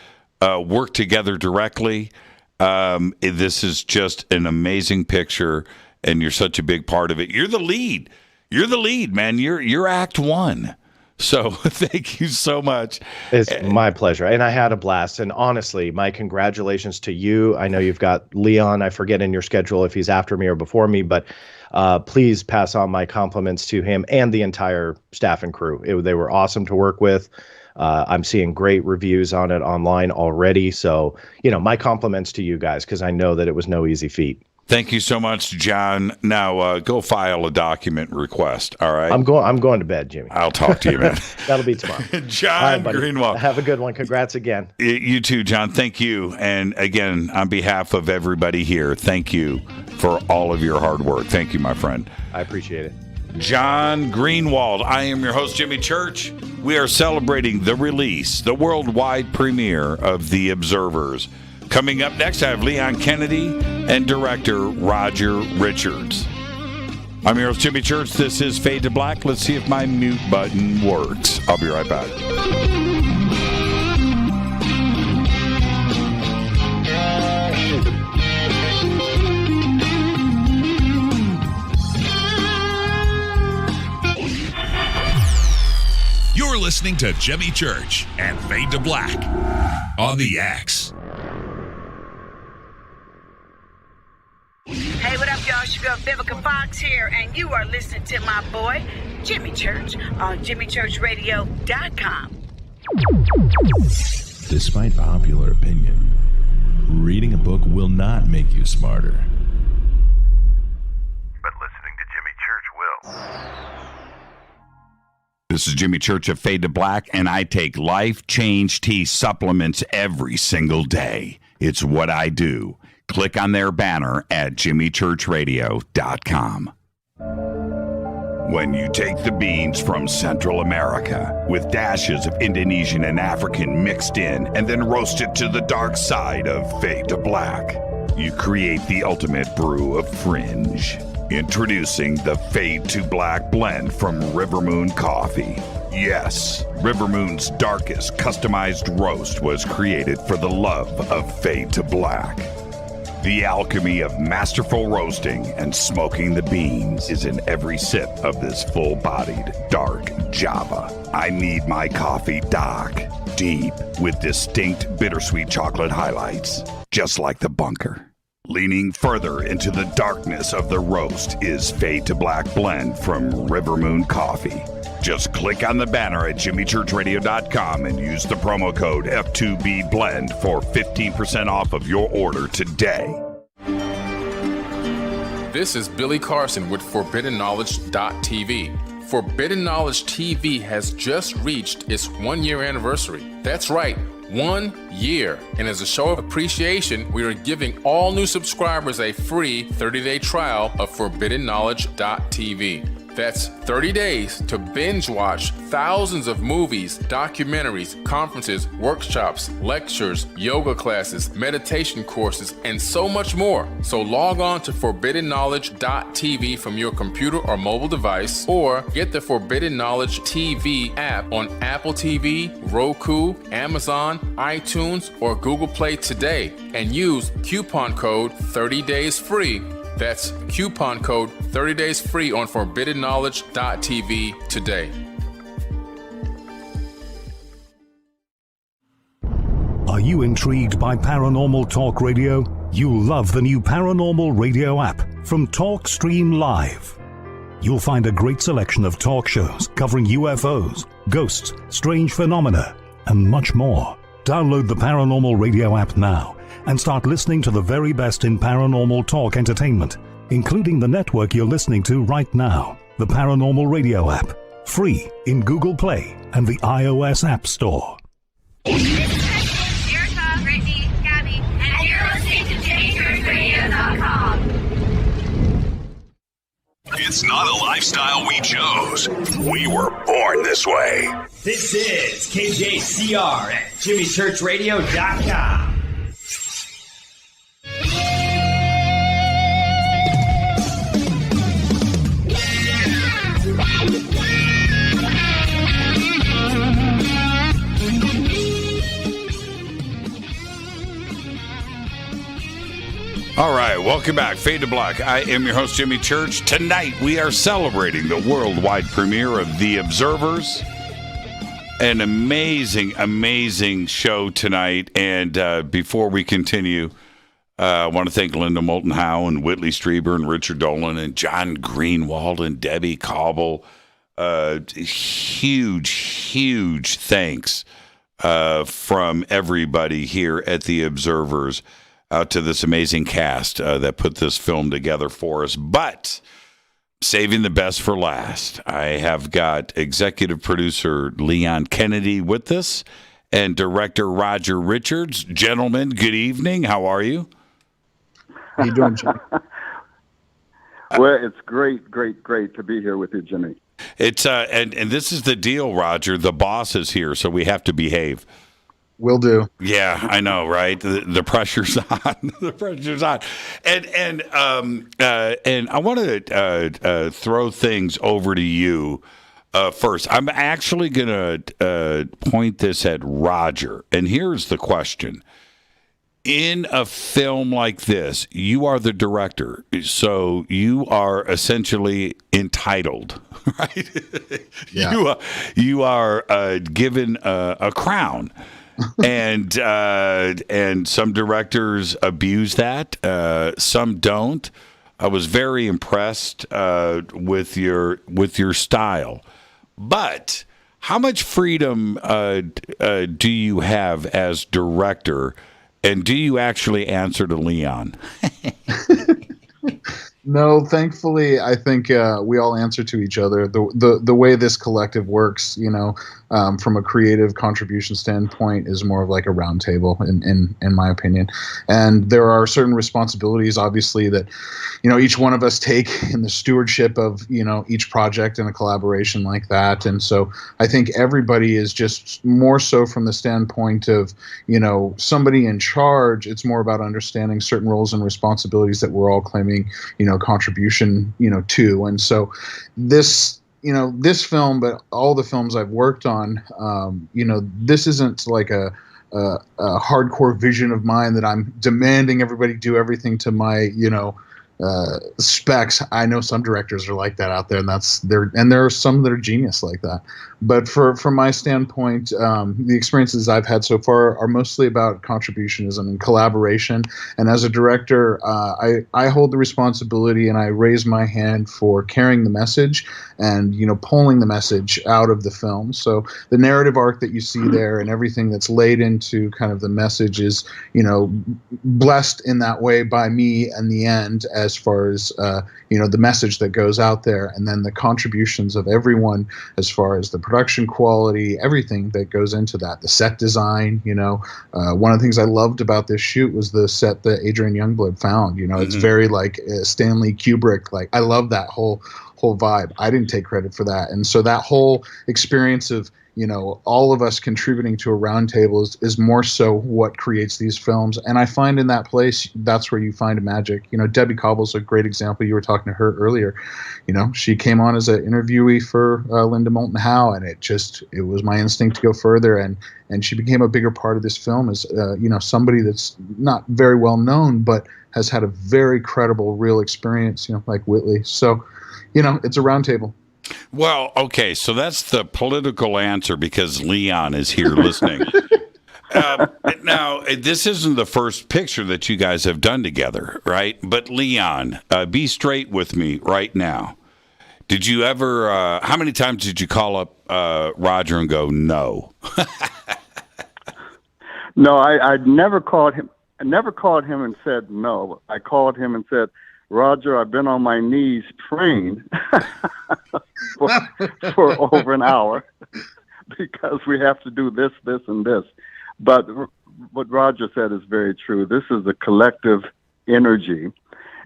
work together directly. This is just an amazing picture, and you're such a big part of it. You're the lead. You're the lead, man. You're Act 1. So thank you so much. It's my pleasure. And I had a blast. And honestly, my congratulations to you. I know you've got Leon. I forget in your schedule if he's after me or before me, but please pass on my compliments to him and the entire staff and crew. They were awesome to work with. I'm seeing great reviews on it online already. So, my compliments to you guys, because I know that it was no easy feat. Thank you so much, John. Now go file a document request. All right. I'm going to bed, Jimmy. I'll talk to you, man. That'll be tomorrow. John Greenewald. Have a good one. Congrats again. You too, John. Thank you. And again, on behalf of everybody here, thank you for all of your hard work. Thank you, my friend. I appreciate it. John Greenewald. I am your host, Jimmy Church. We are celebrating the release, the worldwide premiere of The Observers. Coming up next, I have Leon Kennedy and director Roger Richards. I'm your host, Jimmy Church. This is Fade to Black. Let's see if my mute button works. I'll be right back. You're listening to Jimmy Church and Fade to Black on the X. Hey, what up, y'all? It's your girl Vivica Fox here, and you are listening to my boy, Jimmy Church, on jimmychurchradio.com. Despite popular opinion, reading a book will not make you smarter. But listening to Jimmy Church will. This is Jimmy Church of Fade to Black, and I take Life Change Tea supplements every single day. It's what I do. Click on their banner at jimmychurchradio.com. When you take the beans from Central America with dashes of Indonesian and African mixed in and then roast it to the dark side of Fade to Black, you create the ultimate brew of fringe. Introducing the Fade to Black blend from Rivermoon Coffee. Yes, Rivermoon's darkest customized roast was created for the love of Fade to Black. The alchemy of masterful roasting and smoking the beans is in every sip of this full-bodied, dark Java. I need my coffee dark, deep, with distinct bittersweet chocolate highlights, just like the bunker. Leaning further into the darkness of the roast is Fade to Black blend from Rivermoon Coffee. Just click on the banner at jimmychurchradio.com and use the promo code F2B Blend for 15% off of your order today. This is Billy Carson with ForbiddenKnowledge.tv. Forbidden Knowledge TV has just reached its 1-year anniversary. That's right, 1 year. And as a show of appreciation, we are giving all new subscribers a free 30-day trial of ForbiddenKnowledge.tv. That's 30 days to binge watch thousands of movies, documentaries, conferences, workshops, lectures, yoga classes, meditation courses, and so much more. So log on to ForbiddenKnowledge.tv from your computer or mobile device, or get the Forbidden Knowledge TV app on Apple TV, Roku, Amazon, iTunes, or Google Play today, and use coupon code 30daysfree. That's coupon code 30 days free on ForbiddenKnowledge.tv today. Are you intrigued by Paranormal Talk Radio? You'll love the new Paranormal Radio app from TalkStream Live. You'll find a great selection of talk shows covering UFOs, ghosts, strange phenomena, and much more. Download the Paranormal Radio app now and start listening to the very best in paranormal talk entertainment, including the network you're listening to right now, the Paranormal Radio app, free in Google Play and the iOS App Store. Erica, Brittany, Gabby, and you're listening to JamieChurchRadio.com. It's not a lifestyle we chose. We were born this way. This is KJCR at JimmyChurchRadio.com. All right, welcome back. Fade to Black. I am your host, Jimmy Church. Tonight, we are celebrating the worldwide premiere of The Observers. An amazing, amazing show tonight. And before we continue, I want to thank Linda Moulton Howe and Whitley Strieber and Richard Dolan and John Greenewald and Debbie Cobble. Huge, huge thanks from everybody here at The Observers out to this amazing cast that put this film together for us. But saving the best for last, I have got executive producer Leon Kennedy with us and director Roger Richards. Gentlemen, good evening. How are you? How you doing, Jimmy? Well, it's great to be here with you, Jimmy. It's and this is the deal, Roger. The boss is here, so we have to behave. Will do. Yeah, I know, right? The pressure's on. The pressure's on, and I want to throw things over to you first. I'm actually going to point this at Roger, and here's the question. In a film like this, you are the director, so you are essentially entitled, right? Yeah. You are given a crown, and some directors abuse that, some don't. I was very impressed with your style, but how much freedom do you have as director? And do you actually answer to Leon? No, thankfully, I think we all answer to each other. The way this collective works, from a creative contribution standpoint, is more of like a round table, in my opinion. And there are certain responsibilities, obviously, that each one of us take in the stewardship of each project and a collaboration like that. And so I think everybody is just more so from the standpoint of somebody in charge. It's more about understanding certain roles and responsibilities that we're all claiming contribution to. And so this film, but all the films I've worked on, this isn't like a hardcore vision of mine that I'm demanding everybody do everything to my specs. I know some directors are like that out there, and there are some that are genius like that. But from my standpoint, the experiences I've had so far are mostly about contributionism and collaboration. And as a director, I hold the responsibility and I raise my hand for carrying the message and pulling the message out of the film. So the narrative arc that you see there and everything that's laid into kind of the message is blessed in that way by me in the end, as far as the message that goes out there, and then the contributions of everyone as far as the production quality, everything that goes into that, the set design. One of the things I loved about this shoot was the set that Adrian Youngblood found. It's very like Stanley Kubrick. Like, I love that whole vibe. I didn't take credit for that. And so that whole experience of all of us contributing to a round table is more so what creates these films. And I find in that place, that's where you find a magic. Debbie Cobble's a great example. You were talking to her earlier. She came on as an interviewee for Linda Moulton Howe, and it was my instinct to go further. And she became a bigger part of this film as, somebody that's not very well known, but has had a very credible, real experience, like Whitley. So, it's a round table. Well, okay, so that's the political answer because Leon is here listening. Now, this isn't the first picture that you guys have done together, right? But Leon, be straight with me right now. Did you ever, how many times did you call up Roger and go, no? No, I never called him. I never called him and said no. I called him and said, Roger, I've been on my knees praying for over an hour because we have to do this, this, and this. But what Roger said is very true. This is a collective energy,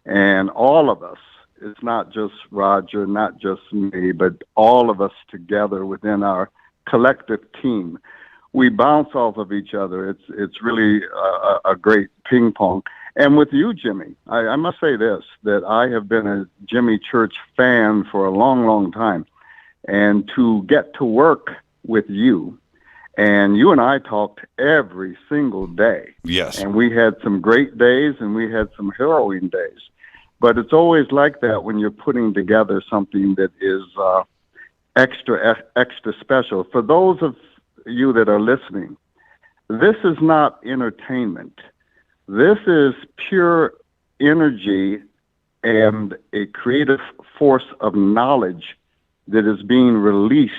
and all of us, it's not just Roger, not just me, but all of us together within our collective team. We bounce off of each other. It's really a great ping pong. And with you, Jimmy, I must say this, that I have been a Jimmy Church fan for a long, long time. And to get to work with you, and you and I talked every single day. Yes. And we had some great days and we had some harrowing days. But it's always like that when you're putting together something that is extra special. For those of you that are listening, this is not entertainment. This is pure energy and a creative force of knowledge that is being released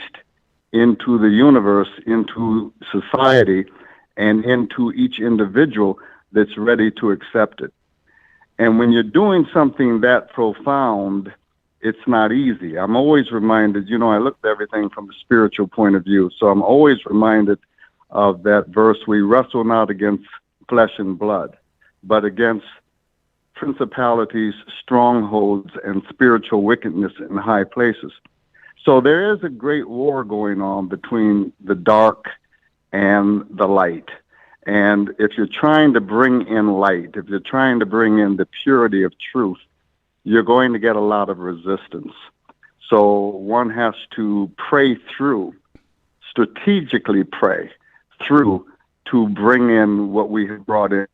into the universe, into society, and into each individual that's ready to accept it. And when you're doing something that profound, it's not easy. I'm always reminded, I look at everything from a spiritual point of view, so I'm always reminded of that verse, we wrestle not against flesh and blood, but against principalities, strongholds, and spiritual wickedness in high places. So there is a great war going on between the dark and the light. And if you're trying to bring in light, if you're trying to bring in the purity of truth, you're going to get a lot of resistance. So one has to pray through, strategically pray through, to bring in what we have brought in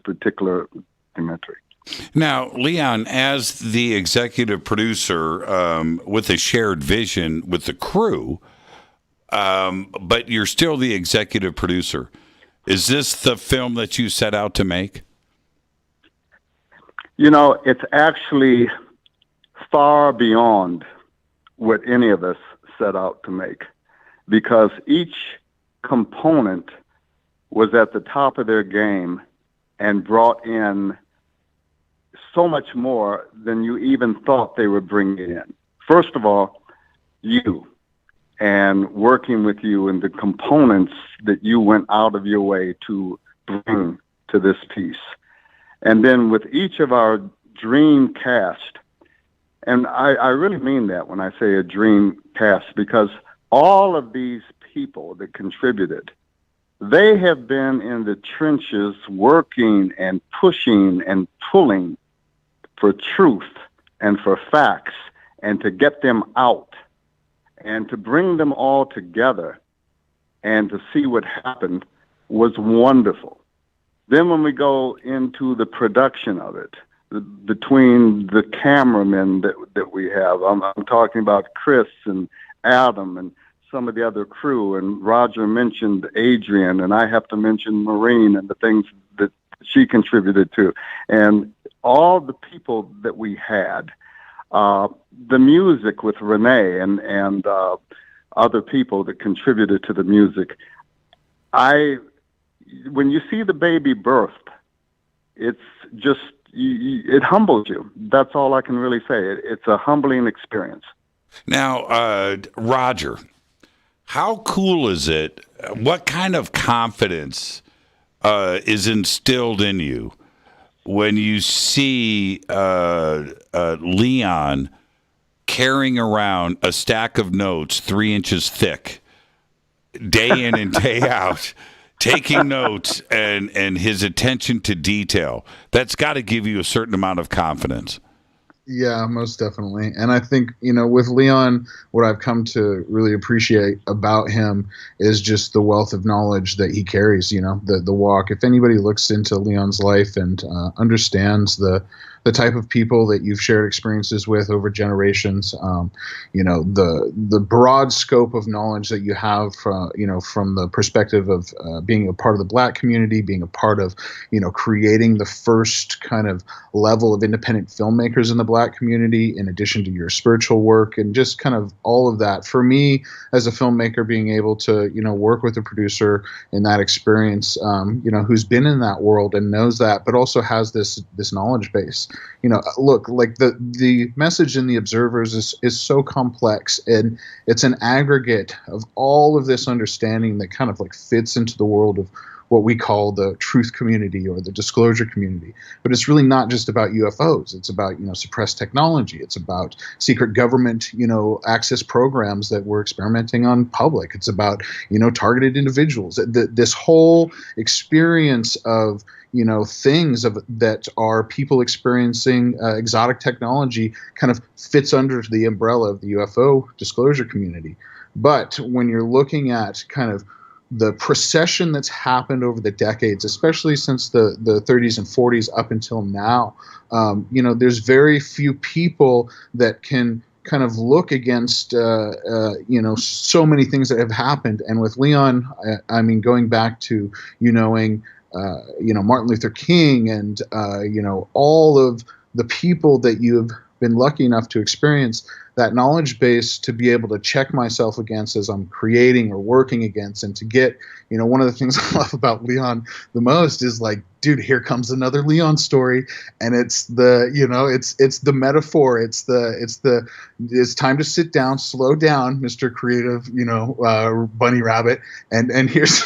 particular documentary. Now, Leon, as the executive producer with a shared vision with the crew, but you're still the executive producer, is this the film that you set out to make? You know, it's actually far beyond what any of us set out to make, because each component was at the top of their game and brought in so much more than you even thought they would bring in. First of all, you, and working with you and the components that you went out of your way to bring to this piece. And then with each of our dream cast, and I really mean that when I say a dream cast, because all of these people that contributed, they have been in the trenches working and pushing and pulling for truth and for facts, and to get them out and to bring them all together and to see what happened was wonderful. Then when we go into the production of it, between the cameramen that we have, I'm talking about Chris and Adam and some of the other crew, and Roger mentioned Adrian, and I have to mention Maureen and the things that she contributed to, and all the people that we had, the music with Renee and other people that contributed to the music. When you see the baby birthed, it's just, it humbles you. That's all I can really say. It's a humbling experience. Now, Roger, how cool is it? What kind of confidence is instilled in you when you see Leon carrying around a stack of notes 3 inches thick, day in and day out, taking notes and his attention to detail? That's got to give you a certain amount of confidence. Yeah, most definitely. And I think, with Leon, what I've come to really appreciate about him is just the wealth of knowledge that he carries, the walk. If anybody looks into Leon's life and understands the type of people that you've shared experiences with over generations, the broad scope of knowledge that you have from the perspective of being a part of the Black community, being a part of, creating the first kind of level of independent filmmakers in the Black community, in addition to your spiritual work and just kind of all of that. For me, as a filmmaker, being able to, work with a producer in that experience, who's been in that world and knows that, but also has this knowledge base. Look, like the message in The Observers is so complex, and it's an aggregate of all of this understanding that kind of like fits into the world of what we call the truth community or the disclosure community. But it's really not just about UFOs. It's about, suppressed technology. It's about secret government, access programs that we're experimenting on public. It's about, targeted individuals. This whole experience of, things that are people experiencing exotic technology kind of fits under the umbrella of the UFO disclosure community. But when you're looking at kind of the procession that's happened over the decades, especially since the 30s and 40s up until now, there's very few people that can kind of look against, so many things that have happened. And with Leon, I mean, going back to, knowing, Martin Luther King and, all of the people that you've been lucky enough to experience, that knowledge base to be able to check myself against as I'm creating or working against, and to get, one of the things I love about Leon the most is like, dude, here comes another Leon story, and it's the, it's the metaphor, it's time to sit down, slow down, Mr. Creative, bunny rabbit, and here's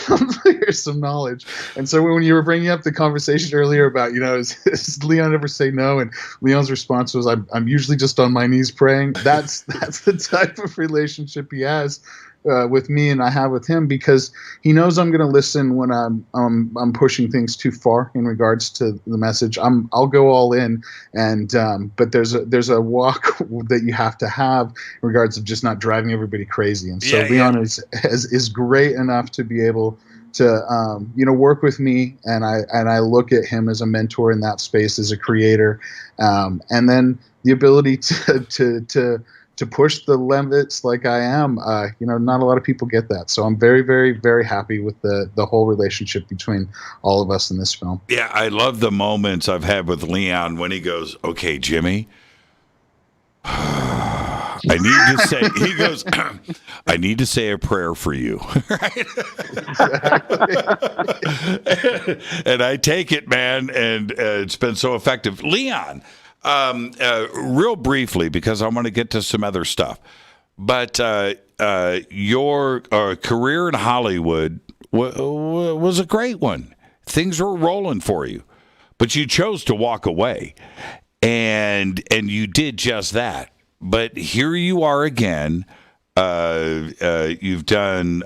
some knowledge. And so when you were bringing up the conversation earlier about, does Leon ever say no? And Leon's response was, I'm usually just on my knees praying. That's the type of relationship he has. with me and I have with him, because he knows I'm going to listen when I'm pushing things too far in regards to the message. I'll go all in, and but there's a walk that you have to have in regards of just not driving everybody crazy. And so Leon is great enough to be able to work with me, and I look at him as a mentor in that space, as a creator, and then the ability to push the limits like I am. Not a lot of people get that, so I'm very, very, very happy with the whole relationship between all of us in this film. Yeah, I love the moments I've had with Leon when he goes, "Okay, Jimmy, I need to say," he goes, "I need to say a prayer for you." Right? And I take it, man, and it's been so effective. Leon, real briefly, because I want to get to some other stuff, but your career in Hollywood was a great one. Things were rolling for you, but you chose to walk away, and you did just that. But here you are again. You've done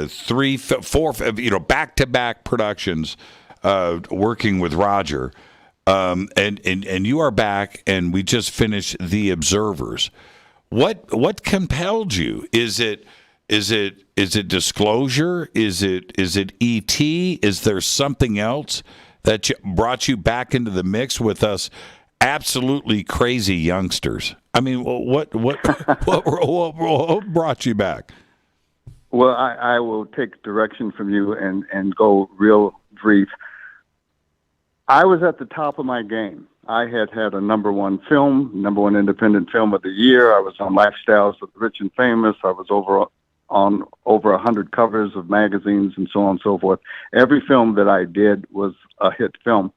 3, 4, back-to-back productions, working with Roger, and you are back. And we just finished The Observers. What compelled you? Is it disclosure? Is it E.T.? Is there something else that brought you back into the mix with us absolutely crazy youngsters? I mean, what brought you back? Well, I will take direction from you and go real brief. I was at the top of my game. I had a #1 film, #1 independent film of the year. I was on Lifestyles with the Rich and Famous. I was on over 100 covers of magazines and so on and so forth. Every film that I did was a hit film.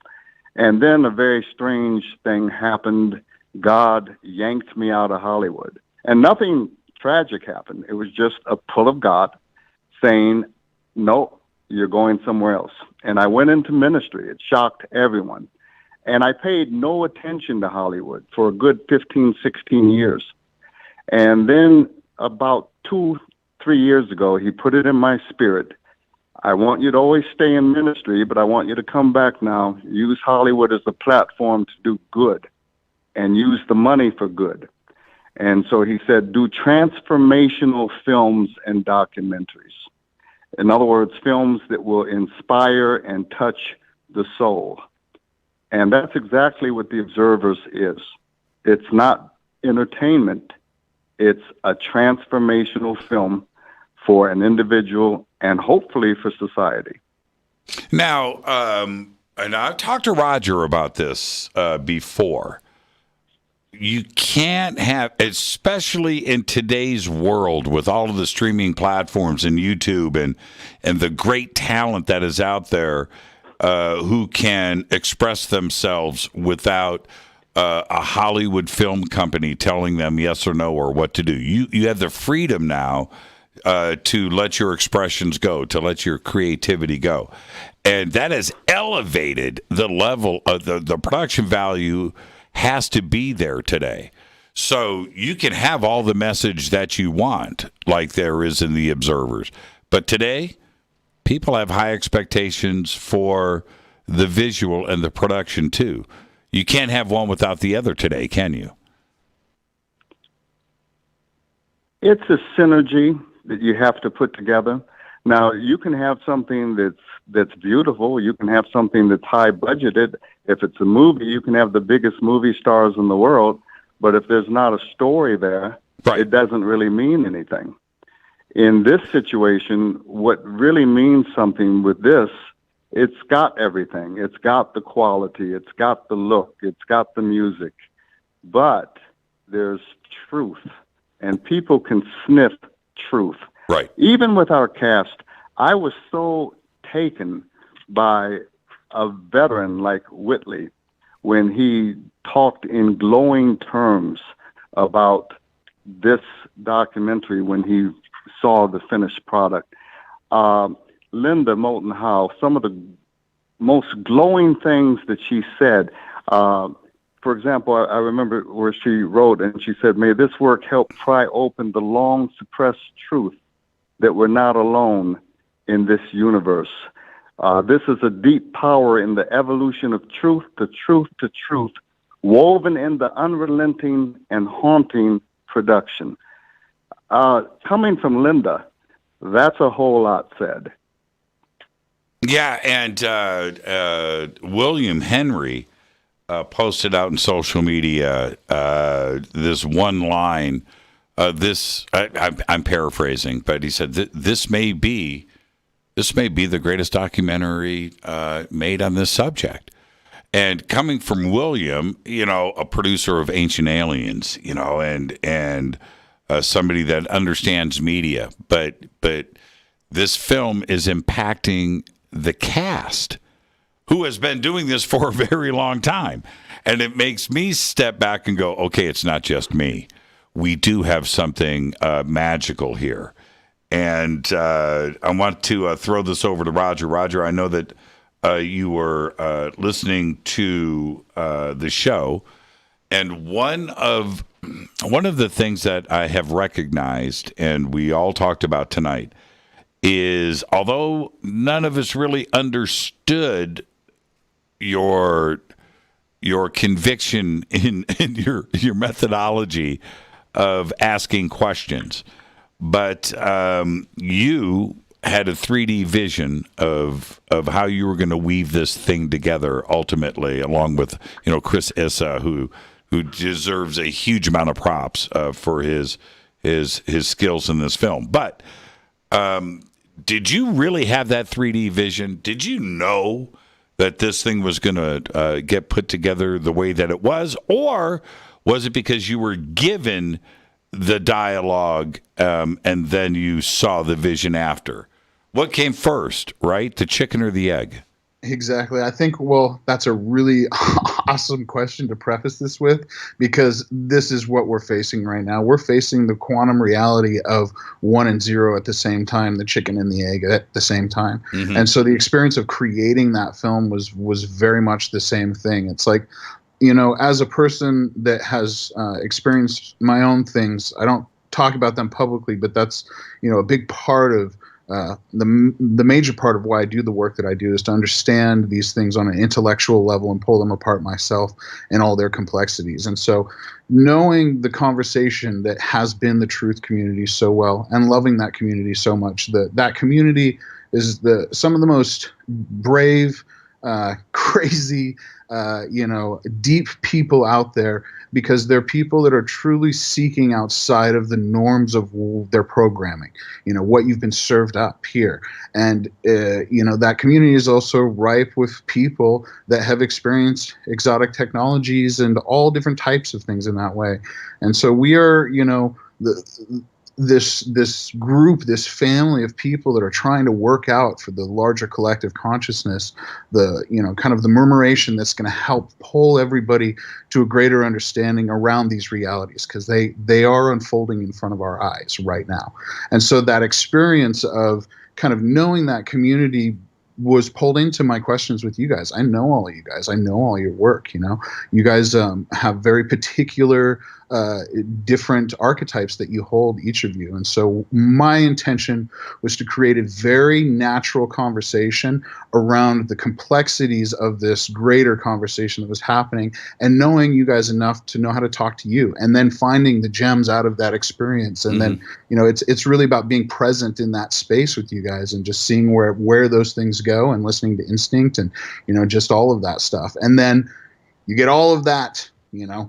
And then a very strange thing happened. God yanked me out of Hollywood. And nothing tragic happened. It was just a pull of God saying, no, you're going somewhere else. And I went into ministry. It shocked everyone. And I paid no attention to Hollywood for a good 15, 16 years. And then about 2-3 years ago, he put it in my spirit. I want you to always stay in ministry, but I want you to come back now. Use Hollywood as a platform to do good and use the money for good. And so he said, do transformational films and documentaries. In other words, films that will inspire and touch the soul. And that's exactly what The Observers is. It's not entertainment. It's a transformational film for an individual and hopefully for society. Now, and I've talked to Roger about this before. You can't have, especially in today's world with all of the streaming platforms and YouTube and the great talent that is out there, who can express themselves without a Hollywood film company telling them yes or no or what to do. You have the freedom now to let your expressions go, to let your creativity go. And that has elevated the level of the production value has to be there today. So you can have all the message that you want, like there is in The Observers. But today, people have high expectations for the visual and the production too. You can't have one without the other today, can you? It's a synergy that you have to put together. Now, you can have something that's beautiful. You can have something that's high budgeted. If it's a movie, you can have the biggest movie stars in the world. But if there's not a story there, it doesn't really mean anything. In this situation, what really means something with this, it's got everything. It's got the quality. It's got the look. It's got the music. But there's truth. And people can sniff truth. Right. Even with our cast, I was so taken by a veteran like Whitley when he talked in glowing terms about this documentary when he saw the finished product. Linda Moulton Howe, some of the most glowing things that she said, for example, I remember where she wrote, and she said, "May this work help pry open the long suppressed truth that we're not alone in this universe. This is a deep power in the evolution of truth to truth to truth, woven in the unrelenting and haunting production." Coming from Linda, that's a whole lot said. Yeah, and William Henry posted out in social media this one line. I'm paraphrasing, but he said this may be the greatest documentary made on this subject. And coming from William, a producer of Ancient Aliens, and somebody that understands media, but this film is impacting the cast, who has been doing this for a very long time. And it makes me step back and go, okay, it's not just me. We do have something magical here. And I want to throw this over to Roger. Roger, I know that you were listening to the show, and one of the things that I have recognized, and we all talked about tonight, is although none of us really understood your conviction in your methodology of asking questions, but you had a 3D vision of how you were going to weave this thing together ultimately, along with Chris Issa, who deserves a huge amount of props for his skills in this film. But did you really have that 3D vision? Did you know that this thing was going to get put together the way that it was, or was it because you were given the dialogue and then you saw the vision after? What came first, right? The chicken or the egg? Exactly. I think, that's a really awesome question to preface this with, because this is what we're facing right now. We're facing the quantum reality of 1 and 0 at the same time, the chicken and the egg at the same time. Mm-hmm. And so the experience of creating that film was very much the same thing. It's like, as a person that has experienced my own things, I don't talk about them publicly, but that's, a big part of the major part of why I do the work that I do is to understand these things on an intellectual level and pull them apart myself and all their complexities. And so knowing the conversation that has been the truth community so well and loving that community so much, that community is some of the most brave, crazy, deep people out there, because they're people that are truly seeking outside of the norms of their programming, what you've been served up here. And, that community is also ripe with people that have experienced exotic technologies and all different types of things in that way. And so we are, this group, this family of people that are trying to work out for the larger collective consciousness, kind of the murmuration that's going to help pull everybody to a greater understanding around these realities, because they are unfolding in front of our eyes right now. And so that experience of kind of knowing that community was pulled into my questions with you guys. I know all of you guys. I know all your work. You guys have very particular different archetypes that you hold, each of you. And so my intention was to create a very natural conversation around the complexities of this greater conversation that was happening, and knowing you guys enough to know how to talk to you, and then finding the gems out of that experience. And then, it's really about being present in that space with you guys and just seeing where those things go, and listening to instinct, and, just all of that stuff. And then you get all of that,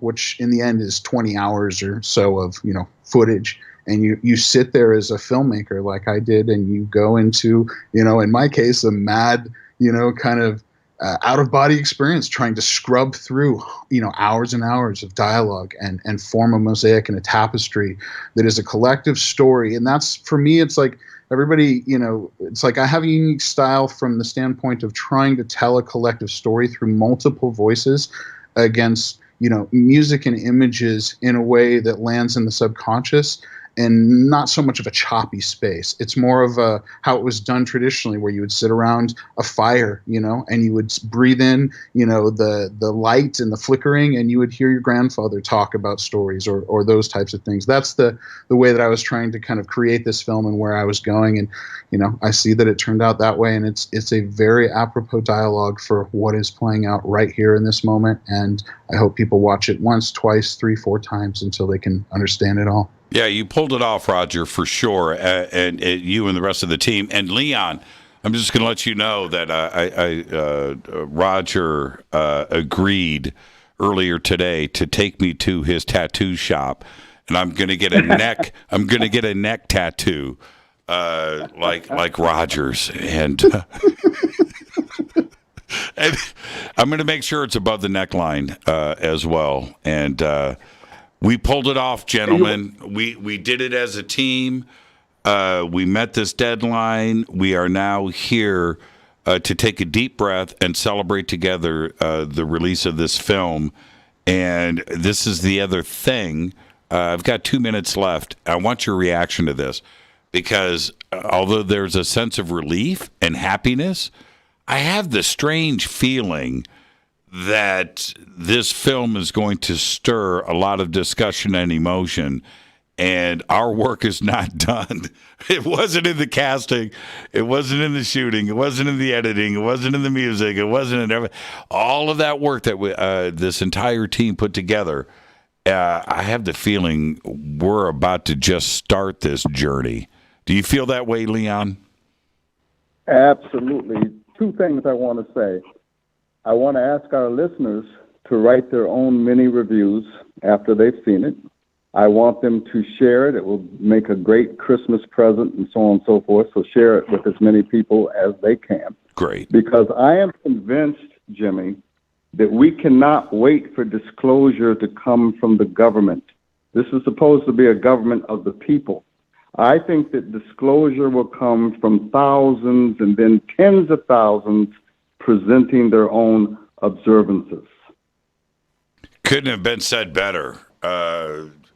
which in the end is 20 hours or so of, footage. And you sit there as a filmmaker like I did, and you go into, in my case, a mad, kind of out-of-body experience, trying to scrub through, hours and hours of dialogue and form a mosaic and a tapestry that is a collective story. And that's, for me, it's like everybody, it's like I have a unique style from the standpoint of trying to tell a collective story through multiple voices against music and images in a way that lands in the subconscious in not so much of a choppy space. It's more of how it was done traditionally, where you would sit around a fire, and you would breathe in, the light and the flickering, and you would hear your grandfather talk about stories or those types of things. That's the way that I was trying to kind of create this film and where I was going. And, I see that it turned out that way, and it's a very apropos dialogue for what is playing out right here in this moment. And I hope people watch it once, twice, 3, 4 times until they can understand it all. Yeah, you pulled it off, Roger, for sure, and you and the rest of the team. And Leon, I'm just going to let you know that Roger agreed earlier today to take me to his tattoo shop, and I'm going to get a neck. I'm going to get a neck tattoo, like Roger's, and and I'm going to make sure it's above the neckline as well. And we pulled it off, gentlemen. We did it as a team. We met this deadline. We are now here to take a deep breath and celebrate together the release of this film. And this is the other thing. I've got 2 minutes left. I want your reaction to this, because although there's a sense of relief and happiness, I have the strange feeling that this film is going to stir a lot of discussion and emotion, and our work is not done. It wasn't in the casting. It wasn't in the shooting. It wasn't in the editing. It wasn't in the music. It wasn't in everything. All of that work that this entire team put together, I have the feeling we're about to just start this journey. Do you feel that way, Leon? Absolutely. 2 things I want to say. I want to ask our listeners to write their own mini reviews after they've seen it. I want them to share it. It will make a great Christmas present and so on and so forth. So share it with as many people as they can. Great. Because I am convinced, Jimmy, that we cannot wait for disclosure to come from the government. This is supposed to be a government of the people. I think that disclosure will come from thousands and then tens of thousands presenting their own observances. Couldn't have been said better.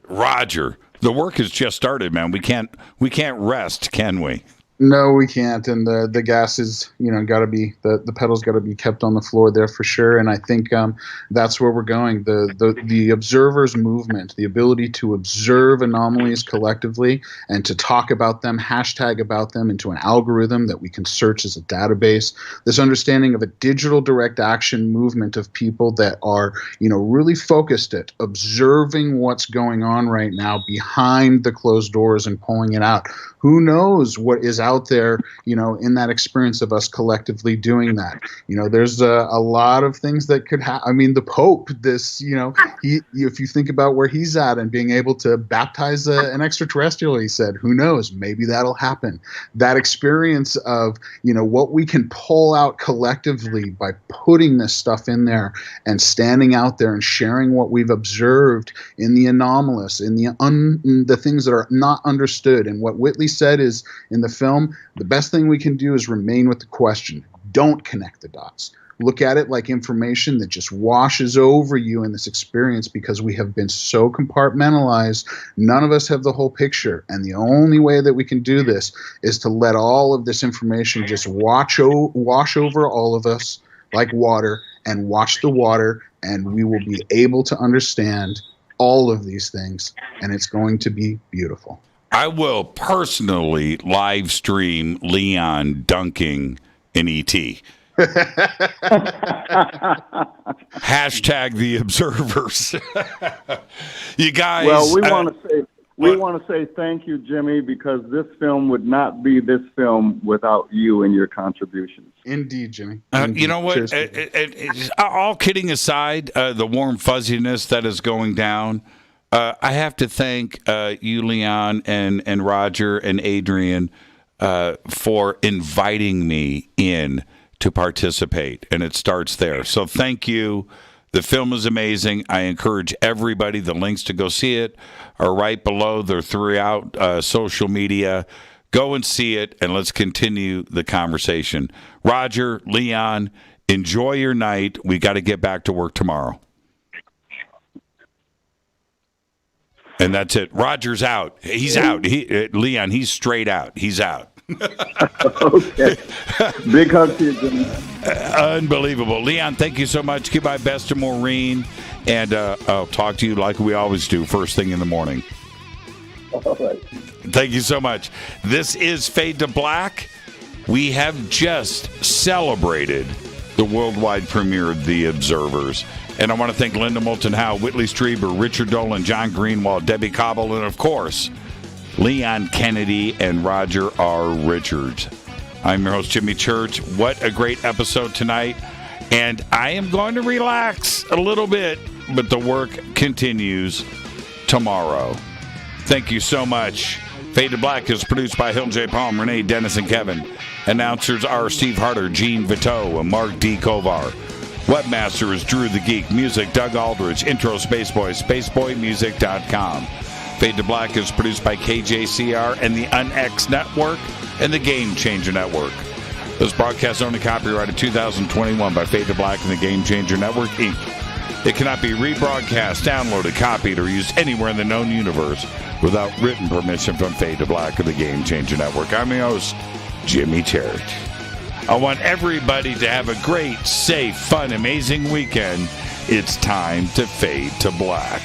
Roger, the work has just started, man. We can't rest, can we? No, we can't. And the gas is, got to be, the pedal's got to be kept on the floor there for sure. And I think that's where we're going. The observers movement, the ability to observe anomalies collectively and to talk about them, hashtag about them into an algorithm that we can search as a database. This understanding of a digital direct action movement of people that are, really focused at observing what's going on right now behind the closed doors and pulling it out. Who knows what is out there, in that experience of us collectively doing that. There's a lot of things that could happen. I mean, the Pope, if you think about where he's at and being able to baptize an extraterrestrial, he said, who knows, maybe that'll happen. That experience of, what we can pull out collectively by putting this stuff in there and standing out there and sharing what we've observed in the anomalous, in the things that are not understood. And what Whitley said is, in the film, the best thing we can do is remain with the question. Don't connect the dots. Look at it like information that just washes over you in this experience, because we have been so compartmentalized. None of us have the whole picture. And the only way that we can do this is to let all of this information just wash over all of us like water, and watch the water, and we will be able to understand all of these things, and it's going to be beautiful. I will personally live stream Leon dunking in ET. Hashtag the observers. You guys. Well, we want to say thank you, Jimmy, because this film would not be this film without you and your contributions. Indeed, Jimmy. You know what? All kidding aside, the warm fuzziness that is going down. I have to thank you, Leon, and Roger and Adrian for inviting me in to participate, and it starts there. So thank you. The film is amazing. I encourage everybody. The links to go see it are right below. They're throughout social media. Go and see it, and let's continue the conversation. Roger, Leon, enjoy your night. We got to get back to work tomorrow. And that's it. Roger's out. He's out. Leon, he's straight out. He's out. Okay. Big hug to you, Jimmy. Unbelievable. Leon, thank you so much. Give my best to Maureen. And I'll talk to you like we always do, first thing in the morning. All right. Thank you so much. This is Fade to Black. We have just celebrated the worldwide premiere of The Observers. And I want to thank Linda Moulton Howe, Whitley Strieber, Richard Dolan, John Greenewald, Debbie Cobble, and, of course, Leon Kennedy and Roger R. Richards. I'm your host, Jimmy Church. What a great episode tonight. And I am going to relax a little bit, but the work continues tomorrow. Thank you so much. Fade to Black is produced by Hilton J. Palm, Renee, Dennis, and Kevin. Announcers are Steve Harder, Gene Vito, and Mark D. Kovar. Webmaster is Drew the Geek. Music, Doug Aldridge. Intro, Spaceboy, spaceboymusic.com. Fade to Black is produced by KJCR and the UnX Network and the Game Changer Network. This broadcast only copyrighted 2021 by Fade to Black and the Game Changer Network, Inc. It cannot be rebroadcast, downloaded, copied, or used anywhere in the known universe without written permission from Fade to Black and the Game Changer Network. I'm your host, Jimmy Church. I want everybody to have a great, safe, fun, amazing weekend. It's time to Fade to Black.